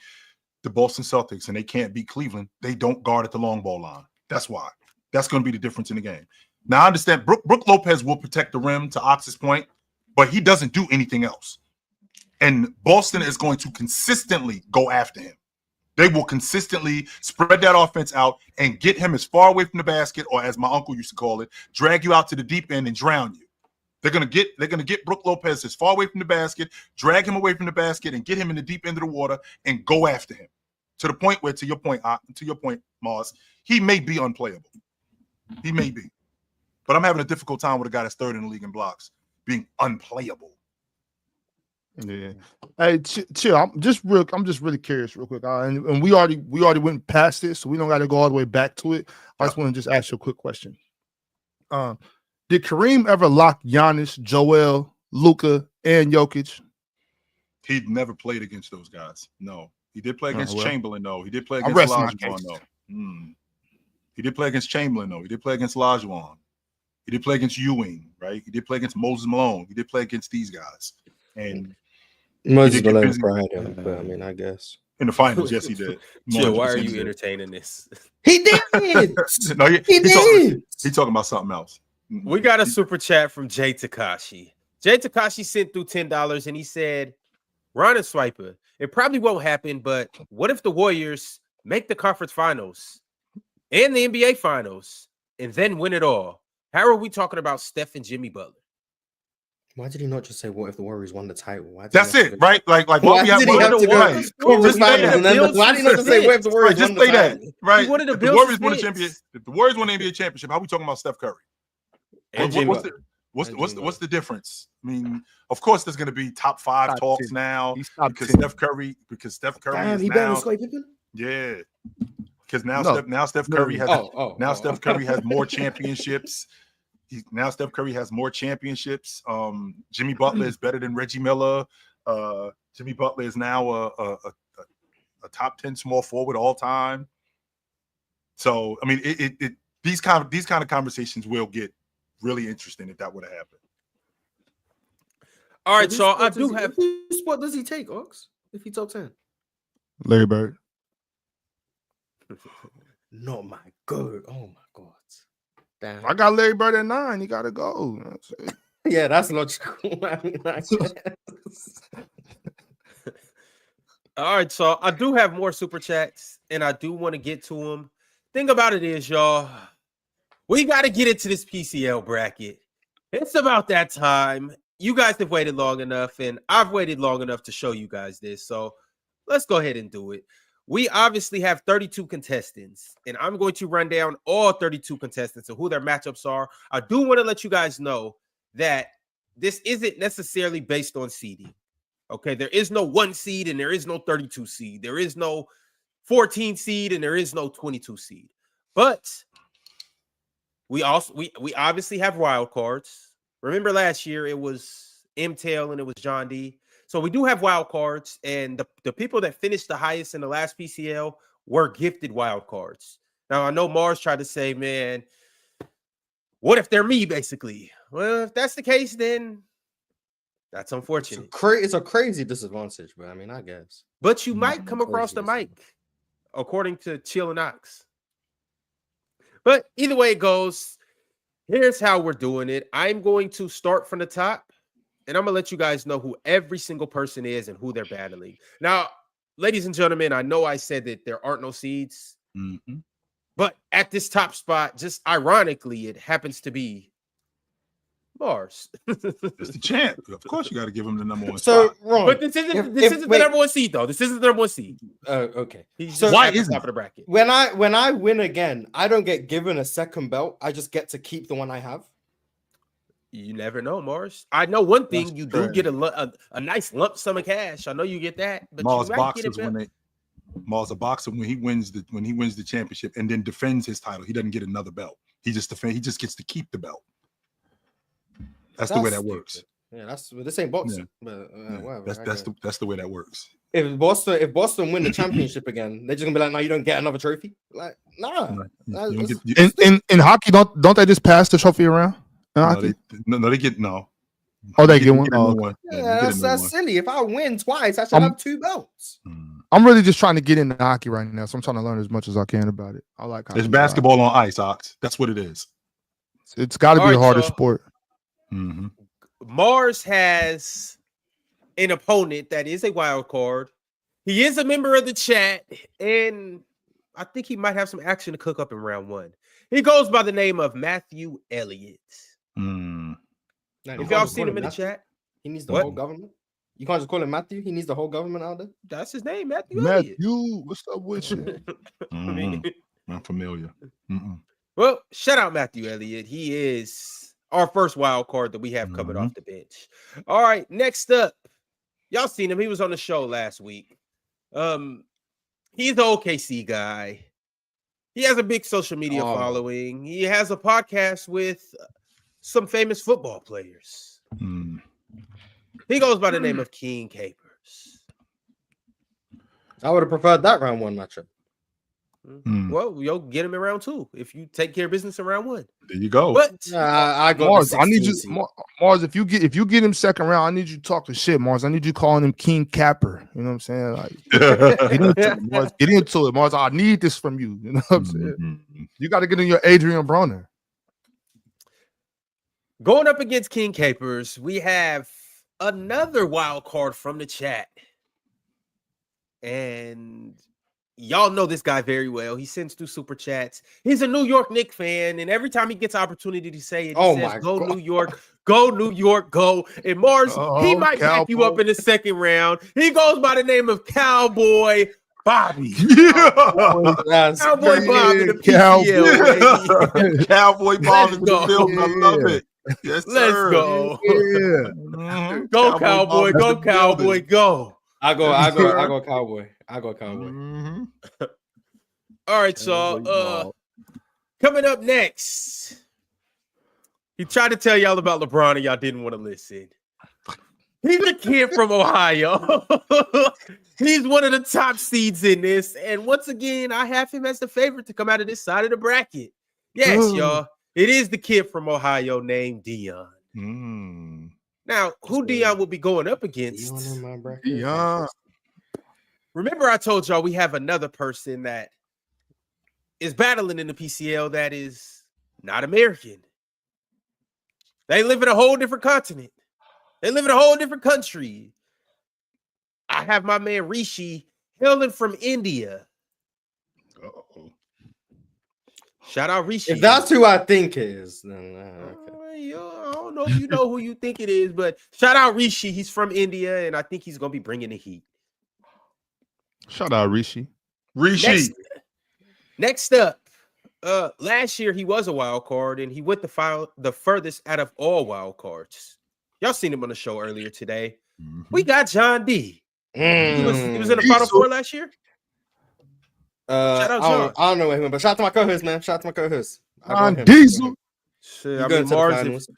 the Boston Celtics and they can't beat Cleveland, they don't guard at the long ball line. That's why. That's going to be the difference in the game. Now, I understand Brook Lopez will protect the rim, to Ox's point, but he doesn't do anything else. And Boston is going to consistently go after him. They will consistently spread that offense out and get him as far away from the basket, or as my uncle used to call it, drag you out to the deep end and drown you. They're gonna get Brook Lopez as far away from the basket, drag him away from the basket, and get him in the deep end of the water and go after him. To the point where, to your point, Mars, he may be unplayable. He may be. But I'm having a difficult time with a guy that's 3rd in the league in blocks being unplayable. Yeah. Hey, chill. I'm just really curious, real quick. And we already went past this, so we don't got to go all the way back to it. I just want to just ask you a quick question. Did Kareem ever lock Giannis, Joel, Luka, and Jokic? He never played against those guys. No. He did play against Chamberlain, though. He did play against Olajuwon, though. He did play against Chamberlain, though. He did play against Olajuwon. He did play against Ewing, right? He did play against Moses Malone. He did play against these guys. And Moses Malone cried, but I mean, I guess. In the finals, yes, he did. Chill, why are you entertaining this? He did. No, he did. He's talking about something else. We got a super chat from Jay Takashi. Jay Takashi sent through $10 and he said, Ron and Swiper, it probably won't happen, but what if the Warriors make the conference finals and the NBA finals and then win it all? How are we talking about Steph and Jimmy Butler? Why did he not just say, what if the Warriors won the title? That's it, right? Like why did he have to go conference finals? And then why did he not just say, what if the Warriors won the title? Right. If the Warriors won the championship, if the Warriors won the NBA championship, how are we talking about Steph Curry? What's the difference? I mean, of course, there's going to be top 5 talks now because Steph Curry is now. Yeah, because now Steph Curry has Steph Curry has more championships. Steph Curry has more championships. Jimmy Butler is better than Reggie Miller. Jimmy Butler is now a top 10 small forward all time. So I mean, these kind of conversations will get really interesting if that would have happened. All right, so I do have. Whose spot does he take, Ox? If he top 10, Larry Bird. Not my God. Oh my God. Damn. I got Larry Bird at 9. He got to go. Yeah, that's logical. I mean, all right, so I do have more super chats, and I do want to get to them. Thing about it is, y'all, we got to get into this PCL bracket. It's about that time. You guys have waited long enough, and I've waited long enough to show you guys this. So let's go ahead and do it. We obviously have 32 contestants, and I'm going to run down all 32 contestants and who their matchups are. I do want to let you guys know that this isn't necessarily based on seeding. Okay, there is no 1 seed and there is no 32 seed. There is no 14 seed and there is no 22 seed. But we obviously have wild cards. Remember last year it was M-Tail and it was John D. So we do have wild cards, and the people that finished the highest in the last PCL were gifted wild cards. Now I know Mars tried to say, man, what if they're me, basically? Well, if that's the case, then that's unfortunate. It's a crazy disadvantage, but I mean, I guess. But you might come across the mic, according to Chill and Ox. But either way it goes, here's how we're doing it. I'm going to start from the top, and I'm going to let you guys know who every single person is and who they're battling. Now, ladies and gentlemen, I know I said that there aren't no seeds, but at this top spot, just ironically, it happens to be Mars. It's the champ. Of course, you got to give him the number 1 so spot. wrong. But this isn't the number 1 seed, though. This isn't the number 1 seed. Okay. He's so just why is the top of the bracket? When I win again, I don't get given a second belt. I just get to keep the one I have. You never know, Mars. I know one thing: that's you do get a nice lump sum of cash. I know you get that. But Mars boxes Mars a boxer when he wins the championship and then defends his title. He doesn't get another belt. He just gets to keep the belt. That's the way that works. Yeah, this ain't boxing. Yeah. But whatever. That's the way that works. If Boston win the championship again, they're just gonna be like, "No, you don't get another trophy." Like, nah. In hockey, don't they just pass the trophy around? They get no. Oh, they get one. Yeah, that's silly. If I win twice, I should have 2 belts. I'm really just trying to get into hockey right now, so I'm trying to learn as much as I can about it. I like hockey. It's basketball on ice, Ox. That's what it is. It's got to be the hardest sport. Mars has an opponent that is a wild card. He is a member of the chat, and I think he might have some action to cook up in round 1. He goes by the name of Matthew Elliott. If y'all seen him in the chat, he needs the whole government. You can't just call him Matthew. He needs the whole government out there. That's his name, Matthew Elliott. What's up with you? I'm familiar. Well, shout out Matthew Elliott. He is our first wild card that we have coming off the bench. All right, next up, y'all seen him. He was on the show last week. He's the OKC guy. He has a big social media following. He has a podcast with some famous football players. He goes by the name of King Capers. I would have preferred that round 1 matchup. Well, you'll get him in round 2 if you take care of business in round 1. There you go. But I got Mars. I need you, Mars. If you get him second round, I need you talking shit, Mars. I need you calling him King Capper. You know what I'm saying? Like, get into it, Mars. I need this from you. You know what I'm saying? You got to get in your Adrian Broner. Going up against King Capers, we have another wild card from the chat, and y'all know this guy very well. He sends through super chats. He's a New York Knicks fan, and every time he gets an opportunity to say it, he says, "Go New York, go New York, go." And Mars, he might back you up in the second round. He goes by the name of Cowboy Bobby. Yeah. Cowboy Bob in the PCL. Cowboy Bob in the building. I love it. Yes, Let's sir. go. Mm-hmm. Go Cowboy, go Cowboy, go. I go Cowboy. I go Cowboy. Mm-hmm. All right, y'all. Coming up next, he tried to tell y'all about LeBron and y'all didn't want to listen. He's a kid from Ohio. He's one of the top seeds in this. And once again, I have him as the favorite to come out of this side of the bracket. Yes, y'all. It is the kid from Ohio named Dion. Now, who Dion will be going up against? Dion in my bracket. Yeah. Remember, I told y'all we have another person that is battling in the PCL that is not American. They live in a whole different continent. They live in a whole different country. I have my man Rishi hailing from India. Uh-oh. Shout out Rishi. If that's who I think it is, then okay. I don't know if you know who you think it is, but shout out Rishi. He's from India, and I think he's gonna be bringing the heat. Shout out Rishi. Next up, last year he was a wild card, and he went the furthest out of all wild cards. Y'all seen him on the show earlier today. Mm-hmm. We got John D. He was in the Final Four last year. Shout out John. I don't know what he went, but shout out to my co-host, man. Shout out to my co-host. Diesel. Shit, I mean, Mars.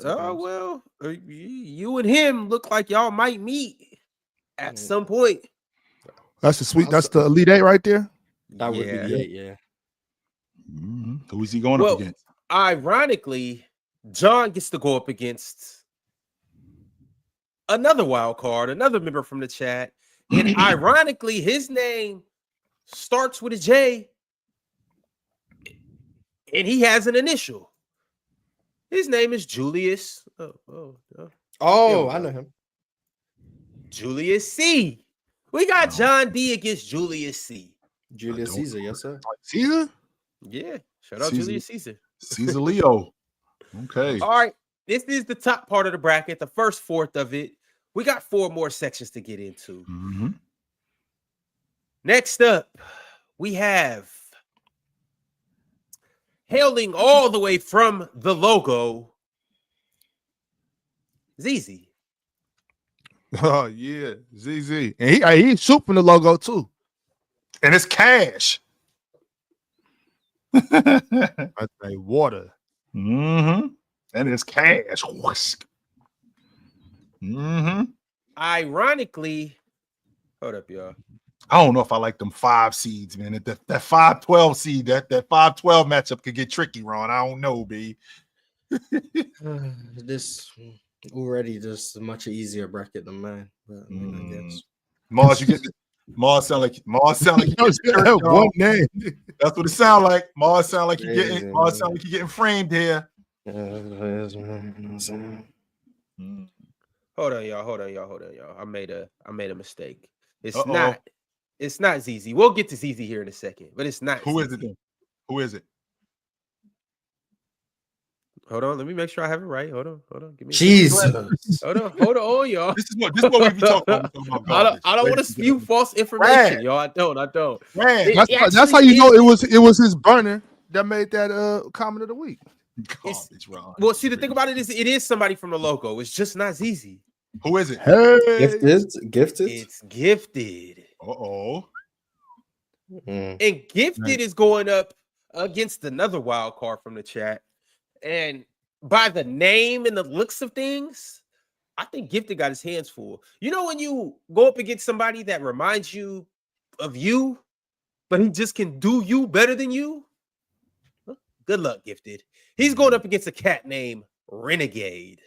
Oh well, you and him look like y'all might meet at some point. That's the Elite Eight right there. That would be it, yeah. Mm-hmm. Who is he going up against? Ironically, John gets to go up against another wild card, another member from the chat. And ironically, his name starts with a J, and he has an initial. His name is Julius. Oh, I know him. Julius C. We got John D against Julius C. Julius Caesar, yes, sir. Caesar? Yeah. Shout out Julius Caesar. Caesar Leo. Okay. All right. This is the top part of the bracket, the first fourth of it. We got 4 more sections to get into. Mm-hmm. Next up, we have hailing all the way from the logo, ZZ. Oh, yeah. ZZ. And he's swooping the logo, too. And it's cash. I say water. Mm-hmm. And it's cash. Mm-hmm. Ironically, hold up, y'all. I don't know if I like them 5 seeds, man. That 5-12 seed, that 5-12 matchup could get tricky, Ron. I don't know, B. This already just a much easier bracket than mine. But I mean, I guess. Mars, you get Mars sound like one name. That's what it sound like. Mars sound like you're getting framed here. Hold on, y'all. I made a mistake. It's not ZZ. We'll get to ZZ here in a second, but it's not. Who is it then? Who is it? Hold on, let me make sure I have it right. Hold on. Give me Jesus. Hold on, y'all. This is what we be talking about. I don't want to spew false information, y'all. I don't. That's how you know it was his burner that made that comment of the week. Well, see, the thing about it is somebody from the logo. It's just not ZZ. Who is it? Hey. Gifted. It's Gifted. Uh-oh. And Gifted is going up against another wild card from the chat. And by the name and the looks of things, I think Gifted got his hands full. You know, when you go up against somebody that reminds you of you, but he just can do you better than you? Good luck, Gifted. He's going up against a cat named Renegade.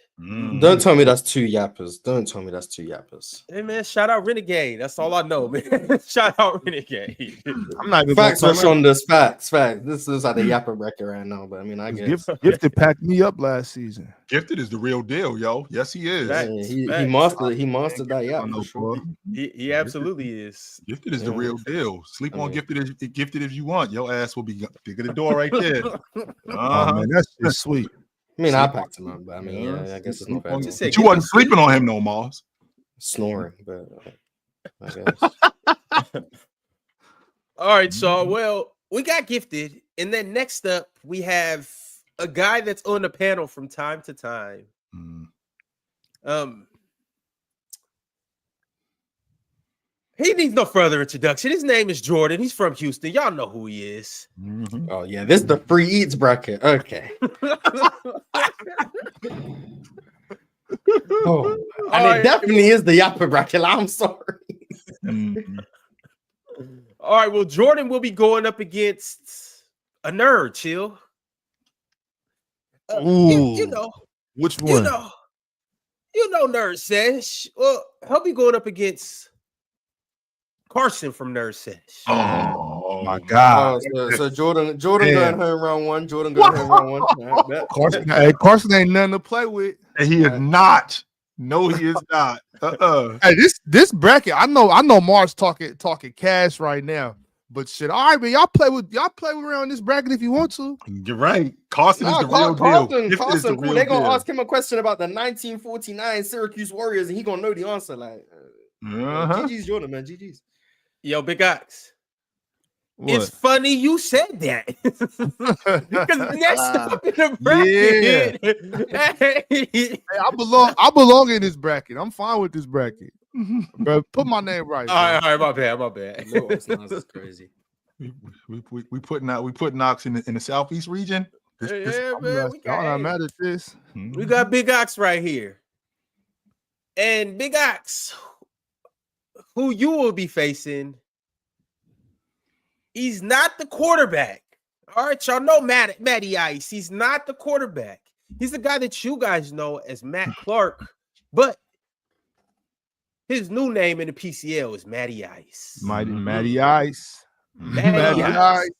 Don't tell me that's 2 yappers. Don't tell me that's 2 yappers. Hey man, shout out Renegade. That's all I know, man. Shout out Renegade. I'm not even facts on this. Facts. This is at the yapper bracket right now, but I mean, I guess Gifted packed me up last season. Gifted is the real deal, yo. Yes, he is. He mastered that yap for sure. He absolutely is. Gifted is the real deal. Sleep on Gifted if you want. Your ass will be at the door right there. Oh man, that's just sweet. I mean, I packed him up, but I mean, yeah, I guess it's not bad. But you wasn't sleeping on him no more. Snoring, but I guess. All right, so well, we got Gifted, and then next up we have a guy that's on the panel from time to time. He needs no further introduction. His name is Jordan. He's from Houston. Y'all know who he is. Oh yeah, this is the free eats bracket. Okay. It definitely is the yapper bracket. I'm sorry. All right, well, Jordan will be going up against a nerd. Chill. You know which one? You know, Nerd Sesh. Well, he'll be going up against Carson from Nerd Sesh. Oh my God! So Jordan going home round 1. Jordan going home round 1. Carson ain't nothing to play with. And he is not. No, he is not. Hey, this bracket, I know Mars talking cash right now. But shit, all right, man. Y'all play around this bracket if you want to. You're right. Carson is the real deal. Carson, cool. They're gonna ask him a question about the 1949 Syracuse Warriors, and he gonna know the answer. Like, GG's Jordan, man. GG's. Yo, Big Ox. What? It's funny you said that. Because next up in the bracket, hey, I belong in this bracket. I'm fine with this bracket. Bro, put my name right. All right, my bad. No, it's not. That's crazy. We putting Ox in the southeast region. I'm mad at this. We got Big Ox right here, and Big Ox, who you will be facing, he's not the quarterback. All right, y'all know Matty Ice. He's not the quarterback. He's the guy that you guys know as Matt Clark, but his new name in the PCL is Matty Ice. Matty Ice. Matty Ice.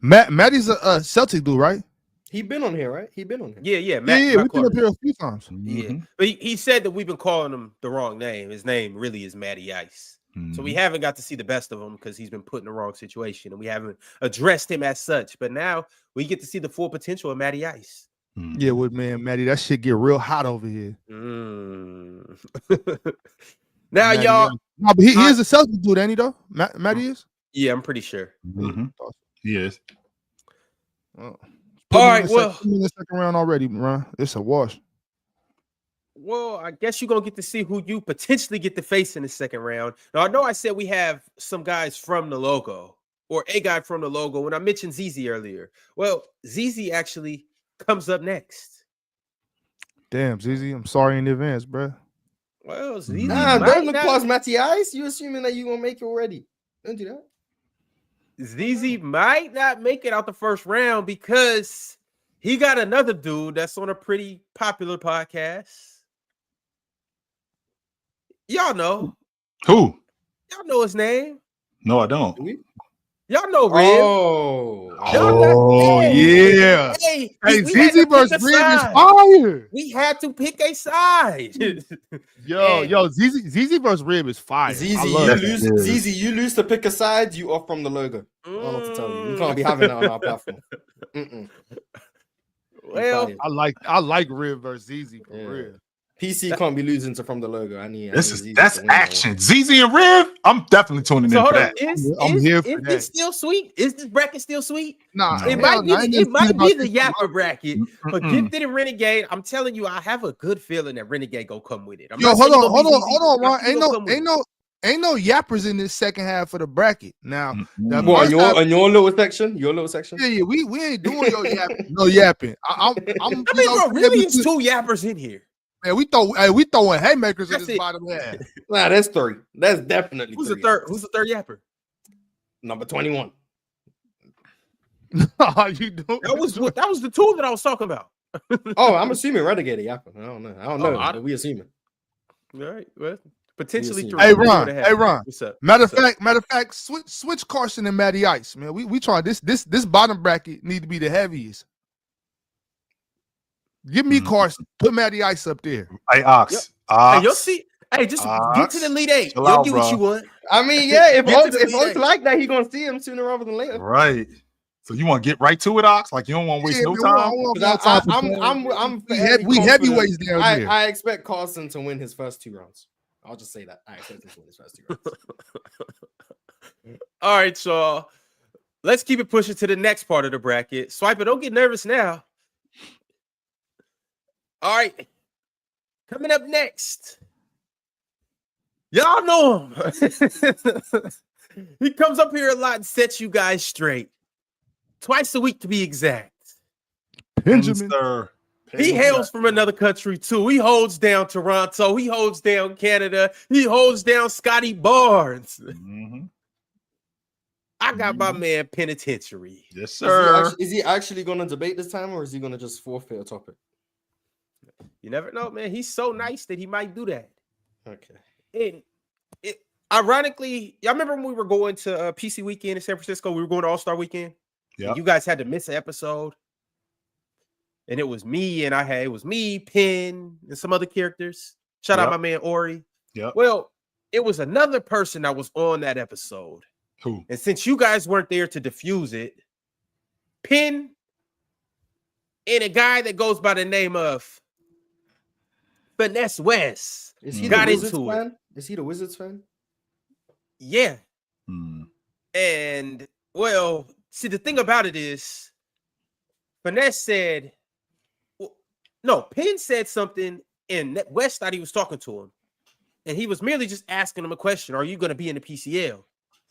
Matty's a Celtic dude, right? He been on here, right? Yeah. Matt we've been up here a few times. Yeah, but he said that we've been calling him the wrong name. His name really is Matty Ice. So we haven't got to see the best of him because he's been put in the wrong situation, and we haven't addressed him as such. But now we get to see the full potential of Matty Ice. Yeah, man, Matty, that shit get real hot over here. Now, Matty, y'all. No, but he is a Celtic dude, ain't he, though? Matty is? Yeah, I'm pretty sure. He is. All right, well. In the second round already, Ron. It's a wash. Well, I guess you're going to get to see who you potentially get to face in the second round. Now, I know I said we have some guys from the logo, or a guy from the logo, when I mentioned ZZ earlier. Well, ZZ actually comes up next. Damn, ZZ, I'm sorry in advance, bro. Well, ZZ don't look past Matty Ice. You assuming that you're going to make it already. Don't do that. ZZ might not make it out the first round because he got another dude that's on a pretty popular podcast. Y'all know. Who? Y'all know his name. No, I don't. Y'all know Rib. Yeah. Hey, ZZ versus Rib is fire. We had to pick a side. Yo, ZZ versus Rib is fire. ZZ, you lose to pick a side, you off from the logo. I don't know what to tell you. We can't be having that on our platform. Well, I like Rib versus ZZ for real. PC can't be losing to from the logo. That's action. ZZ and Riv, I'm definitely tuning in for that. I'm here for that. Is it still sweet? Is this bracket still sweet? Nah, it might be the Yapper bracket, but Gifted and Renegade. I'm telling you, I have a good feeling that Renegade go come with it. Hold on, Ron. Ain't no yappers in this second half of the bracket. Now, on your little section? Yeah, we ain't doing no yapping. Really, it's 2 yappers in here. Man, we throwing haymakers in this bottom half. Nah, that's 3. That's definitely Who's the third? Who's the third yapper? Number 21. You doing? That was the 2 that I was talking about. Oh, I'm assuming Renegade Yappa. I don't know. But we assuming. All right. Well, potentially 3. Hey Ron. What's up? Matter of fact, switch Carson and Matty Ice, man. We try this bottom bracket need to be the heaviest. Give me Carson. Put Matty Ice up there. Hey, Ox. Yep. Ox. Hey, you'll see. Hey, just get to the Elite 8. Chill You'll out, get what you want. I mean, yeah, if Oaks like that, he gonna see him sooner rather than later. Right. So you want to get right to it, Ox? Like you don't want to waste no time? We heavyweights down here. I expect Carson to win his first 2 rounds. I'll just say that. I expect him to win his first 2 rounds. All right, so let's keep it pushing to the next part of the bracket. Swiper, don't get nervous now. All right. Coming up next. Y'all know him. He comes up here a lot and sets you guys straight. Twice a week to be exact. Benjamin. He hails from another country too. He holds down Toronto. He holds down Canada. He holds down Scotty Barnes. Mm-hmm. I got my man Penitentiary. Yes, sir. Is he actually going to debate this time, or is he going to just forfeit a topic? You never know, man. He's so nice that he might do that. Okay. And ironically, y'all remember when we were going to PC Weekend in San Francisco? We were going to All-Star Weekend. Yeah. You guys had to miss an episode. And it was me, and it was me, Penn, and some other characters. Shout out my man Ori. Yeah. Well, it was another person that was on that episode. Who? And since you guys weren't there to diffuse it, Penn and a guy that goes by the name of Finesse West Is he got the Wizards into fan? it. Is he the Wizards fan? Yeah. Hmm. And well, see, the thing about it is, Finesse said, no, Penn said something, and West thought he was talking to him. And he was merely just asking him a question. Are you going to be in the PCL?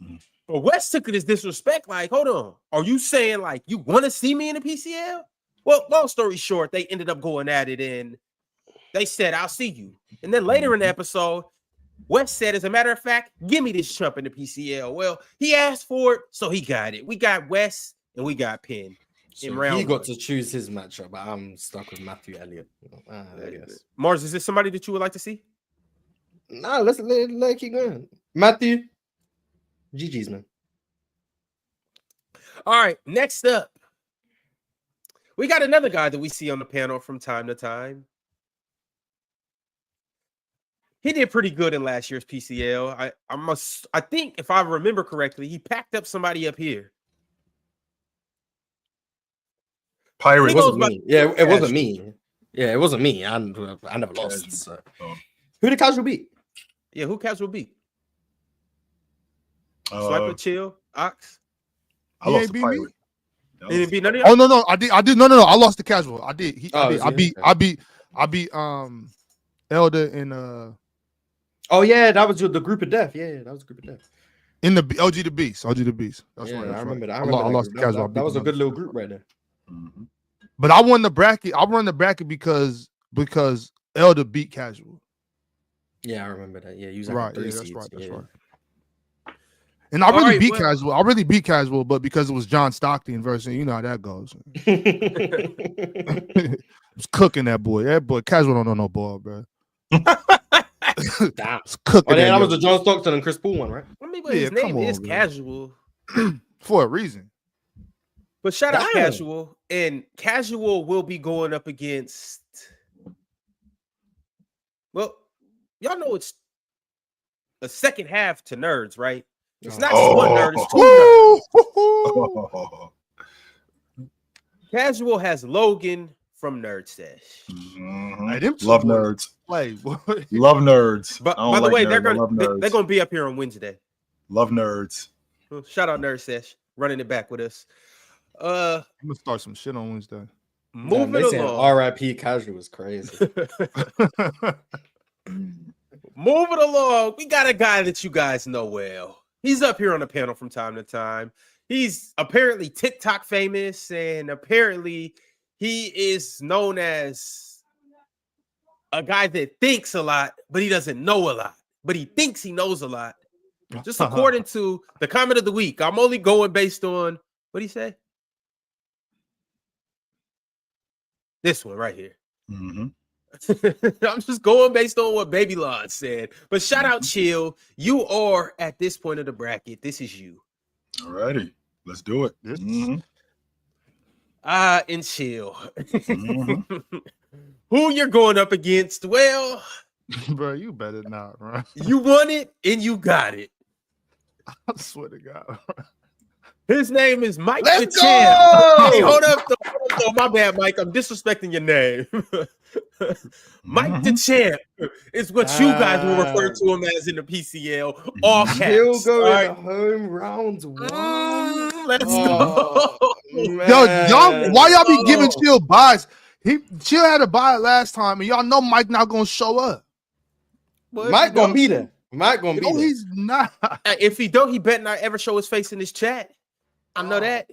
Mm-hmm. But West took it as disrespect. Like, hold on. Are you saying, like, you want to see me in the PCL? Well, long story short, they ended up going at it, and they said, I'll see you. And then later in the episode, West said, as a matter of fact, give me this chump in the PCL. Well, he asked for it, so he got it. We got West, and we got Penn. So he got to choose his matchup, but I'm stuck with Matthew Elliott. I guess. Mars, is this somebody that you would like to see? No, let's let keep going. Matthew, GG's, man. All right, next up, we got another guy that we see on the panel from time to time. He did pretty good in last year's PCL. I think if I remember correctly, he packed up somebody up here. Pirates. It wasn't me. Yeah, it wasn't me. Yeah, it wasn't me. I never lost. So. Who did Casual beat? Yeah, who Casual beat? Swiper, Chill, Ox. I lost the Pirate. He didn't beat none of y'all? Oh no, I did. No, I lost the Casual. I did. I beat Elder and Oh yeah, that was the group of death. Yeah, that was a group of death. In the OG the Beast. That's yeah, right. I remember that. I lost the Casual. That was a good little group right there. Mm-hmm. But I won the bracket. I won the bracket because Elder beat Casual. Yeah, I remember that. Yeah, you was like right. 3 Yeah, seeds. that's right. And I really beat Casual. I really beat Casual, but because it was John Stockton versus, you know how that goes. Was cooking that boy. That boy Casual don't know no ball, bro. Damn. Cooking. That was the John Stockton and Chris Paul one, right? I mean, but his name is Casual for a reason. But shout out Casual, and Casual will be going up against. Well, y'all know it's a second half to Nerds, right? It's not just one nerd; it's two nerds. Casual has Logan from Nerd Stash. Mm-hmm. Hey, love nerds. Play, boy. Love nerds. But by the way, they're gonna be up here on Wednesday. Love nerds. Well, shout out Nerd Stash running it back with us. I'm gonna start some shit on Wednesday. Moving along. RIP Casual was crazy. Moving along, we got a guy that you guys know well. He's up here on the panel from time to time. He's apparently TikTok famous, and apparently he is known as a guy that thinks a lot, but he doesn't know a lot. But he thinks he knows a lot. Just according to the comment of the week, I'm only going based on what he say. This one right here. Mm-hmm. I'm just going based on what Baby Lon said. But shout out Chill. You are at this point of the bracket. This is you. All righty. Let's do it. And Chill. Who you're going up against? Well, bro, you better not, bro. You won it and you got it. I swear to God. His name is Mike Let's the Champ. go! Hey, hold up. My bad, Mike. I'm disrespecting your name. Mike the Champ is what you guys will refer to him as in the PCL. All caps. He'll go All in the home round one. Let's go. Yo, y'all, why y'all be giving Chill buys? Chill had a buy last time, and y'all know Mike not gonna show up. Mike gonna be there. Mike gonna be there. He's not. If he don't, he better not ever show his face in this chat. I know that.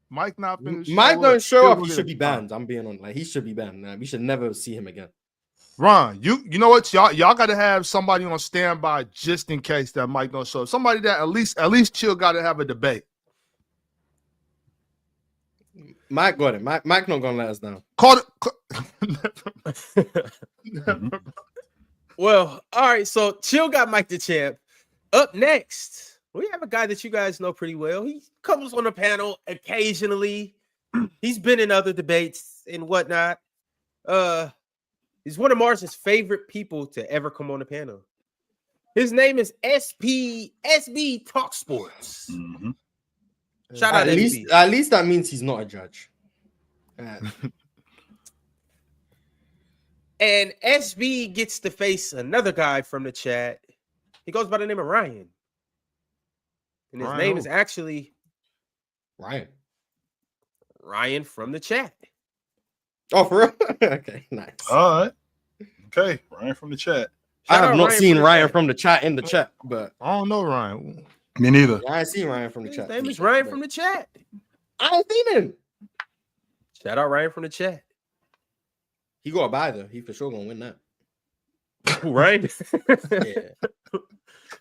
Mike not finished. Mike gonna show up. He should be banned. I'm being on. Like he should be banned. We should never see him again. Ron, you know what? Y'all got to have somebody on standby just in case that Mike don't show up. Somebody that at least Chill got to have a debate. Mike got it. Mike not gonna let us down. Call it. Well, all right. So Chill got Mike the Champ. Up next, we have a guy that you guys know pretty well. He comes on the panel occasionally. He's been in other debates and whatnot. He's one of Mars's favorite people to ever come on the panel. His name is SB Talk Sports. Mm-hmm. Shout out SB. At least that means he's not a judge. And SB gets to face another guy from the chat. He goes by the name of Ryan. And his name is actually Ryan from the chat. Oh, for real? Okay, nice. All right. Okay, Ryan from the chat. I have not seen Ryan from the chat in the chat, but I don't know Ryan. Me neither. Yeah, I seen Ryan from the chat. His name is Ryan from the chat. I ain't seen him. Shout out Ryan from the chat. He got a buy though. He for sure gonna win that. Right? Yeah.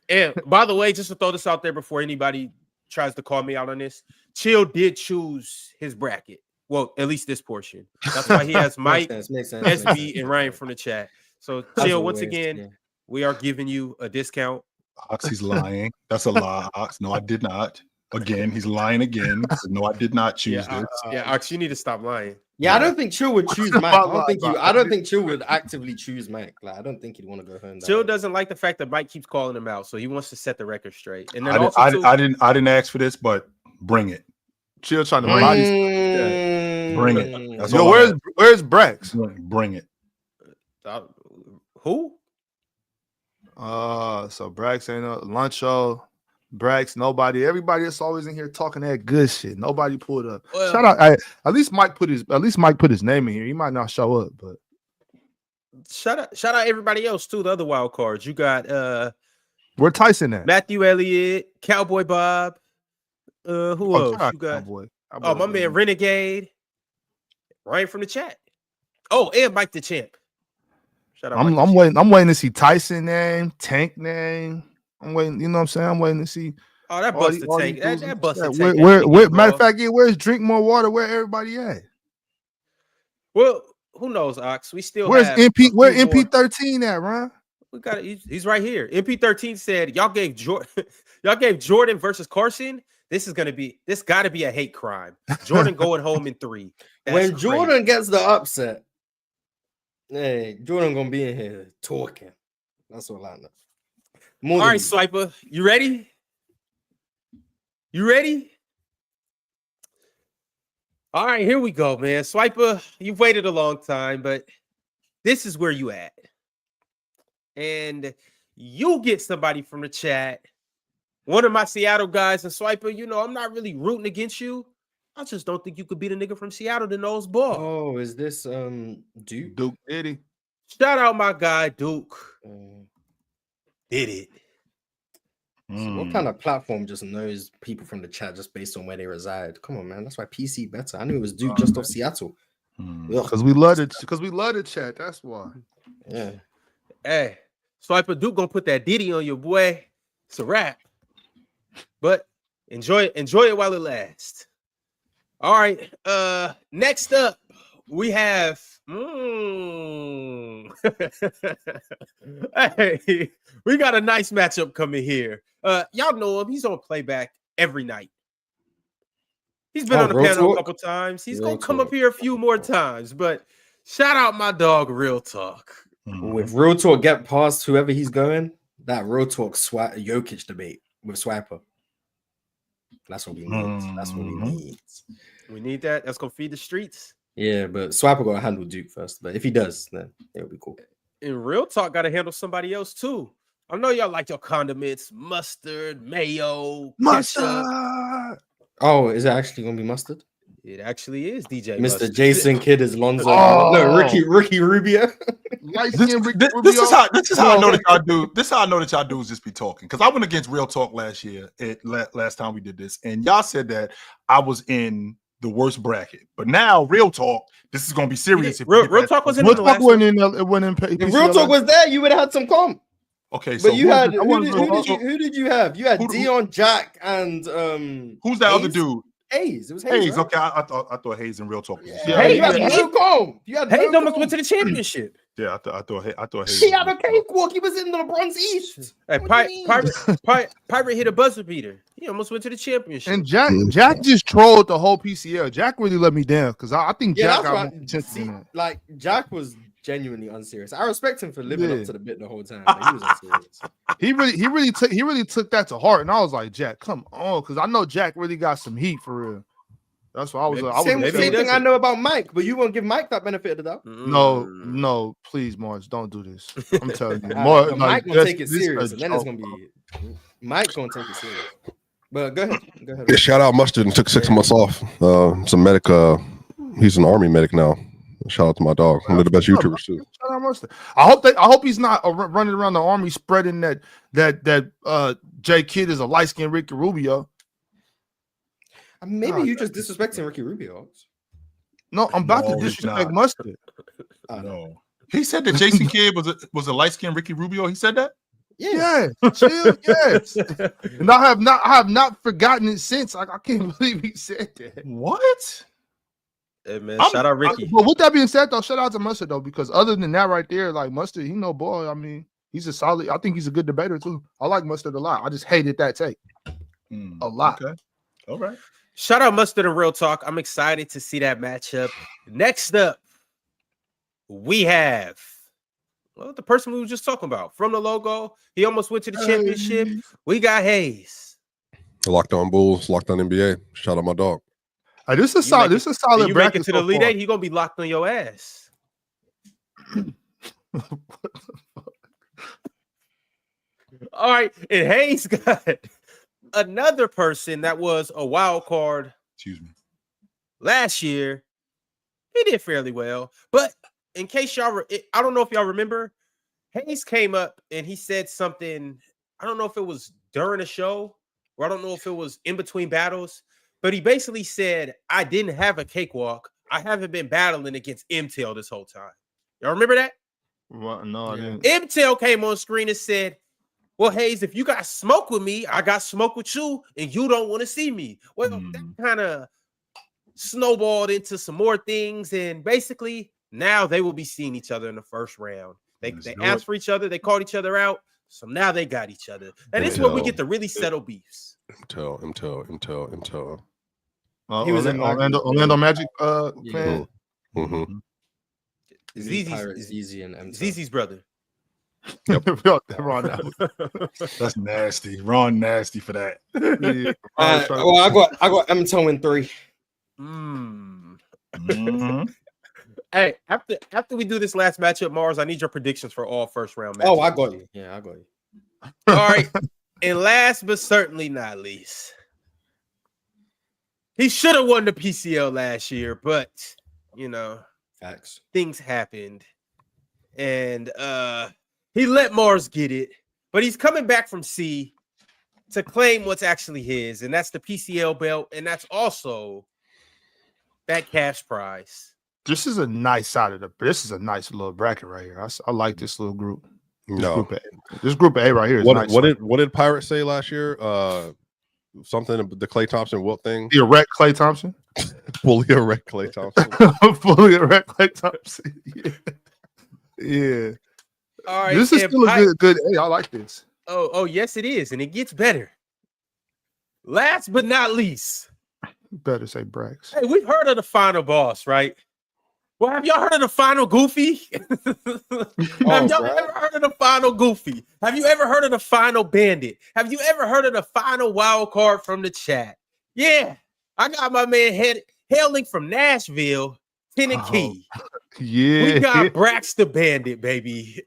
And by the way, just to throw this out there before anybody tries to call me out on this, Chill did choose his bracket. Well, at least this portion. That's why he has Mike, makes sense, SB, and Ryan from the chat. So, Chill, once again, we are giving you a discount. Ox, he's lying. That's a lie, Ox. No, I did not. Again, he's lying again. No, I did not choose this. Ox, you need to stop lying. Yeah, I don't think Chill would choose Mike. I don't think Chill would actively choose Mike. Like, I don't think he'd want to go home. Chill doesn't like the fact that Mike keeps calling him out, so he wants to set the record straight. And then I didn't ask for this, but bring it. Chill trying to bring it. That's Yo, where's Brax? Bring it. Who? So Brax ain't a Luncho. Brax, nobody, everybody that's always in here talking that good shit. Nobody pulled up. Well, shout out. At least Mike put his name in here. He might not show up, but shout out everybody else too. The other wild cards. You got where Tyson at? Matthew Elliott, Cowboy Bob. Who else? You got Cowboy my man Renegade. Ryan from the chat. Oh, and Mike the Champ. Shout out. I'm waiting to see Tyson name, Tank name. I'm waiting, you know what I'm saying? I'm waiting to see. Oh, that busted Tank. That busted Tank. Matter of fact, where's Drink More Water? Where everybody at? Well, who knows, Ox? We still where's have MP? Where MP13 at, Ron? We got it. He's right here. MP13 said y'all gave Jordan versus Carson. This got to be a hate crime. Jordan going home in 3. When Jordan gets the upset, hey, Jordan gonna be in here talking. That's all I know. All right, Swiper, you ready? You ready? All right, here we go, man. Swiper, you've waited a long time, but this is where you at. And you'll get somebody from the chat. One of my Seattle guys, and Swiper, you know, I'm not really rooting against you. I just don't think you could beat a nigga from Seattle that knows ball. Oh, is this Duke? Duke Diddy. Shout out my guy, Duke. Did it. So what kind of platform just knows people from the chat just based on where they reside? Come on, man. That's why PC better. I knew it was Duke just off Seattle. Because we love it. Because we love the chat. That's why. Yeah. Hey, Swiper Duke gonna put that Diddy on your boy. It's a wrap. But enjoy it while it lasts. All right. Next up, we have. Hey, we got a nice matchup coming here. Y'all know him. He's on Playback every night. He's been on the panel a couple times. He's going to come up here a few more times. But shout out my dog, Real Talk. With Real Talk get past whoever he's going, that Real Talk Jokic debate with Swiper. That's what we need. That's what we need. We need that. That's going to feed the streets. Yeah, but Swiper got to handle Duke first. But if he does, then it'll be cool. And Real Talk got to handle somebody else too. I know y'all like your condiments, mustard, mayo, mustard. Oh, is it actually gonna be mustard? It actually is, DJ. Mr. Mustard. Jason Kidd is Lonzo. No, Ricky Rubio. This is how I know that y'all do. This is how I know that y'all dudes just be talking. Because I went against Real Talk last year. Last time we did this, and y'all said that I was in the worst bracket. But now, Real Talk, this is gonna be serious. Real Talk was in the last one. If Real Talk was there, you would have had some comp. Okay, so but you had who did you have? You had Dion, Jack, and who's that other dude? Hayes. It was Hayes. Right? Okay, I thought Hayes and Real Talk. Hayes, you had no comp. Hayes almost went to the championship. Yeah, I thought Hayes. He had a cakewalk. He was in the Bronze East. Hey, Pirate hit a buzzer beater. He almost went to the championship. And Jack just trolled the whole PCL. Jack really let me down because I think Jack got like Jack was genuinely unserious. I respect him for living up to the bit the whole time. But he was unserious. he really took that to heart, and I was like, Jack, come on, because I know Jack really got some heat for real. That's what I was. Same thing I know about Mike, but you won't give Mike that benefit of the doubt. No, please, Mars, don't do this. I'm telling you, Mike gonna take it serious, and then it's gonna be Mike gonna take it serious. But go ahead. Yeah, shout out Mustard and took 6 months off. It's a medic. He's an army medic now. Shout out to my dog. One of the best YouTubers too. Shout out Mustard. I hope he's not running around the army spreading that J Kidd is a light skinned Ricky Rubio. Maybe you just disrespecting Ricky Rubio. No, I'm about to disrespect Mustard. No, he said that Jason Kidd was a light skinned Ricky Rubio. He said that. Yeah, chill, yes. And I have not forgotten it since. I can't believe he said that. What? Hey man, shout out Ricky. But with that being said, though, shout out to Mustard though, because other than that, right there, like Mustard, he no boy. I mean, he's a solid. I think he's a good debater too. I like Mustard a lot. I just hated that take a lot. Okay, all right. Shout out Mustard and Real Talk. I'm excited to see that matchup. Next up, we have the person we were just talking about from the logo. He almost went to the championship. We got Hayes. Locked on Bulls, locked on NBA. Shout out my dog. This is solid. This is solid. You make it to the Elite Eight, he gonna be locked on your ass. All right, and Hayes got another person that was a wild card. Excuse me. Last year, he did fairly well, but in case y'all, I don't know if y'all remember, Hayes came up and he said something. I don't know if it was during a show or I don't know if it was in between battles. But he basically said, I didn't have a cakewalk. I haven't been battling against MTEL this whole time. Y'all remember that? Well, no, I didn't. MTEL came on screen and said, well, Hayes, if you got smoke with me, I got smoke with you, and you don't want to see me. Well, that kind of snowballed into some more things. And basically, now they will be seeing each other in the first round. They asked for each other. They called each other out. So now they got each other. And this is where we get to really settle beefs. MTEL. He was in Orlando Magic fan. ZZ and ZZ's brother. Yep. That's nasty. Ron nasty for that. I got MTEL in 3. Hey, after we do this last matchup, Mars, I need your predictions for all first round matchups. Oh, I got you. Yeah, I got you. All right. And last but certainly not least, he should have won the PCL last year, but facts. Things happened. And he let Mars get it, but he's coming back from C to claim what's actually his, and that's the PCL belt, and that's also that cash prize. This is a nice side of this is a nice little bracket right here. I like this little group. This group A right here is nice. What did Pirate say last year? Something the Klay Thompson Wilt thing. The erect Klay Thompson. Fully erect Klay Thompson. Fully erect Klay Thompson. Yeah. All right. This is still a good. Hey, I like this. Oh, yes, it is, and it gets better. Last but not least, better say Brax. Hey, we've heard of the final boss, right? Well, have y'all heard of the final Goofy? Have y'all ever heard of the final Goofy? Have you ever heard of the final Bandit? Have you ever heard of the final wild card from the chat? Yeah, I got my man hailing from Nashville, Tennessee. Yeah, we got Brax the Bandit, baby.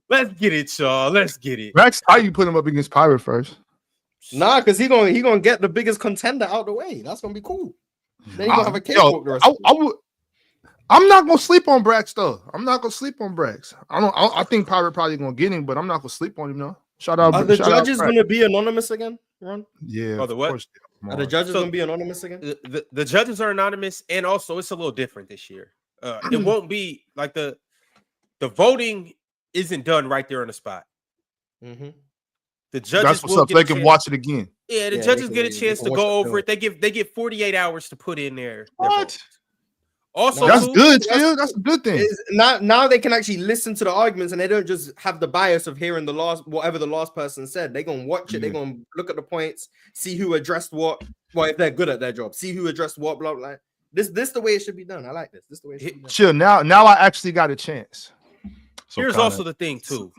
Let's get it, y'all. Let's get it. Brax, how you put him up against Pirate first? Nah, because he gonna get the biggest contender out the way. That's gonna be cool. Then he gonna have a cakewalk the rest of the way. I'm not gonna sleep on Brax though. I'm not gonna sleep on Brax. I think Pirate probably gonna get him, but I'm not gonna sleep on him though. Shout out. Are the judges gonna be anonymous again, Ron? Yeah. Oh, the what? Are the judges gonna be anonymous again? The judges are anonymous, and also it's a little different this year. It won't be like the voting isn't done right there on the spot. Mm-hmm. The judges. That's what's up. They can watch it again. Yeah, the judges get a chance to go over it. They get 48 hours to put in their votes. Also, that's good, Phil. That's a good thing. Now they can actually listen to the arguments, and they don't just have the bias of hearing whatever the last person said. They're gonna watch it. They're gonna look at the points, see who addressed what. Well, if they're good at their job, see who addressed what. Blah blah. This the way it should be done. I like this. This the way it should be done. Chill. Now I actually got a chance. So here's also the thing too.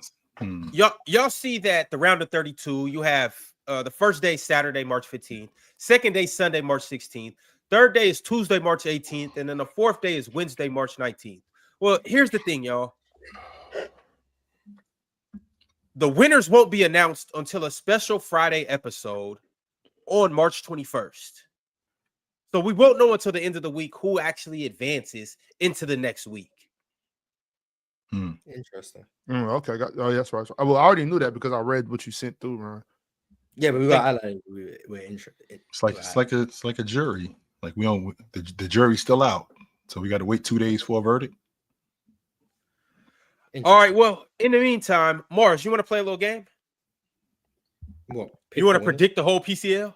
Y'all see that the round of 32. You have the first day Saturday, March 15th. Second day Sunday, March 16th. Third day is Tuesday, March 18th, and then the fourth day is Wednesday, March 19th. Well, here's the thing, y'all. The winners won't be announced until a special Friday episode on March 21st. So we won't know until the end of the week who actually advances into the next week. Interesting. Okay. Oh, that's right. Well, I already knew that because I read what you sent through, Ron. Yeah, but we're interested. It's like a jury. Like we don't, the jury's still out, so we got to wait 2 days for a verdict. All right. Well, in the meantime, Mars, you want to play a little game? What? You want to predict the whole PCL?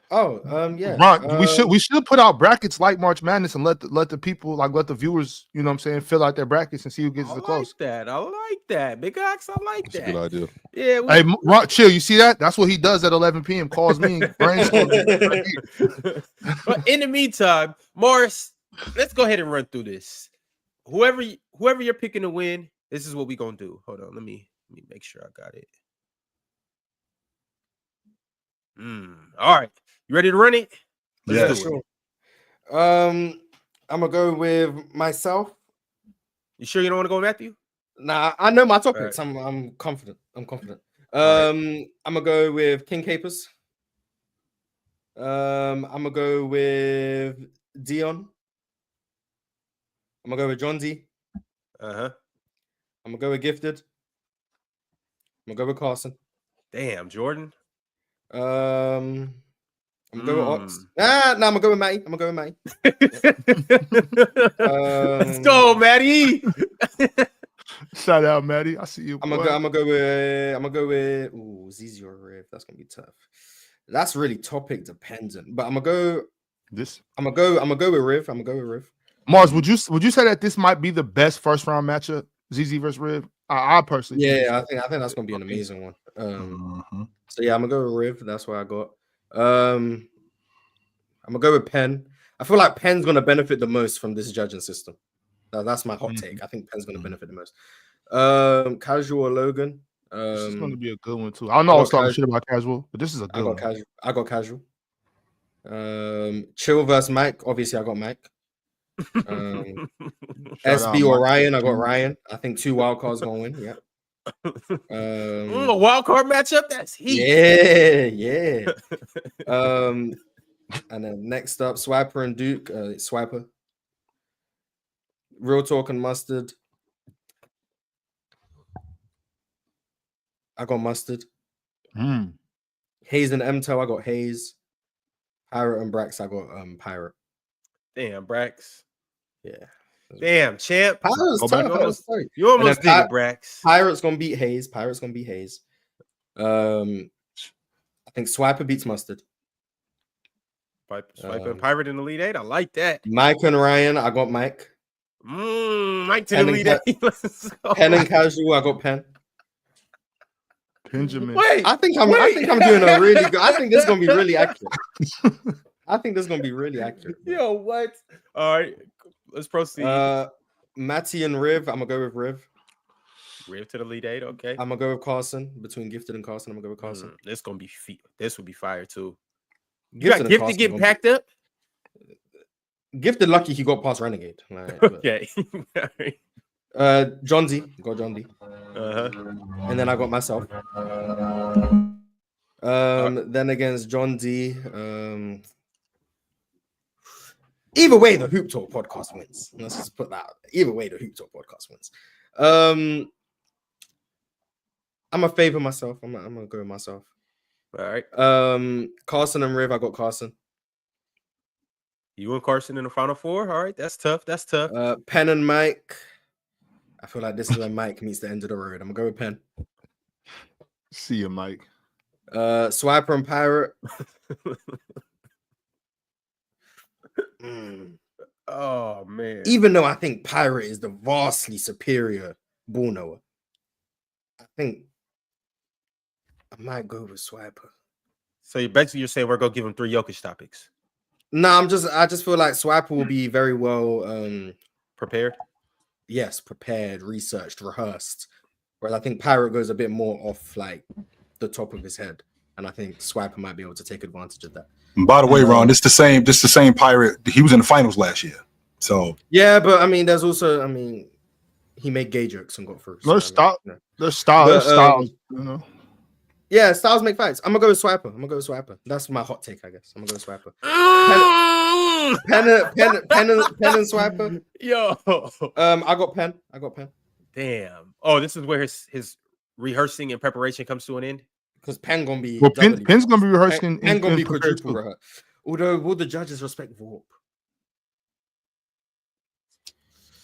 Oh, yeah. Ron, we should put out brackets like March Madness and let the people let the viewers, you know what I'm saying, fill out their brackets and see who gets the close. I like that. Big Ox, I like that. That's a good idea. Yeah. Hey, Ron, chill. You see that? That's what he does at 11 p.m. Calls me. Brainstorm. But in the meantime, Morris, let's go ahead and run through this. Whoever you're picking to win, this is what we're gonna do. Hold on, let me make sure I got it. All right. You ready to run it? Yeah, sure. I'm gonna go with myself. You sure you don't want to go, Matthew? Nah, I know my topics. Right. I'm confident. I'm gonna go with King Capers. I'm gonna go with Dion. I'm gonna go with John D. I'm gonna go with Gifted. I'm gonna go with Carson. Damn, Jordan. I'm gonna go with Ox. I'm gonna go with Matty. Let's go, Matty. Shout out, Matty. I see you. I'm gonna go with ZZ or Riv. That's gonna be tough. That's really topic dependent. But I'm gonna go with Riv. Mars, would you say that this might be the best first round matchup? ZZ versus Riv? I personally I think that's gonna be an amazing one. So yeah, I'm gonna go with Riv. That's what I got. I'm gonna go with Penn. I feel like Penn's gonna benefit the most from this judging system. That's my hot take. I think Penn's gonna benefit the most. Casual or Logan. This is gonna be a good one too. I don't know I was talking shit about Casual, but this is a good one. I got Casual. Chill versus Mike. Obviously, I got Mike. SB or Ryan. I got Ryan. I think 2 wild cards gonna win. Yeah. A wild card matchup. That's heat. Yeah. And then next up, Swiper and Duke. Swiper. Real Talk and Mustard. I got Mustard. Hayes and Mtel. I got Hayes. Pirate and Brax. I got Pirate. Damn, Brax. Yeah. Damn, champ. Pirate's tough. You almost did it, Brax. Pirate's gonna beat Hayes. I think Swiper beats Mustard. Swiper and Pirate in the Elite Eight. I like that. Mike and Ryan, I got Mike. Mike to the Elite Eight. Pen and Casual, I got Pen. Benjamin. Wait, I think I'm doing a really good. I think this is gonna be really accurate. Yo, what? All right, let's proceed. Matty and Riv, I'm gonna go with Riv. Riv to the Elite Eight, okay. I'm gonna go with Carson. Between Gifted and Carson, I'm gonna go with Carson. This gonna be this would be fire too. You got Gifted getting packed up. Gifted lucky he got past Renegade. Like, okay. John D. Got John D. And then I got myself. Then against John D. Either way, the Hoop Talk podcast wins. Let's just put that out. Either way, the Hoop Talk podcast wins. I'm gonna favor myself. I'm gonna go with myself. All right. Carson and Riv, I got Carson. You and Carson in the Final Four. All right, that's tough. Pen and Mike. I feel like this is when Mike meets the end of the road. I'm gonna go with Pen. See you, Mike. Swiper and Pirate. Oh man. Even though I think Pirate is the vastly superior ball knower, I think I might go with Swiper. So you're saying we're gonna give him 3 Jokic topics. No, I just feel like Swiper will be very well prepared. Yes, prepared, researched, rehearsed. Whereas I think Pirate goes a bit more off like the top of his head. And I think Swiper might be able to take advantage of that. And by the way, Ron, this the same Pirate. He was in the finals last year. So yeah, but I mean, there's also, he made gay jokes and got through. So, There's styles, you know. Yeah, styles make fights. I'm gonna go with Swiper. That's my hot take, I guess. I'm gonna go with Swiper. Pen and Swiper. Yo. I got Pen. Damn. Oh, this is where his rehearsing and preparation comes to an end. Because Pen gonna be. Well, Pen's gonna be rehearsing. Pen gonna be quadruple rehearsed. Although, will the judges respect Vorp?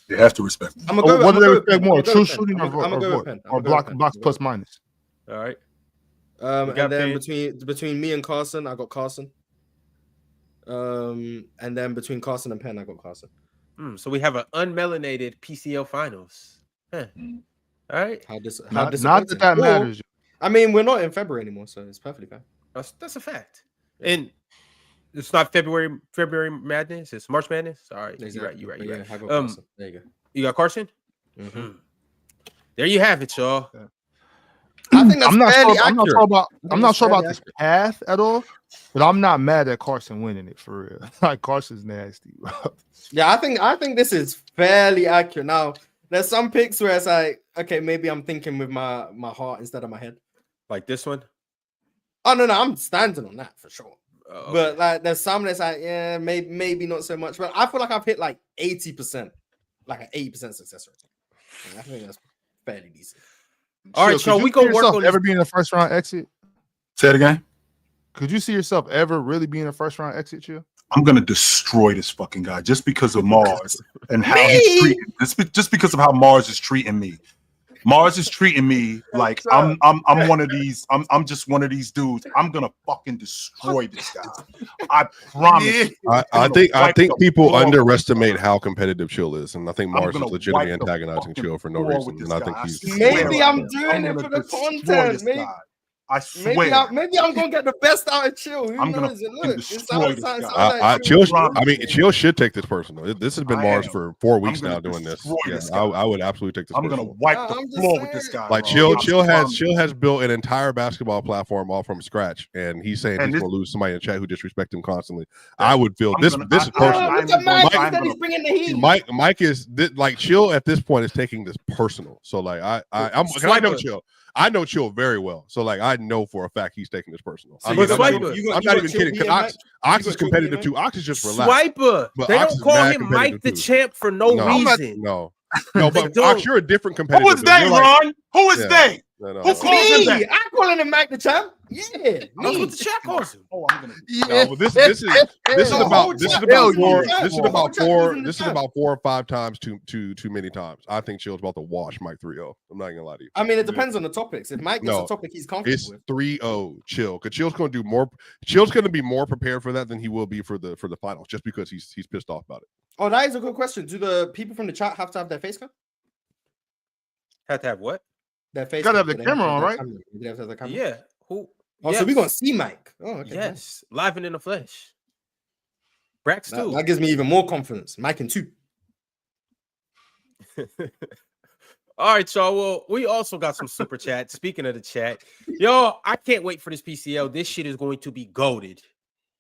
They have to respect him. What do they respect more? True shooting or blocks plus minus? All right. And then between me and Carson, I got Carson. And then between Carson and Penn, I got Carson. So we have an unmelanated PCL finals. Huh. All right. Not that matters. I mean, we're not in February anymore, so it's perfectly fine. That's a fact. And it's not February Madness. It's March Madness. All right. Exactly. You're right. Yeah, I got Carson. There you go. You got Carson? Mm-hmm. There you have it, y'all. Yeah. I think that's fairly accurate. I'm not sure about this path at all, but I'm not mad at Carson winning it for real. Like Carson's nasty, bro. Yeah, I think this is fairly accurate. Now, there's some picks where it's like, okay, maybe I'm thinking with my heart instead of my head. Like this one? Oh no, I'm standing on that for sure. Okay. But like, there's some that's like, yeah, maybe not so much. But I feel like I've hit like 80%, like an 80% success rate. I think that's fairly decent. All right, so we gonna work on ever being a first round exit. Say it again. Could you see yourself ever really being a first round exit, Chill? I'm gonna destroy this fucking guy just because of Mars and how he's treating. Just because of how Mars is treating me. Mars is treating me like I'm one of these. I'm just one of these dudes. I'm gonna fucking destroy this guy. I promise. I think people underestimate how competitive Chill is, and I think Mars is legitimately antagonizing Chill for no reason. And I think he's maybe I'm doing it for the content. Maybe. I swear. Maybe I'm gonna get the best out of Chill. Who knows? Chill should take this personal. This has been Mars for 4 weeks now doing this. Yeah, I would absolutely take this. I'm gonna wipe the floor with this guy. Like Chill has built an entire basketball platform all from scratch, and he's saying he's gonna lose somebody in chat who disrespect him constantly. I would feel this is personal. Mike is like Chill at this point is taking this personal. So like I know Chill. I know Chill very well, so like I know for a fact he's taking this personal. I'm not even kidding. Because Ox is competitive too. Ox is just relaxed. Swiper. They don't call him Mike the Champ for no reason. No, but Ox, you're a different competitor. What was that, Ron? Who is they? No, Who calls him that? I'm calling him Mike the Champ. Yeah, That's what the chat calls him. Oh, I'm gonna. No, but this is about 4 or 5 times too many times. I think Chill's about to wash Mike 3-0. I'm not gonna lie to you. I mean, it depends on the topics. If Mike gets a topic he's comfortable it's with, 3-0 Chill. Because Chill's going to do more. Chill's going to be more prepared for that than he will be for the finals, just because he's pissed off about it. Oh, that is a good question. Do the people from the chat have to have their face cam? Have to have what? Their face. Gotta have the camera on, right? They have to have the camera. Yeah. Who? Oh, yes. so we're gonna see Mike. Oh, okay. Yes, live and in the flesh. Brax too. That gives me even more confidence. Mike and 2. All right, y'all. Well, we also got some super chat. Speaking of the chat, y'all, I can't wait for this PCL. This shit is going to be goated.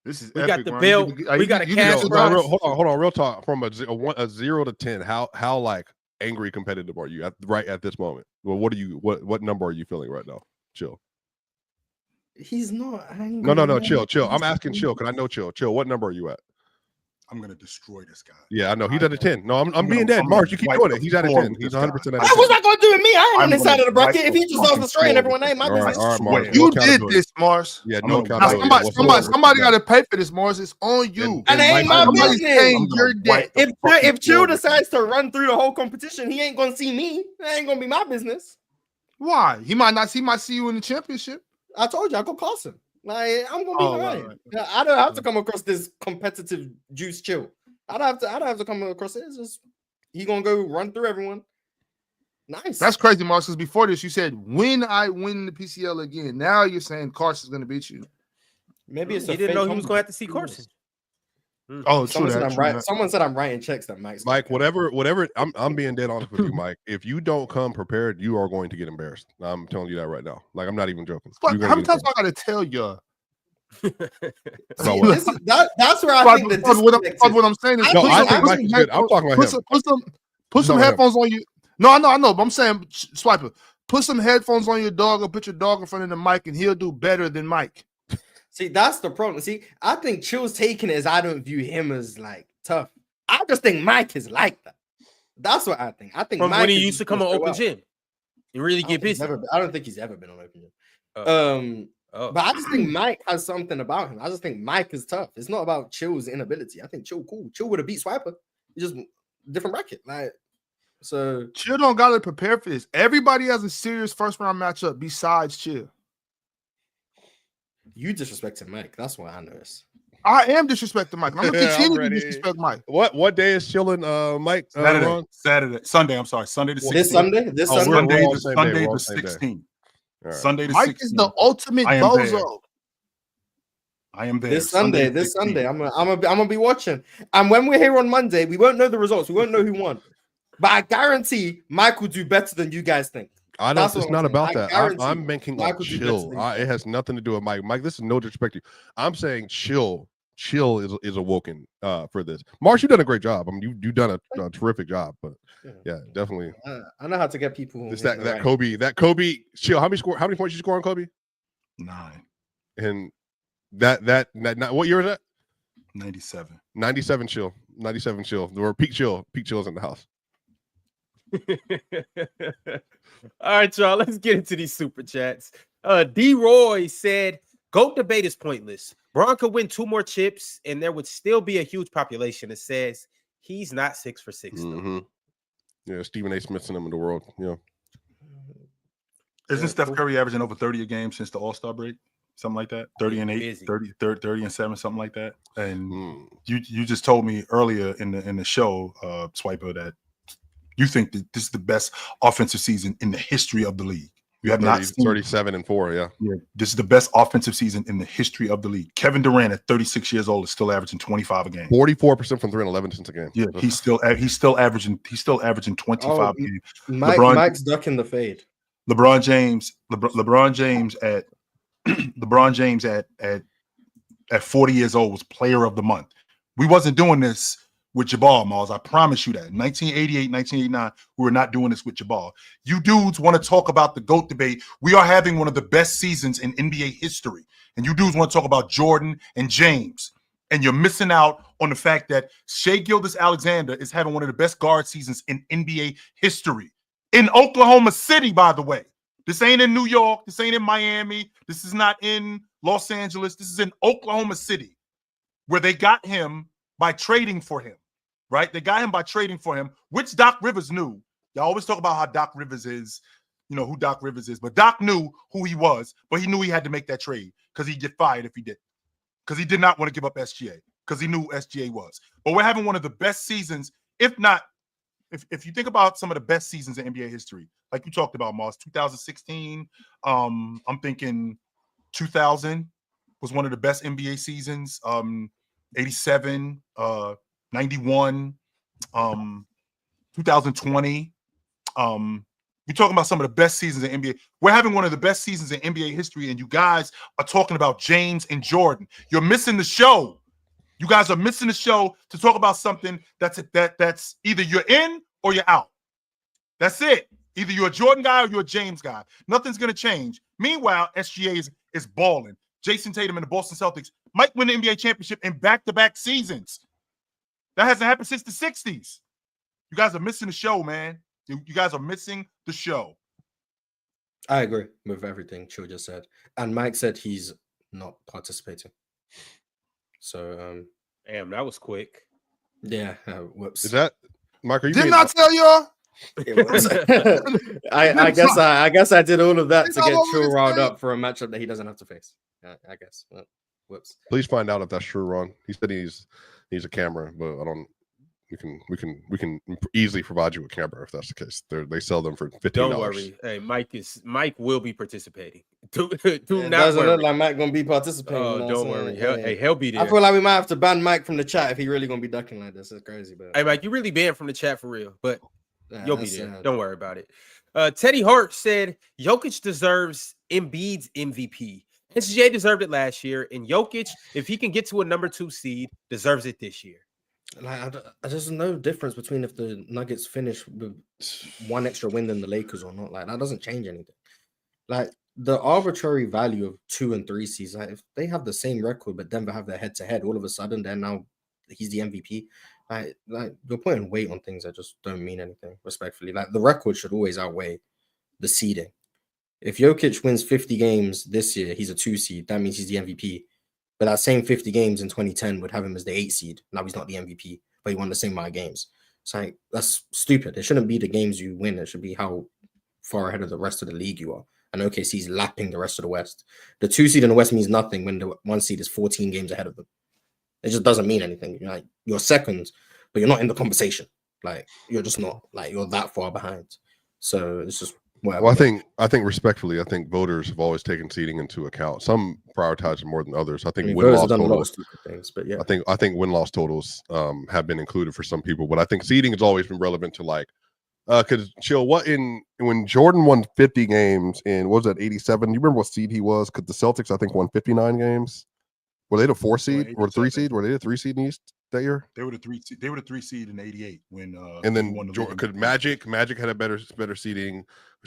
This is we epic, got the man. bill. We got a cash prize. Hold on. Real talk. From a 0 to 10, how like angry competitive are you right at this moment? Well, what number are you feeling right now? Chill. He's not angry. No. Chill. I'm asking Chill. Because I know Chill. What number are you at? I'm gonna destroy this guy. Yeah, I know. He's at a 10. No, I'm being dead. Mars, you keep doing it. He's at a 10. He's 100% at a 10. What's that gonna do with me? I ain't on this side of the bracket. If he just starts destroying everyone, ain't my business. All right, Mars. You did this, Mars. Yeah, no accountability. Somebody got to pay for this, Mars. It's on you. And it ain't my business. You're dead. If Chill decides to run through the whole competition, he ain't gonna see me. That ain't gonna be my business. Why? He might not. He might see you in the championship. I told you I go class him. Like I'm gonna be all right. I don't have to come across this competitive juice Chill. I don't have to come across it. It's just he gonna go run through everyone. Nice. That's crazy, Marcus. Because before this, you said when I win the PCL again. Now you're saying Carson's gonna beat you. Maybe it's he didn't know he was gonna have to see Carson. Oh, someone said I'm writing checks that Mike, whatever. I'm being dead honest with you, Mike. If you don't come prepared, you are going to get embarrassed. I'm telling you that right now. Like I'm not even joking. How many times I gotta tell you? That's where I think what I'm saying is put some headphones on you. No, I know, but I'm saying Swiper, put some headphones on your dog or put your dog in front of the mic and he'll do better than Mike. See, that's the problem. See, I think Chill's taking it as I don't view him as like tough. I just think Mike is like that. That's what I think. I think from Mike when he used to come on open gym, you really get busy. I don't think he's ever been on open gym. But I just think Mike has something about him. I just think Mike is tough. It's not about Chill's inability. I think Chill cool. Chill would have beat Swiper. It's just different bracket. Like so Chill don't gotta prepare for this. Everybody has a serious first round matchup besides Chill. You disrespecting Mike. That's what I noticed. I am disrespecting Mike. I'm gonna continue to disrespect Mike. What day is chilling, Mike? Sunday. I'm sorry, Sunday the 16th. This Sunday. Sunday the 16th. Right. Sunday the 16th. Mike is the ultimate bozo. I am there. This Sunday. I'm gonna be watching. And when we're here on Monday, we won't know the results. We won't know who won. But I guarantee Mike will do better than you guys think. I know it's not about that. I'm making like Chill. It has nothing to do with Mike. Mike, this is no disrespect to you. I'm saying Chill is awoken for this. Marsh, you've done a great job. I mean, you've done a terrific job. But yeah, definitely. I know how to get people. That Kobe Chill. How many points you score on Kobe? 9. And that what year is that? 97. 97 Chill. 97 Chill. Or peak chills in the house. All right, y'all. Let's get into these super chats. D. Roy said, "GOAT debate is pointless. Bron could win 2 more chips, and there would still be a huge population that says he's not 6 for 6." Mm-hmm. Yeah, Stephen A. Smith's in them in the world. Yeah. Isn't Steph Curry averaging over 30 a game since the All-Star break? Something like that. 30 and 8, 30 and 7, something like that. And you just told me earlier in the show, Swiper, that you think that this is the best offensive season in the history of the league. You have 37 and 4. Yeah. This is the best offensive season in the history of the league. Kevin Durant at 36 years old is still averaging 25 a game. 44% from 3 and 11 since a game. Yeah, he's still averaging 25 a game. Mike's ducking the fade. LeBron James at 40 years old was player of the month. We wasn't doing this with Jabal, Miles. I promise you that. 1988, 1989, we were not doing this with Jabal. You dudes want to talk about the GOAT debate. We are having one of the best seasons in NBA history. And you dudes want to talk about Jordan and James. And you're missing out on the fact that Shai Gilgeous-Alexander is having one of the best guard seasons in NBA history. in Oklahoma City, by the way. This ain't in New York. This ain't in Miami. This is not in Los Angeles. This is in Oklahoma City, where they got him by trading for him, right? They got him by trading for him, which Doc Rivers knew. Y'all always talk about how Doc Rivers is, who Doc Rivers is. But Doc knew who he was, but he knew he had to make that trade because he'd get fired if he did. Because he did not want to give up SGA because he knew who SGA was. But we're having one of the best seasons, if not, if you think about some of the best seasons in NBA history, like you talked about, Moss, 2016, I'm thinking 2000 was one of the best NBA seasons, 87, 91, 2020. We're talking about some of the best seasons in NBA. We're having one of the best seasons in NBA history, and you guys are talking about James and Jordan. You're missing the show. You guys are missing the show to talk about something that's either you're in or you're out. That's it. Either you're a Jordan guy or you're a James guy. Nothing's going to change. Meanwhile, SGA is balling. Jason Tatum and the Boston Celtics might win the NBA championship in back-to-back seasons. That hasn't happened since the 60s. You guys are missing the show, man. You guys are missing the show. I agree with everything Chill just said. And Mike said he's not participating. So, damn, that was quick. Yeah, whoops. Is that Mike? Didn't I tell y'all? I guess I did all of that to get Trill riled up for a matchup that he doesn't have to face. I guess. Well, whoops. Please find out if that's true, Ron. He said he's a camera, but I don't. We can easily provide you a camera if that's the case. They sell them for $15. Don't worry. Hey, Mike will be participating. Do it not doesn't worry. look like Mike gonna be participating. Oh, don't worry. He'll be there. I feel like we might have to ban Mike from the chat if he really gonna be ducking like this. It's crazy, but hey, Mike, you really banned from the chat for real, but you'll be there. Sad. Don't worry about it. Teddy Hart said Jokic deserves Embiid's MVP. SGA deserved it last year, and Jokic, if he can get to a number 2 seed, deserves it this year. Like, there's no difference between if the Nuggets finish with one extra win than the Lakers or not. Like, that doesn't change anything. Like, the arbitrary value of 2 and 3 seeds, like, if they have the same record, but Denver have their head-to-head, all of a sudden, then now he's the MVP. Like you're putting weight on things that just don't mean anything, respectfully. Like, the record should always outweigh the seeding. If Jokic wins 50 games this year, he's a 2 seed. That means he's the MVP. But that same 50 games in 2010 would have him as the 8 seed. Now he's not the MVP, but he won the same amount of games. It's like, that's stupid. It shouldn't be the games you win. It should be how far ahead of the rest of the league you are. And OKC's lapping the rest of the West. The 2 seed in the West means nothing when the 1 seed is 14 games ahead of them. It just doesn't mean anything. You're second, but you're not in the conversation. Like, you're just not. Like, you're that far behind. So it's just whatever. Well, I think respectfully, I think voters have always taken seeding into account. Some prioritize it more than others. I think voters have done a lot of stupid things, but yeah. I think win-loss totals have been included for some people, but I think seeding has always been relevant to, like, because Chill, when Jordan won 50 games in, what was that, 87? You remember what seed he was? Because the Celtics, I think, won 59 games. Were they the 4 seed or 3 seed? Were they the 3 seed in the East that year? They were the 3 seed. They were the 3 seed in '88 when. And then could Magic had a better seeding.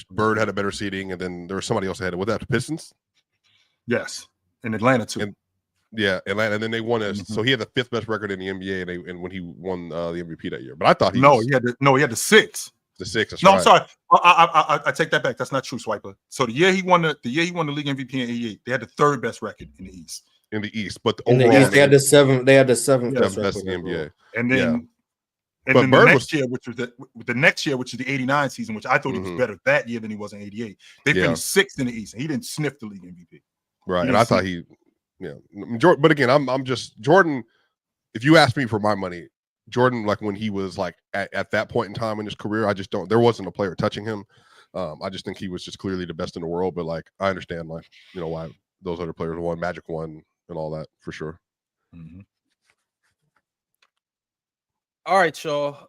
Bird had a better seeding, and then there was somebody else that had it. Was that the Pistons? Yes, in Atlanta too. Atlanta. And then they won so he had the 5th best record in the NBA, and when he won the MVP that year. But I thought he had the 6. The 6. That's no, right. I'm sorry. I take that back. That's not true, Swiper. So the year he won the league MVP in '88, they had the 3rd best record in the East. But in overall, the East, they had the 7th. They had the 7th best in the NBA. And then, then the next year, which was the '89 season, which I thought he was better that year than he was in '88. They finished 6th in the East, and he didn't sniff the league MVP. Right, and I thought but again, I'm just Jordan. If you ask me for my money, Jordan, like when he was like at that point in time in his career, I just don't. There wasn't a player touching him. I just think he was just clearly the best in the world. But like, I understand, like, why those other players won, Magic won, and all that for sure. Mm-hmm. All right, y'all.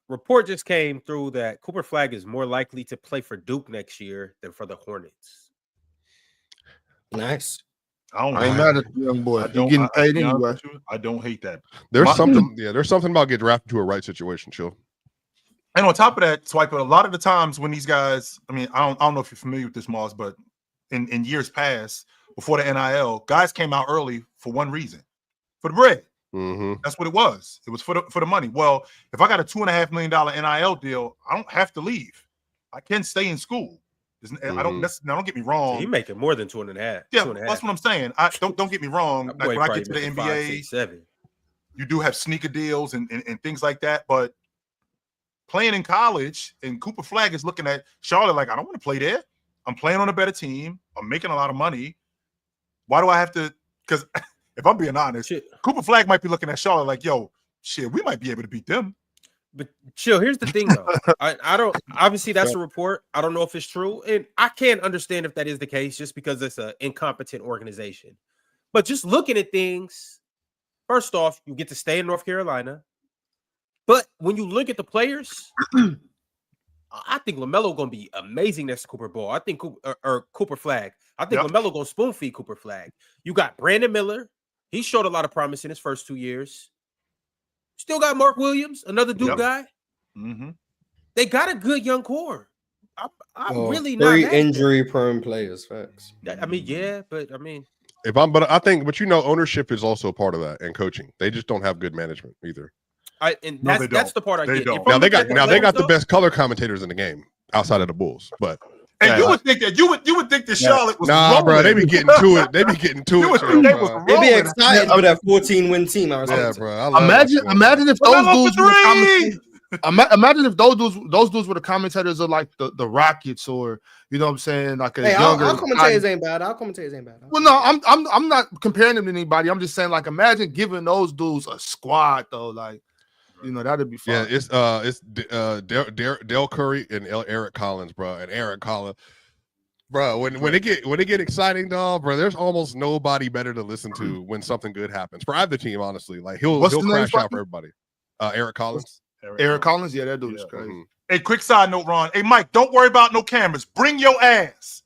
Report just came through that Cooper Flag is more likely to play for Duke next year than for the Hornets. Nice. I ain't mad at the young boy. He's getting paid anyway. I don't hate that. There's something about getting drafted to a right situation, Chill. And on top of that, Swipe, a lot of the times when these guys, I mean, I don't know if you're familiar with this, Mars, but in years past, before the NIL, guys came out early for one reason, for the bread. Mm-hmm. That's what it was. It was for the money. Well, if I got a $2.5 million NIL deal, I don't have to leave. I can stay in school. I don't. Now, don't get me wrong. So he making more than 2.5. Yeah, that's what I'm saying. Don't get me wrong. Like when I get to the NBA, 5, 6, 7. You do have sneaker deals and things like that. But playing in college, and Cooper Flag is looking at Charlotte like, I don't want to play there. I'm playing on a better team. I'm making a lot of money. Why do I have to? Because if I'm being honest, Cooper Flag might be looking at Charlotte like, yo, shit, we might be able to beat them. But chill, here's the thing though. I don't, obviously that's a report. I don't know if it's true. And I can't understand if that is the case just because it's an incompetent organization. But just looking at things, first off, you get to stay in North Carolina. But when you look at the players, I think LaMelo gonna be amazing next to Cooper Ball. I think Cooper Flag. I think LaMelo gonna spoon feed Cooper Flag. You got Brandon Miller. He showed a lot of promise in his first 2 years. Still got Mark Williams, another Duke guy. They got a good young core. I'm really not very injury-prone players. Facts. I mean, yeah, but I mean, but you know, ownership is also part of that, and coaching. They just don't have good management either. That's the part I get. Now they got the best color commentators in the game outside of the Bulls, but. And you would think that you would think that Charlotte was rolling. Bro, they be getting to it. They be getting to it. They be excited for that 14-win team. Bro. Imagine if those dudes were imagine if those dudes were the commentators of like the Rockets, or you know what I'm saying, like a younger. Our commentators ain't bad. Well, no, I'm not comparing them to anybody. I'm just saying, like, imagine giving those dudes a squad though, like. You know, that'd be fun. Yeah, it's Del Curry and Eric Collins, bro. And Eric Collins, bro. When they get exciting, dog, bro. There's almost nobody better to listen to when something good happens for either team. Honestly, like he'll crash out for everybody. Eric Collins. Eric Collins, yeah, that dude is crazy. Hey, quick side note, Ron. Hey, Mike, don't worry about no cameras. Bring your ass.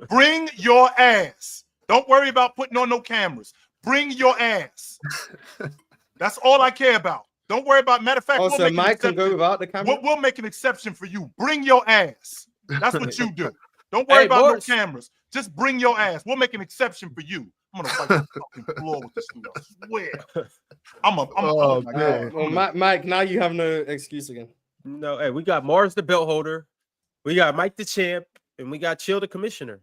Bring your ass. Don't worry about putting on no cameras. Bring your ass. That's all I care about. Don't worry about. Matter of fact, also Mike can go without the camera. We'll make an exception for you. Bring your ass. That's what you do. Don't worry about no cameras. Just bring your ass. We'll make an exception for you. I'm gonna fight the fucking floor with this dude. I swear. Well, Mike, now you have no excuse again. No, hey, we got Mars the belt holder, we got Mike the champ, and we got Chill the commissioner.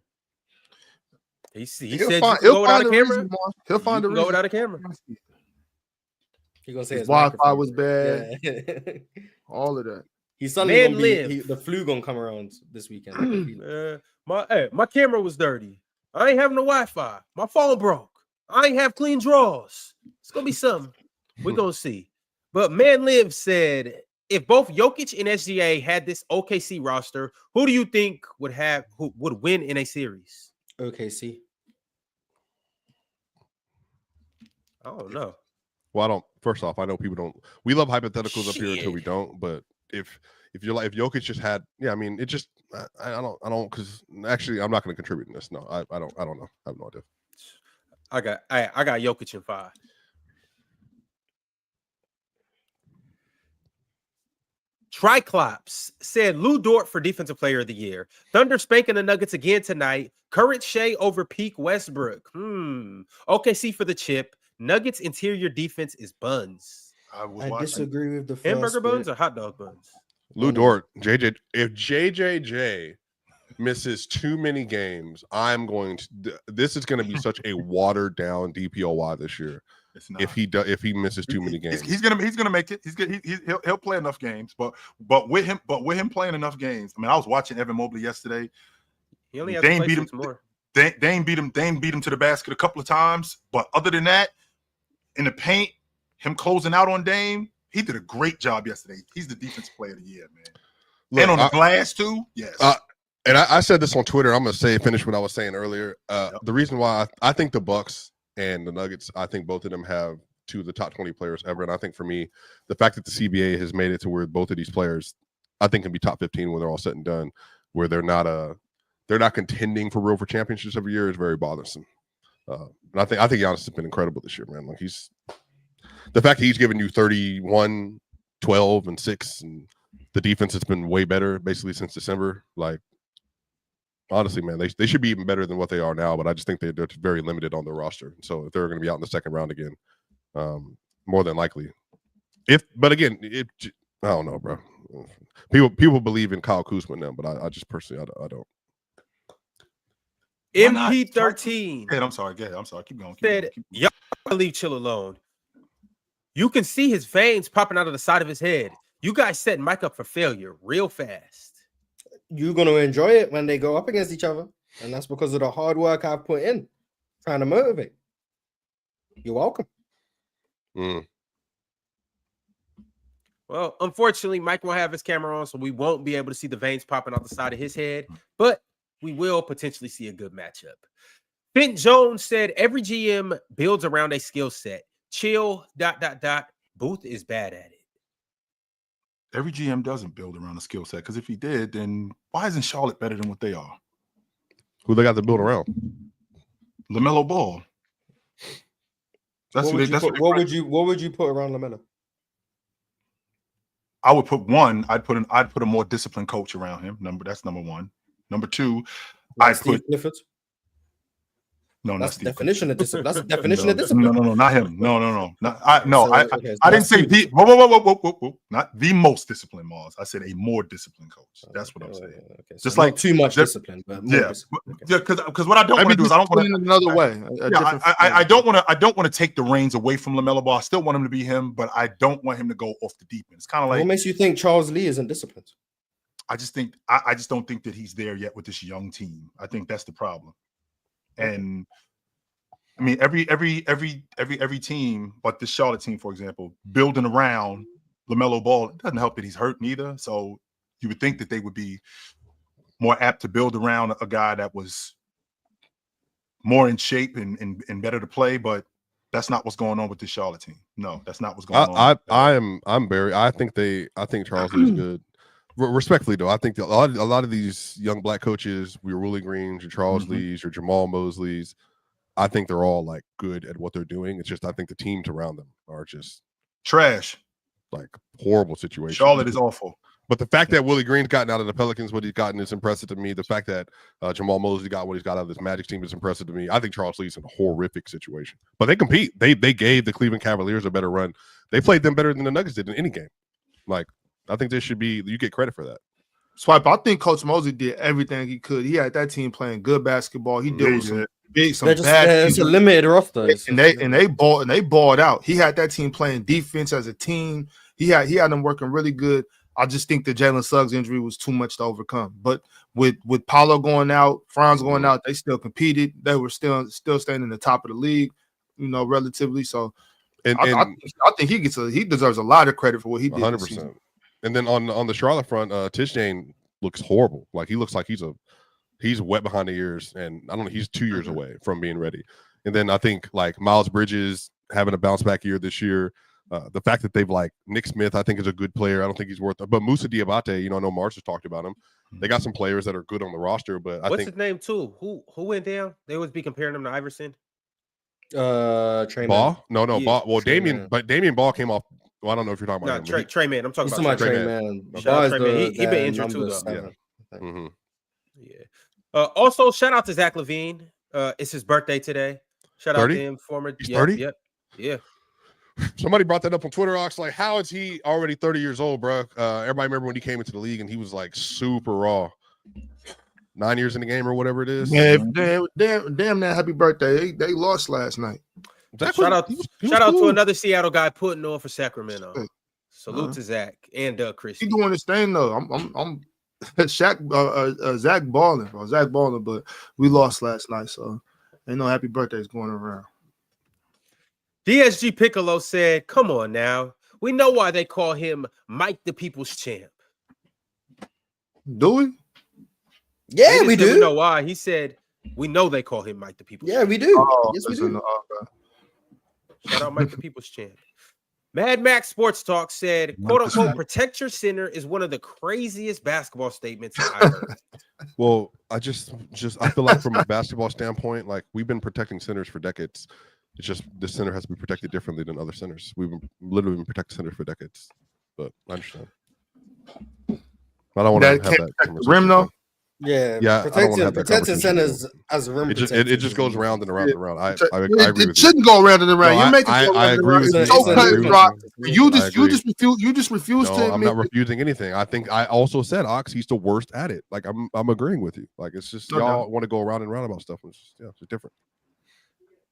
He said you can go without a camera. He'll find a reason. Go without a camera. He gonna say his Wi-Fi was bad. Yeah. All of that. He's suddenly gonna be the flu gonna come around this weekend. My camera was dirty. I ain't having no Wi-Fi. My phone broke. I ain't have clean drawers. It's gonna be something. We're gonna see. But Man Live said, if both Jokic and SGA had this OKC roster, who do you think would win in a series? OKC. I don't know. Well, first off, I know people don't. We love hypotheticals up here until we don't. But if Jokic just had, I mean, it just I don't because actually I'm not going to contribute in this. No, I don't know. I have no idea. I got Jokic in 5. Triclops said Lou Dort for Defensive Player of the Year. Thunder spanking the Nuggets again tonight. Current Shai over peak Westbrook. OKC for the chip. Nuggets interior defense is buns. I disagree with the first hamburger buns or hot dog buns. Lou Dort, JJ. If JJJ misses too many games, this is going to be such a watered down DPOY this year. If he misses too many games, he's gonna make it. He'll play enough games, but with him playing enough games. I mean, I was watching Evan Mobley yesterday. He only has to play 6 more. Dame beat him to the basket a couple of times, but other than that, in the paint, him closing out on Dame, he did a great job yesterday. He's the defensive player of the year, man. Look, and on the glass too, yes. And I said this on Twitter. I'm gonna finish what I was saying earlier. The reason why I think the Bucks and the Nuggets, I think both of them have 2 of the top 20 players ever. And I think for me, the fact that the CBA has made it to where both of these players, I think, can be top 15 when they're all said and done, where they're not contending for championships every year is very bothersome. And I think Giannis has been incredible this year, man. Like the fact that he's given you 31, 12, and 6, and the defense has been way better basically since December. Like, honestly, man, they should be even better than what they are now, but I just think they're very limited on their roster. So if they're going to be out in the second round again, more than likely. But again, I don't know, bro. People believe in Kyle Kuzma now, but I just personally I don't. MP13. I'm sorry. Go ahead. I'm sorry. Keep going. Y'all leave Chill alone. You can see his veins popping out of the side of his head. You guys set Mike up for failure real fast. You're going to enjoy it when they go up against each other. And that's because of the hard work I've put in trying to motivate. You're welcome. Well, unfortunately, Mike won't have his camera on, so we won't be able to see the veins popping out the side of his head. But we will potentially see a good matchup. Finn Jones said every GM builds around a skill set. Chill, ... Booth is bad at it. Every GM doesn't build around a skill set, because if he did, then why isn't Charlotte better than what they are? Who they got to build around? LaMelo Ball. What would you put around LaMelo? I would put one. I'd put a more disciplined coach around him. That's number one. Number two, I'd put. No, that's the definition of discipline. That's the definition of discipline. No, not him. No. I didn't say the. Whoa. Not the most disciplined, Mars. I said a more disciplined coach. That's what I'm saying. Okay. So just like too much discipline, but more discipline. Because what I don't want to do is I don't want to another way. I don't want to take the reins away from LaMelo Ball. I still want him to be him, but I don't want him to go off the deep end. It's kind of like, what makes you think Charles Lee isn't disciplined? I just don't think that he's there yet with this young team. I think that's the problem. And I mean, every team, but the Charlotte team, for example, building around LaMelo Ball, it doesn't help that he's hurt neither. So you would think that they would be more apt to build around a guy that was more in shape and better to play, but that's not what's going on with the Charlotte team. No, that's not what's going on. I think Charles Lee is good. Respectfully, though, I think a lot of these young black coaches, your Willie Greens, your Charles Lees, your Jamal Mosleys, I think they're all like good at what they're doing. It's just I think the teams around them are just trash, like horrible situations. Charlotte is awful. But the fact that Willie Green's gotten out of the Pelicans, what he's gotten is impressive to me. The fact that Jamal Mosley got what he's got out of this Magic team is impressive to me. I think Charles Lee's in a horrific situation. But they compete. They gave the Cleveland Cavaliers a better run. They played them better than the Nuggets did in any game. Like, I think you get credit for that. Swipe, I think Coach Mosley did everything he could. He had that team playing good basketball. He did some bad. It's a limited roster, and they balled out. He had that team playing defense as a team. He had them working really good. I just think the Jalen Suggs injury was too much to overcome. But with Paolo going out, Franz going out, they still competed. They were still staying in the top of the league, relatively. So I think he deserves a lot of credit for what he did. 100%. And then on the Charlotte front, Tishane looks horrible. Like he looks like he's wet behind the ears, and I don't know, he's 2 years away from being ready. And then I think like Miles Bridges having a bounce back year this year. The fact that they've like Nick Smith, I think is a good player. I don't think he's worth it. But Moussa Diabate, I know Mars has talked about him. They got some players that are good on the roster, but I think his name too? Who went down? They always be comparing him to Iverson. Trey Ball? No, yeah, Ball. Well, Damian Ball came off. Well, I don't know if you're talking about him. Trey Man. I'm talking about Trey Man. Shout out Trey Man. He been injured too, though. Yeah. Also, shout out to Zach LaVine. It's his birthday today. Shout 30? Out to him. He's 30? Yep. Yeah. Somebody brought that up on Twitter. Ox, like, how is he already 30 years old, bro? Everybody remember when he came into the league and he was like super raw. 9 years in the game or whatever it is. Yeah, damn that happy birthday. They lost last night. Shout out to another Seattle guy putting on for Sacramento. Salute to Zach and Christie. He doing his thing though. I'm Zach balling, bro. Zach balling, but we lost last night, so ain't no happy birthdays going around. DSG Piccolo said, "Come on now, we know why they call him Mike the People's Champ." Do we? Yeah, we do. We know why. He said, "We know they call him Mike the People's." Yeah, Champ. we do. Yes, we do. Shout out Mike the People's Champ. Mad Max Sports Talk said, "Quote unquote, protect your center is one of the craziest basketball statements I've heard." Well, I feel like from a basketball standpoint, like we've been protecting centers for decades. It's just this center has to be protected differently than other centers. We've literally been protecting centers for decades, but I understand. I don't want to have that rim though. Yeah, protecting centers as a rim. It just goes round and around and around. I agree with you. It shouldn't go around and around. No, you make it go I round and agree around. with It's you. so cut and dry. You just refuse No, to. I'm not refusing anything. I think I also said Ox. He's the worst at it. Like I'm agreeing with you. Like it's just y'all want to go around and round about stuff. It's different.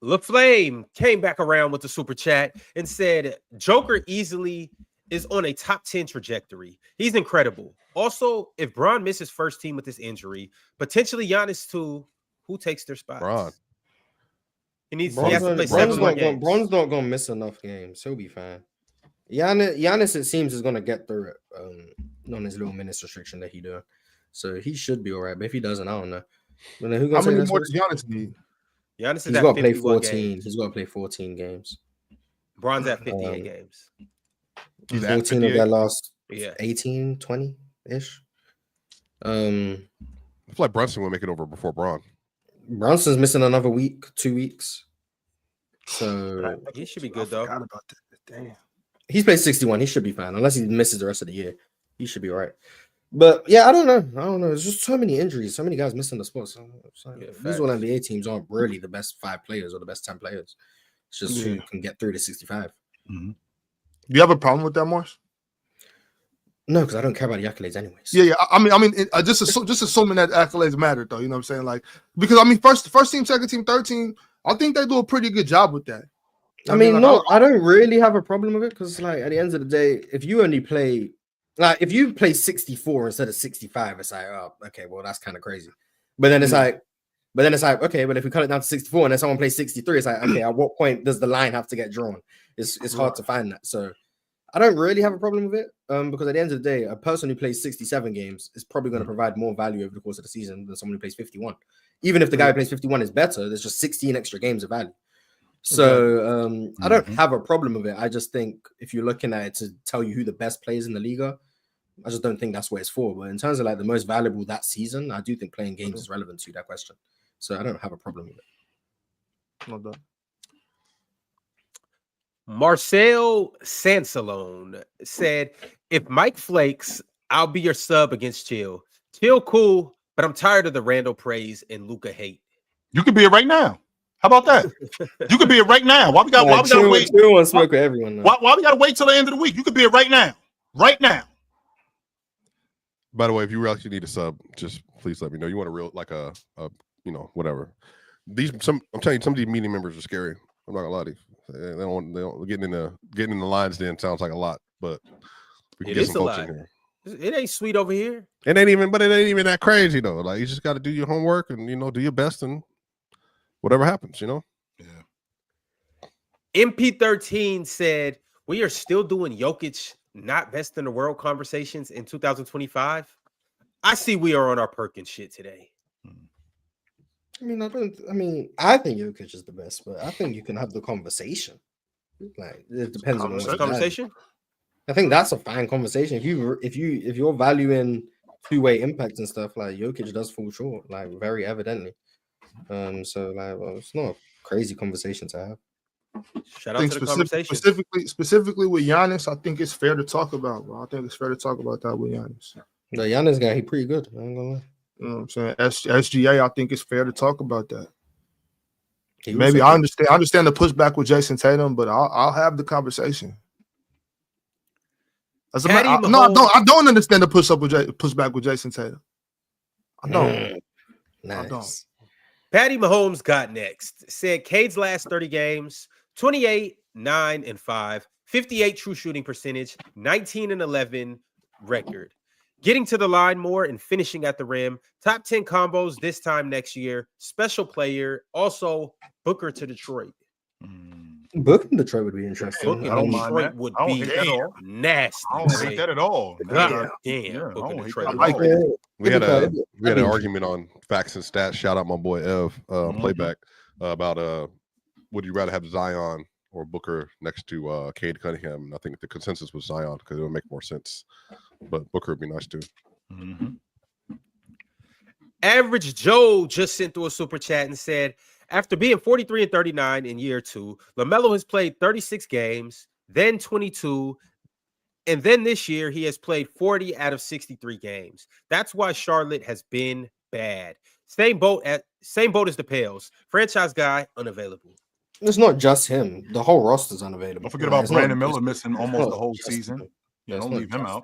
LaFlame came back around with the super chat and said Joker easily is on a top 10 trajectory. He's incredible. Also, if Bron misses first team with this injury, potentially Giannis too, who takes their spot? Bron. He has to play 7 more games. Bron's not going to miss enough games. He'll be fine. Giannis, it seems, is going to get through it on his little minutes restriction that he doing. So he should be all right. But if he doesn't, I don't know. How many more does Giannis need? Giannis he's got to play 14. Games. He's got to play 14 games. Bron's at 58 games. He's 14 of their last 18, 20-ish. I feel like Brunson will make it over before Bron. Brunson's missing another week, 2 weeks. So he should be good, though. I forgot about that. Damn. He's played 61. He should be fine. Unless he misses the rest of the year. He should be all right. But yeah, I don't know. There's just so many injuries, so many guys missing the spots. These all NBA teams aren't really the best 5 players or the best 10 players. It's just who can get through to 65. Mm-hmm. Do you have a problem with that, Morris? No, because I don't care about the accolades anyways. Yeah. I mean, just assuming that accolades matter, though. You know what I'm saying? Like, because first team, second team, third team, I think they do a pretty good job with that. I don't really have a problem with it because, like, at the end of the day, if you only play. Like, if you play 64 instead of 65, it's like, oh, okay, well, that's kind of crazy. But then it's like, okay, but if we cut it down to 64 and then someone plays 63, it's like, okay, at what point does the line have to get drawn? It's hard to find that. So I don't really have a problem with it because at the end of the day, a person who plays 67 games is probably going to provide more value over the course of the season than someone who plays 51. Even if the guy who plays 51 is better, there's just 16 extra games of value. So I don't have a problem with it. I just think if you're looking at it to tell you who the best players in the league are, I just don't think that's what it's for. But in terms of like the most valuable that season, I do think playing games is relevant to that question. So I don't have a problem with it. Well done. Marcel Sansalone said, if Mike flakes, I'll be your sub against Chill. Chill cool, but I'm tired of the Randall praise and Luka hate. You could be it right now. How about that? You could be it right now. Why we got to wait? Chill and smoke with everyone. Why we got to wait till the end of the week? You could be it right now. Right now. By the way, if you actually need a sub, just please let me know. You want a real whatever. I'm telling you, some of these meeting members are scary. I'm not gonna lie to you. They don't getting in the lines then sounds like a lot, but we can get some folks in here. It ain't sweet over here. It ain't even that crazy though. Like you just got to do your homework and do your best and whatever happens, Yeah. MP13 said we are still doing Jokic not best in the world conversations in 2025. I see we are on our Perkins shit today. I think Jokic is the best, but I think you can have the conversation. Like it depends on the conversation. I think that's a fine conversation. If you're valuing two-way impact and stuff, like Jokic does fall short, like very evidently. So it's not a crazy conversation to have. Shout out to the conversation. Specifically with Giannis, I think it's fair to talk about. Bro. I think it's fair to talk about that with Giannis. The Giannis guy, he's pretty good. I ain't gonna lie. You know what I'm saying? SGA, I think it's fair to talk about that. Maybe I understand the pushback with Jason Tatum, but I'll have the conversation. I don't understand the pushback with Jason Tatum. I don't. Nice. I don't. Patty Mahomes got next. Said Cade's last 30 games, 28, 9, and 5, 58 true shooting percentage, 19 and 11 record. Getting to the line more and finishing at the rim. Top 10 combos this time next year. Special player. Also, Booker to Detroit. Booker in Detroit would be interesting. Booker in Detroit would be nasty. I don't hate that at all. Damn. We had an argument on facts and stats. Shout out my boy Ev, Playback, about would you rather have Zion or Booker next to Cade Cunningham? And I think the consensus was Zion because it would make more sense. But Booker would be nice too. Average Joe just sent through a super chat and said, after being 43 and 39 in year 2, LaMelo has played 36 games, then 22, And then this year, he has played 40 out of 63 games. That's why Charlotte has been bad. Same boat as the Pels. Franchise guy, unavailable. It's not just him. The whole roster's unavailable. Don't forget about Brandon Miller missing almost the whole season. Yeah, don't leave him out.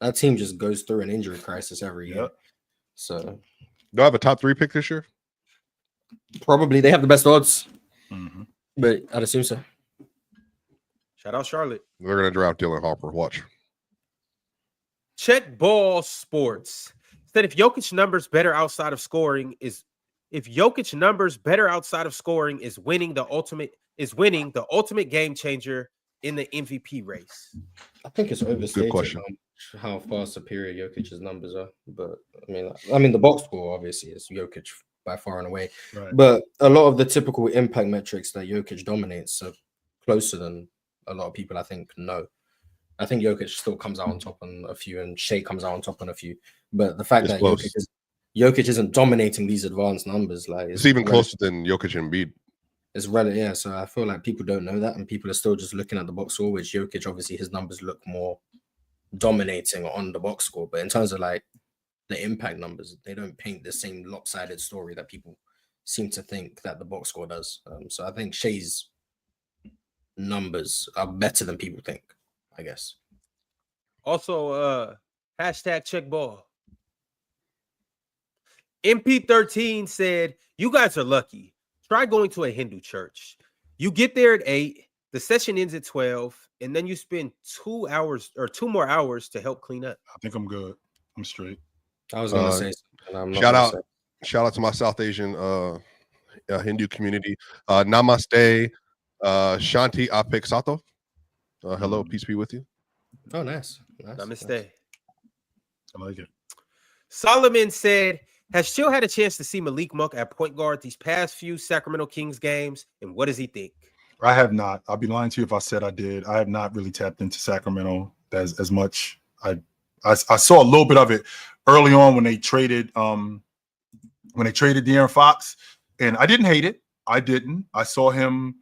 That team just goes through an injury crisis every year. So, do I have a top 3 pick this year? Probably. They have the best odds. But I'd assume so. Shout out Charlotte. They're going to draft Dylan Harper. Watch. Check Ball Sports said if Jokic numbers better outside of scoring is winning the ultimate game changer in the MVP race. I think it's overstated. Good question. How far superior Jokic's numbers are, but I mean the box score obviously is Jokic by far and away, right. But a lot of the typical impact metrics that Jokic dominates are closer than a lot of people I think know. I think Jokic still comes out on top on a few, and Shai comes out on top on a few. But the fact that Jokic isn't dominating these advanced numbers, like it's even closer than Jokic and Embiid. It's relative, yeah. So I feel like people don't know that, and people are still just looking at the box score, which Jokic obviously his numbers look more dominating on the box score. But in terms of like the impact numbers, they don't paint the same lopsided story that people seem to think that the box score does. So I think Shai's numbers are better than people think, I guess. Also, hashtag check ball. MP13 said, you guys are lucky. Try going to a Hindu church. You get there at 8, the session ends at 12, and then you spend 2 hours or 2 more hours to help clean up. I think I'm good. I'm straight. I was going to say something. Shout out to my South Asian Hindu community. Namaste, Shanti Apek Sato. Hello, peace be with you. Oh, nice. Namaste. Nice. I like it. Solomon said, has Chill had a chance to see Malik Monk at point guard these past few Sacramento Kings games, and what does he think? I have not. I'll be lying to you if I said I did. I have not really tapped into Sacramento as much. I saw a little bit of it early on when they traded De'Aaron Fox, and I didn't hate it. I didn't. I saw him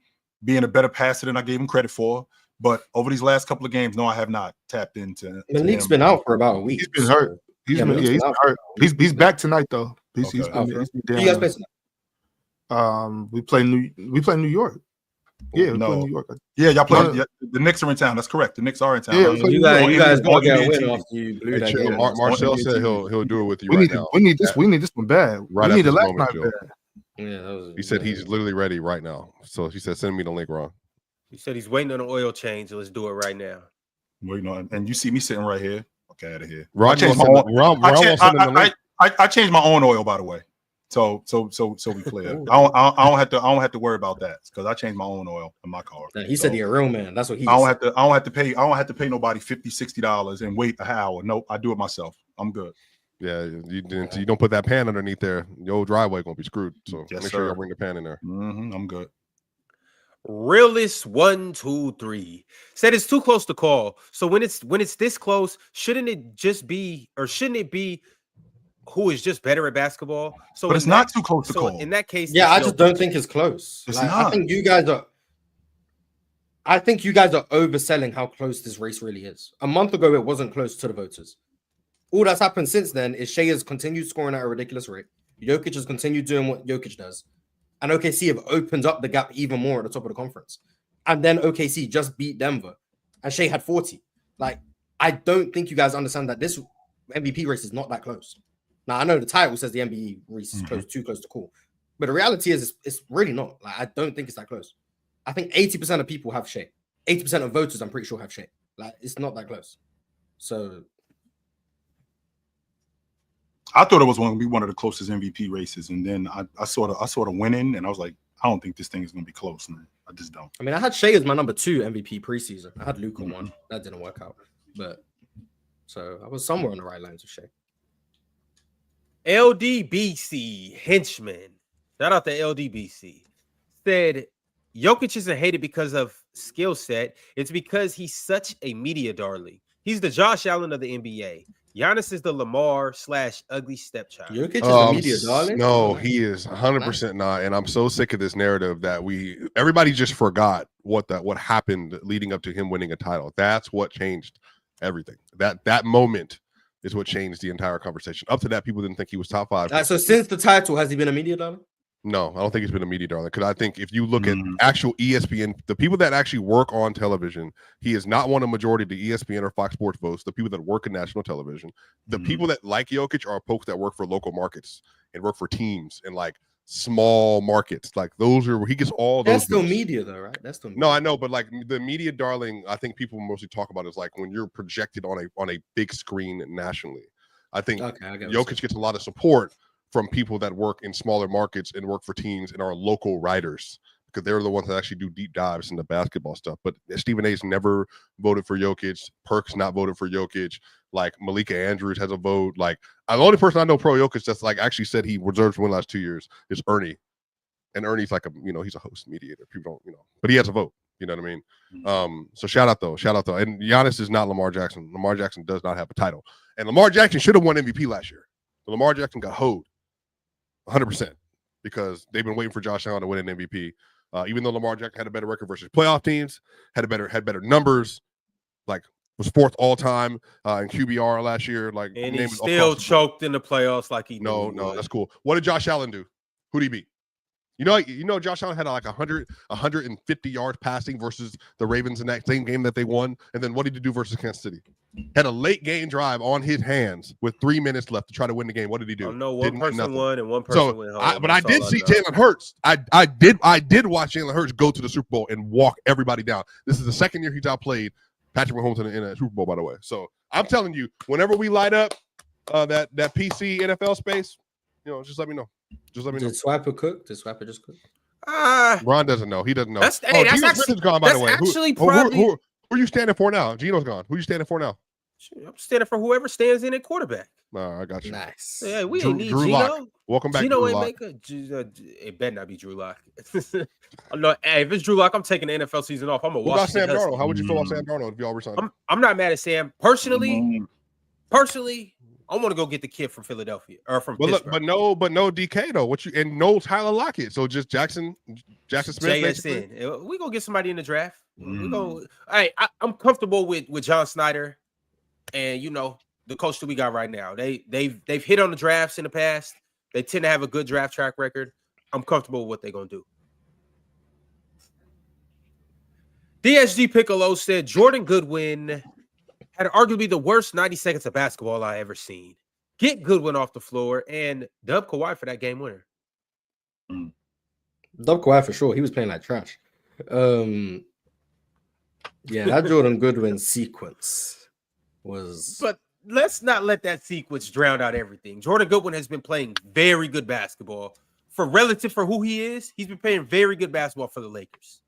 being a better passer than I gave him credit for. But over these last couple of games, no, I have not tapped into. Malik's been out for about a week. He's been hurt. He's hurt. He's back tonight though. He's been you guys play tonight? We play New York. Yeah, no. New York. Yeah, y'all play. The Knicks are in town. That's correct. The Knicks are in town. Yeah, you guys go get a win after you blew that game. Marcel said he'll do it with you now. We need this one bad. Right, we need the last night bad. Yeah, he said he's literally ready right now. So he said, send me the link, Ron. He said he's waiting on an oil change. So let's do it right now. Waiting on, and you see me sitting right here. Okay, out of here. Ron, I changed my own oil, by the way. So we clear. I don't have to worry about that because I changed my own oil in my car. He said you're a real man. That's what he. I don't have to pay nobody $50-$60 and wait an hour. Nope, I do it myself. I'm good. Yeah, you don't put that pan underneath there. Your old driveway gonna be screwed. So make sure you bring the pan in there. I'm good. Realist 123 said it's too close to call. So when it's this close, shouldn't it be who is just better at basketball? So but it's not too close to call. In that case, I just don't think it's close. It's not. I think you guys are overselling how close this race really is. A month ago, it wasn't close to the voters. All that's happened since then is Shai has continued scoring at a ridiculous rate. Jokic has continued doing what Jokic does. And OKC have opened up the gap even more at the top of the conference. And then OKC just beat Denver. And Shai had 40. Like, I don't think you guys understand that this MVP race is not that close. Now, I know the title says the MVP race is too close to call. But the reality is it's really not. Like, I don't think it's that close. I think 80% of people have Shai. 80% of voters, I'm pretty sure, have Shai. Like, it's not that close. So I thought it was going to be one of the closest MVP races, and then I sort of went in, and I was like, I don't think this thing is going to be close, man. I just don't. I mean, I had Shai as my number 2 MVP preseason. I had Luka 1. That didn't work out, but so I was somewhere on the right lines with Shai. LDBC henchman, shout out to LDBC, said Jokic isn't hated because of skill set. It's because he's such a media darling. He's the Josh Allen of the NBA. Giannis is the Lamar/ugly stepchild. Jokic is the media darling? No, he is 100% not. And I'm so sick of this narrative that everybody just forgot what happened leading up to him winning a title. That's what changed Everything. That moment is what changed the entire conversation. Up to that, people didn't think he was top 5. So since the title, has he been a media darling? No, I don't think he's been a media darling, because I think if you look at actual ESPN, the people that actually work on television, he is not won a majority of the ESPN or Fox Sports votes. The people that work in national television, the people that like Jokic are folks that work for local markets and work for teams and like small markets. Like those are where he gets all those. That's still media though, right? That's still media. No, I know, but like the media darling, I think people mostly talk about is like when you're projected on a big screen nationally. I think Jokic gets a lot of support from people that work in smaller markets and work for teams and are local writers, because they're the ones that actually do deep dives into basketball stuff. But Stephen A's never voted for Jokic. Perk's not voted for Jokic. Like Malika Andrews has a vote. Like the only person I know pro Jokic that's like actually said he reserved to win the last 2 years is Ernie. And Ernie's like he's a host mediator. People don't, but he has a vote. You know what I mean? So shout out though. And Giannis is not Lamar Jackson. Lamar Jackson does not have a title. And Lamar Jackson should have won MVP last year. But Lamar Jackson got hoed 100% because they've been waiting for Josh Allen to win an MVP. Even though Lamar Jackson had a better record versus playoff teams, had better numbers, like was 4th all time in QBR last year. Like, and he still choked in the playoffs like he No, that's cool. What did Josh Allen do? Who did he beat? You know, Josh Allen had like 150 yards passing versus the Ravens in that same game that they won. And then what did he do versus Kansas City? Had a late game drive on his hands with 3 minutes left to try to win the game. What did he do? No, one person won and one person went home. But I did see Jalen Hurts. I did watch Jalen Hurts go to the Super Bowl and walk everybody down. This is the second year he's outplayed Patrick Mahomes in a Super Bowl, by the way. So I'm telling you, whenever we light up that PC NFL space, just let me know. Just let me know. Did Swiper cook? Did Swiper just cook? Ron doesn't know. He doesn't know. That's actually gone, by the way. Who are you standing for now? Gino's gone. Who are you standing for now? I'm standing for whoever stands in at quarterback. I got you. Nice. Yeah, we ain't need Drew Gino. Lock. Welcome back, Gino Drew ain't Lock. it better not be Drew Lock. No, hey, if it's Drew Lock, I'm taking the NFL season off. I'm a What about Sam Darnold? How would you feel about Sam Darnold if y'all resign? I'm not mad at Sam. Personally, I want to go get the kid from Philadelphia or from Pittsburgh. But no DK though. And no Tyler Lockett. So just Jackson Smith. JSN. We gonna get somebody in the draft. We go. I'm comfortable with John Snyder, and the coach that we got right now. They've hit on the drafts in the past. They tend to have a good draft track record. I'm comfortable with what they're gonna do. DSG Piccolo said Jordan Goodwin had arguably the worst 90 seconds of basketball I ever seen. Get Goodwin off the floor and dub Kawhi for that game winner. Dub Kawhi for sure. He was playing like trash. Yeah, that Jordan Goodwin sequence was. But let's not let that sequence drown out everything. Jordan Goodwin has been playing very good basketball for who he is. He's been playing very good basketball for the Lakers.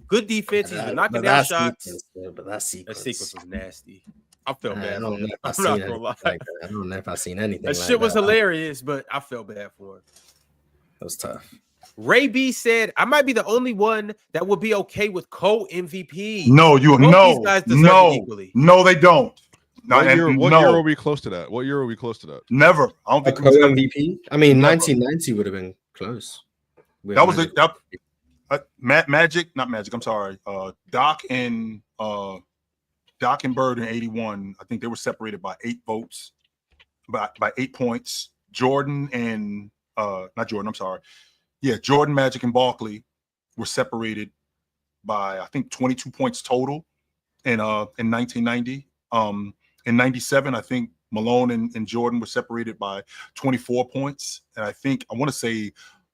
Good defense. He's been knocking down shots. But that sequence was nasty. I felt bad. I don't know I'm not gonna lie. I don't know if I've seen anything. That shit was hilarious, but I felt bad for him. That was tough. Ray B said, "I might be the only one that would be okay with co-MVP." No, these guys deserve it equally. No, they don't. What year are we close to that? Never. I don't think co-MVP. I mean, 1990 would have been close. That was Magic, not Magic. I'm sorry. Doc and Bird in 81. I think they were separated by 8 votes, by 8 points. Jordan and not Jordan. I'm sorry. Yeah, Jordan, Magic, and Barkley were separated by I think 22 points total in 1990. In 97, I think Malone and Jordan were separated by 24 points, and I want to say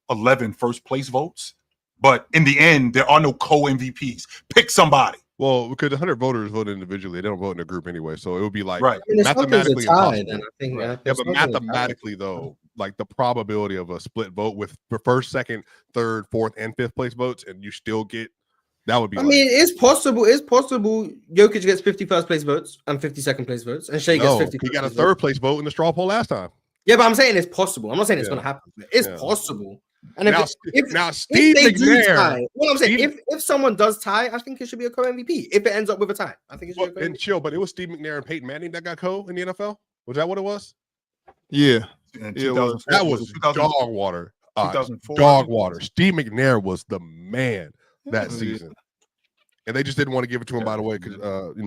11 first place votes. But in the end, there are no co-MVPs. Pick somebody. Well, because 100 voters vote individually, they don't vote in a group anyway. So it would be like mathematically impossible. Yeah, but mathematically though, like the probability of a split vote with the first, second, third, fourth, and fifth place votes, and you still get that would be. I mean, it's possible. It's possible. Jokic gets 50 first place votes and 50 second place votes, and Shai gets 50. He got a third place vote in the straw poll last time. Yeah, but I'm saying it's possible. I'm not saying it's going to happen. It's possible. And if Steve McNair, what I'm saying, if someone does tie, I think it should be a co-MVP. If it ends up with a tie, I think it should be a and chill. But it was Steve McNair and Peyton Manning that got co in the NFL. Was that what it was? Yeah, that was dog water. 2004, dog water. Steve McNair was the man that season. And they just didn't want to give it to him, by the way, because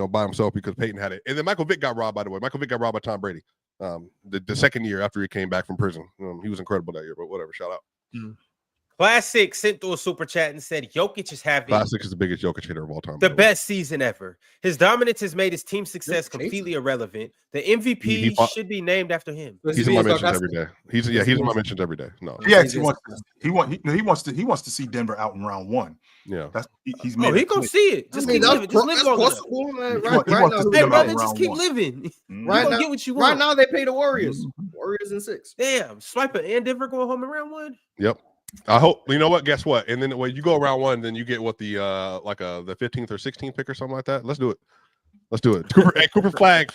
by himself because Peyton had it. And then Michael Vick got robbed, by the way. Michael Vick got robbed by Tom Brady. The second year after he came back from prison. He was incredible that year, but whatever. Shout out. Classic sent through a super chat and said Jokic is having Classic is the biggest Jokic hitter of all time. The best season ever. His dominance has made his team's success completely irrelevant. The MVP should be named after him. He's in my mentions every day. He's in my mentions every day. No, he wants to see Denver out in round 1. Yeah, he's made. He gonna see it. Just keep living. Just live long enough. Hey, brother, just keep living. Right now, get what you want. Right now, they play the Warriors. Warriors in 6. Damn, Swiper and Denver going home in round 1. Yep. I hope you know what. Guess what? And then when you go around 1, then you get what the the 15th or 16th pick or something like that. Let's do it. Cooper Flag.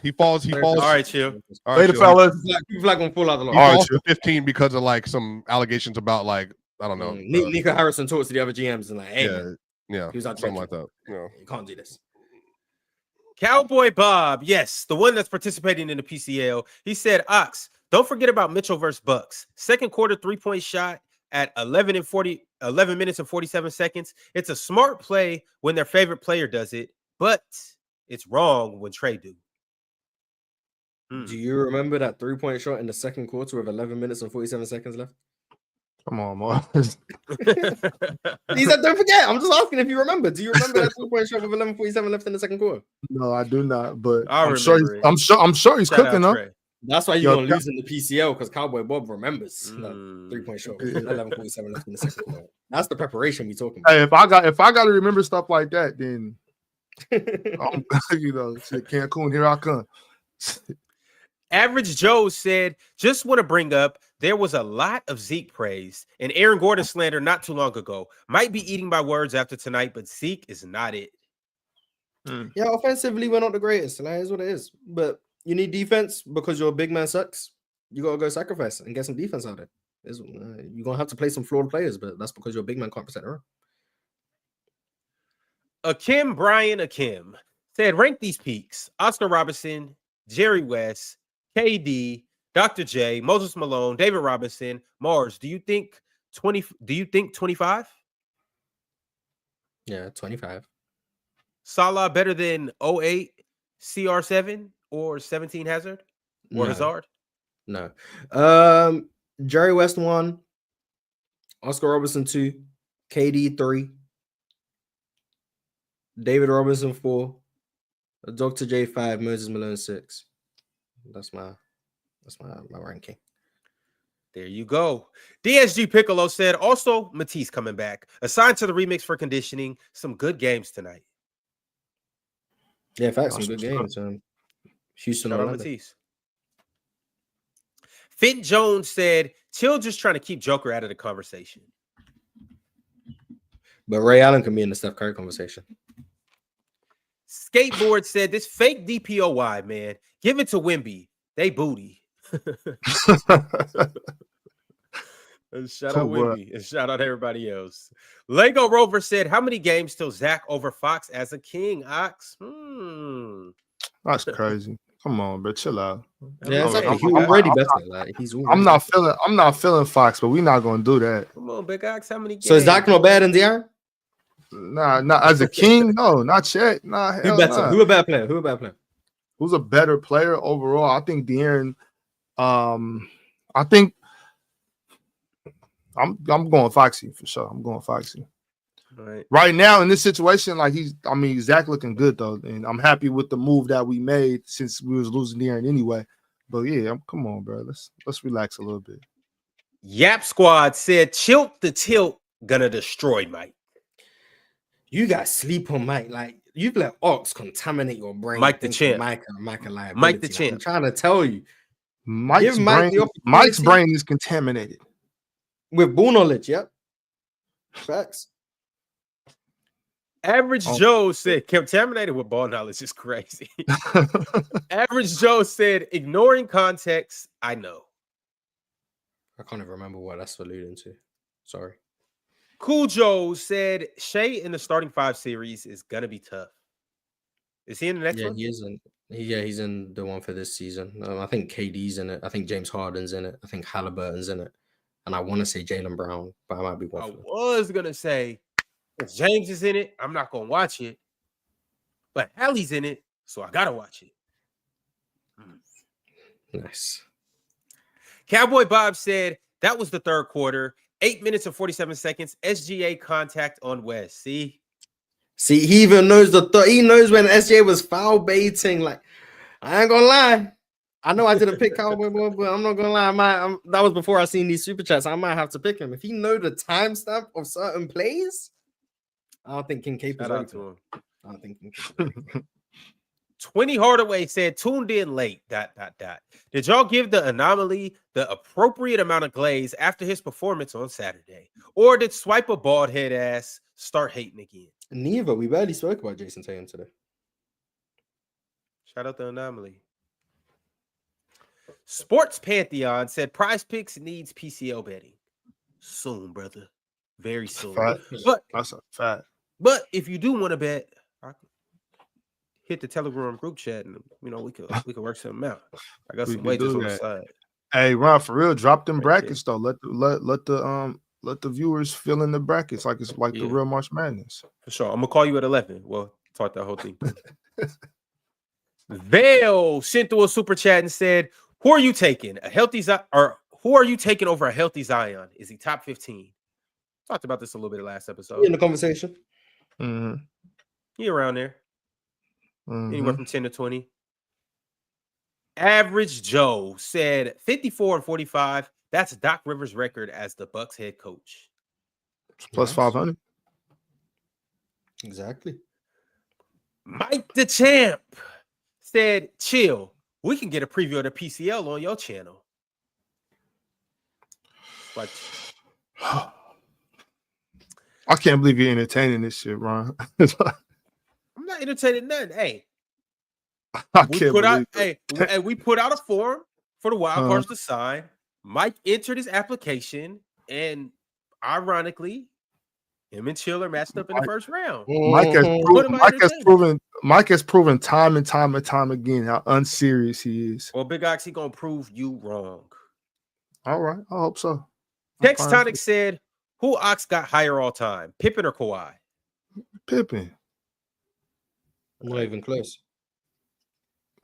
He falls. All right, chill. Later, fellas. Cooper Flag gonna pull out the line. He falls to 15 because of like some allegations about like I don't know. Nico Harrison talks to the other GMs and like, hey, yeah, he was out something like that. Yeah, you can't do this. Cowboy Bob, yes, the one that's participating in the PCL. He said, Ox, don't forget about Mitchell versus Bucks. Second quarter 3-point shot at 11 minutes and 47 seconds. It's a smart play when their favorite player does it, but it's wrong when Trey do. Do you remember that 3-point shot in the second quarter with 11 minutes and 47 seconds left? Come on, man. He said, don't forget. I'm just asking if you remember. Do you remember that 2-point shot with 11:47 left in the second quarter? No, I do not. But I'm sure he's cooking up. That's why you're gonna lose in the PCL because Cowboy Bob remembers that 3-point shot with 11:47 left in the second quarter. That's the preparation we talking about. Hey, if I got to remember stuff like that, then I'm, Cancun, here I come. Average Joe said, just want to bring up, there was a lot of Zeke praise and Aaron Gordon slander not too long ago. Might be eating my words after tonight, but Zeke is not it. Yeah, offensively, we're not the greatest. That is what it is. But you need defense because your big man sucks. You got to go sacrifice and get some defense out there. You're going to have to play some flawed players, but that's because your big man can't protect around. Akim said, rank these peaks. Oscar Robertson, Jerry West, KD, Dr. J, Moses Malone, David Robinson, Mars. Do you think 25? Yeah, 25. Salah better than 08 CR7 or 17 Hazard or Hazard? No. Jerry West 1, Oscar Robertson 2, KD 3, David Robinson 4, Dr. J 5, Moses Malone 6. That's my ranking. There you go. DSG Piccolo said, also Matisse coming back. Assigned to the remix for conditioning. Some good games tonight. Yeah, in fact, some good games. Houston or Matisse. Finn Jones said, Chill just trying to keep Joker out of the conversation. But Ray Allen can be in the Steph Curry conversation. Skateboard said, this fake DPOY, man. Give it to Wemby. They booty. Shout out Wemby and shout out everybody else. Lego Rover said, how many games till Zach over Fox as a king, Ox? That's crazy. Come on, bro. Chill out. Yeah, I'm ready better. Like, I'm not feeling Fox, but we're not gonna do that. Come on, Big Ox. How many games? So is Zach no better than De'Aaron? Nah, not as a king. No, not yet. Nah, Who a better player? Who's a better player overall? I think De'Aaron. I think I'm going Foxy for sure. I'm going Foxy. Right now in this situation, like Zach looking good though, and I'm happy with the move that we made since we was losing De'Aaron anyway. But yeah, come on, bro. Let's relax a little bit. Yap Squad said, Chilt the tilt gonna destroy Mike. You guys sleep on Mike. Like, you've let Ox contaminate your brain. Mike the champ. Mike Liability. Mike the champ. I'm trying to tell you. Mike's brain is contaminated. With ball knowledge, yep. Facts. Average Joe said, contaminated with ball knowledge is crazy. Average Joe said, ignoring context, I know. I can't even remember what that's alluding to. Sorry. Cool Joe said, Shai in the starting 5 series is going to be tough. Is he in the next one? He is in. He's in the one for this season. I think KD's in it. I think James Harden's in it. I think Halliburton's in it. And I want to say Jaylen Brown, but I might be one. I was going to say If James is in it, I'm not gonna watch it. But Allie's in it, so I gotta watch it. Nice. Cowboy Bob said that was the third quarter. 8 minutes and 47 seconds. SGA contact on West. See, he even knows he knows when SGA was foul baiting. Like, I ain't gonna lie. I know I didn't pick Cowboy Bob, but I'm not gonna lie. That was before I seen these super chats. I might have to pick him. If he know the timestamp of certain plays, I don't think King Cape is ready to him. I don't think King Cape. 20 Hardaway said, tuned in late, ... Did y'all give the anomaly the appropriate amount of glaze after his performance on Saturday? Or did Swipe a bald head ass start hating again? Neither. We barely spoke about Jason Tatum today. Shout out the anomaly. Sports Pantheon said PrizePicks needs PCL betting. Soon, brother. Very soon. But that's a fact. But if you do want to bet, hit the Telegram group chat, and we could work something out. I got some wages on the side. Hey, Ron, for real, drop them brackets though. Let the viewers fill in the brackets like it's like the real March Madness. For sure. I'm gonna call you at 11. We'll talk that whole thing. Vale sent through a super chat and said, "Who are you taking? Who are you taking over a healthy Zion? Is he top 15?" Talked about this a little bit last episode. In the conversation. Mm-hmm. He around there. Anywhere from 10 to 20. Average Joe said 54 and 45. That's Doc Rivers' record as the Bucks head coach. Plus 500. Exactly. Mike the Champ said, chill. We can get a preview of the PCL on your channel. But I can't believe you're entertaining this shit, Ron. I'm not entertaining nothing. Hey, we put out a form for the wild cards to sign. Mike entered his application, and ironically, him and Chiller matched up in the first round. Mike has proven time and time again how unserious he is. Well, Big Ox, he gonna prove you wrong. All right, I hope so. Textonic said, "Who Ox got higher all time, Pippen or Kawhi?" Pippen. I'm not even close.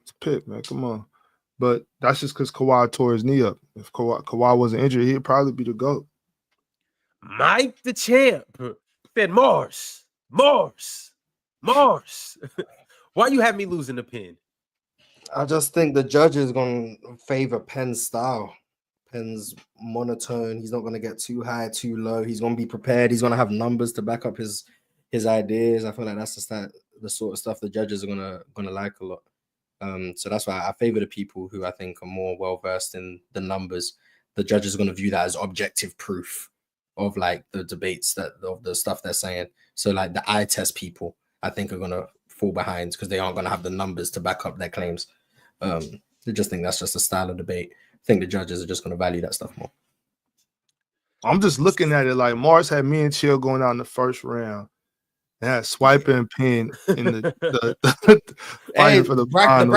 It's Pip, man. Come on. But that's just because Kawhi tore his knee up. If Kawhi wasn't injured, he'd probably be the GOAT. Mike the Champ said Mars. Why you have me losing the pen? I just think the judge is going to favor Penn's style. Penn's monotone. He's not going to get too high, too low. He's going to be prepared. He's going to have numbers to back up his ideas. I feel like that's the sort of stuff the judges are gonna like a lot. So that's why I favor the people who I think are more well versed in the numbers. The judges are going to view that as objective proof of like the debates of the stuff they're saying. So like the eye test people, I think are going to fall behind because they aren't going to have the numbers to back up their claims. I just think that's just a style of debate. I think the judges are just going to value that stuff more. I'm just looking at it like Mars had me and Chill going out in the first round. Yeah, Swipe and Pin in the for the bracket.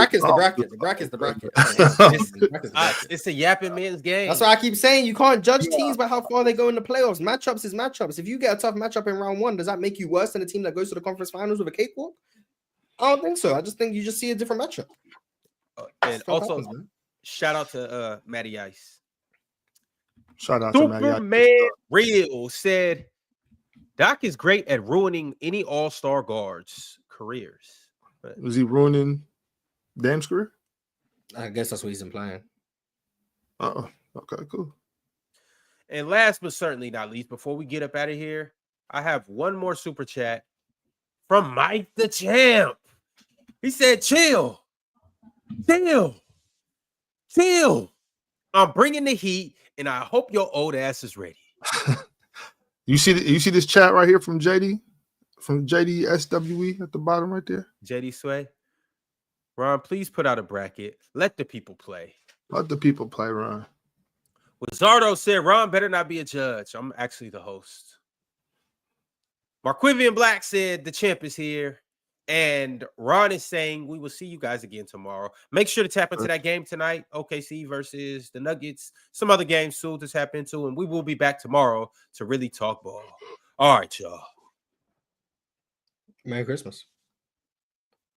It's a yapping man's game. That's why I keep saying you can't judge teams by how far they go in the playoffs. Matchups is matchups. If you get a tough matchup in round one, does that make you worse than a team that goes to the conference finals with a cakewalk? I don't think so. I just think you just see a different matchup. And also, shout out to Matty Ice. Shout out to Matty Ice. Superman Real said, Doc is great at ruining any all-star guards' careers. Was he ruining Dame's career? I guess that's what he's implying. Oh, okay, cool. And last but certainly not least, before we get up out of here, I have one more super chat from Mike the Champ. He said, chill. I'm bringing the heat, and I hope your old ass is ready. You see this chat right here from JD SWE at the bottom right there? JD Sway. Ron, please put out a bracket. Let the people play. Let the people play, Ron. Wizardo said, Ron better not be a judge. I'm actually the host. Marquivian Black said, the champ is here. And Ron is saying, we will see you guys again tomorrow. Make sure to tap into that game tonight. OKC versus the Nuggets. Some other games soon to tap into. And we will be back tomorrow to really talk ball. All right, y'all. Merry Christmas.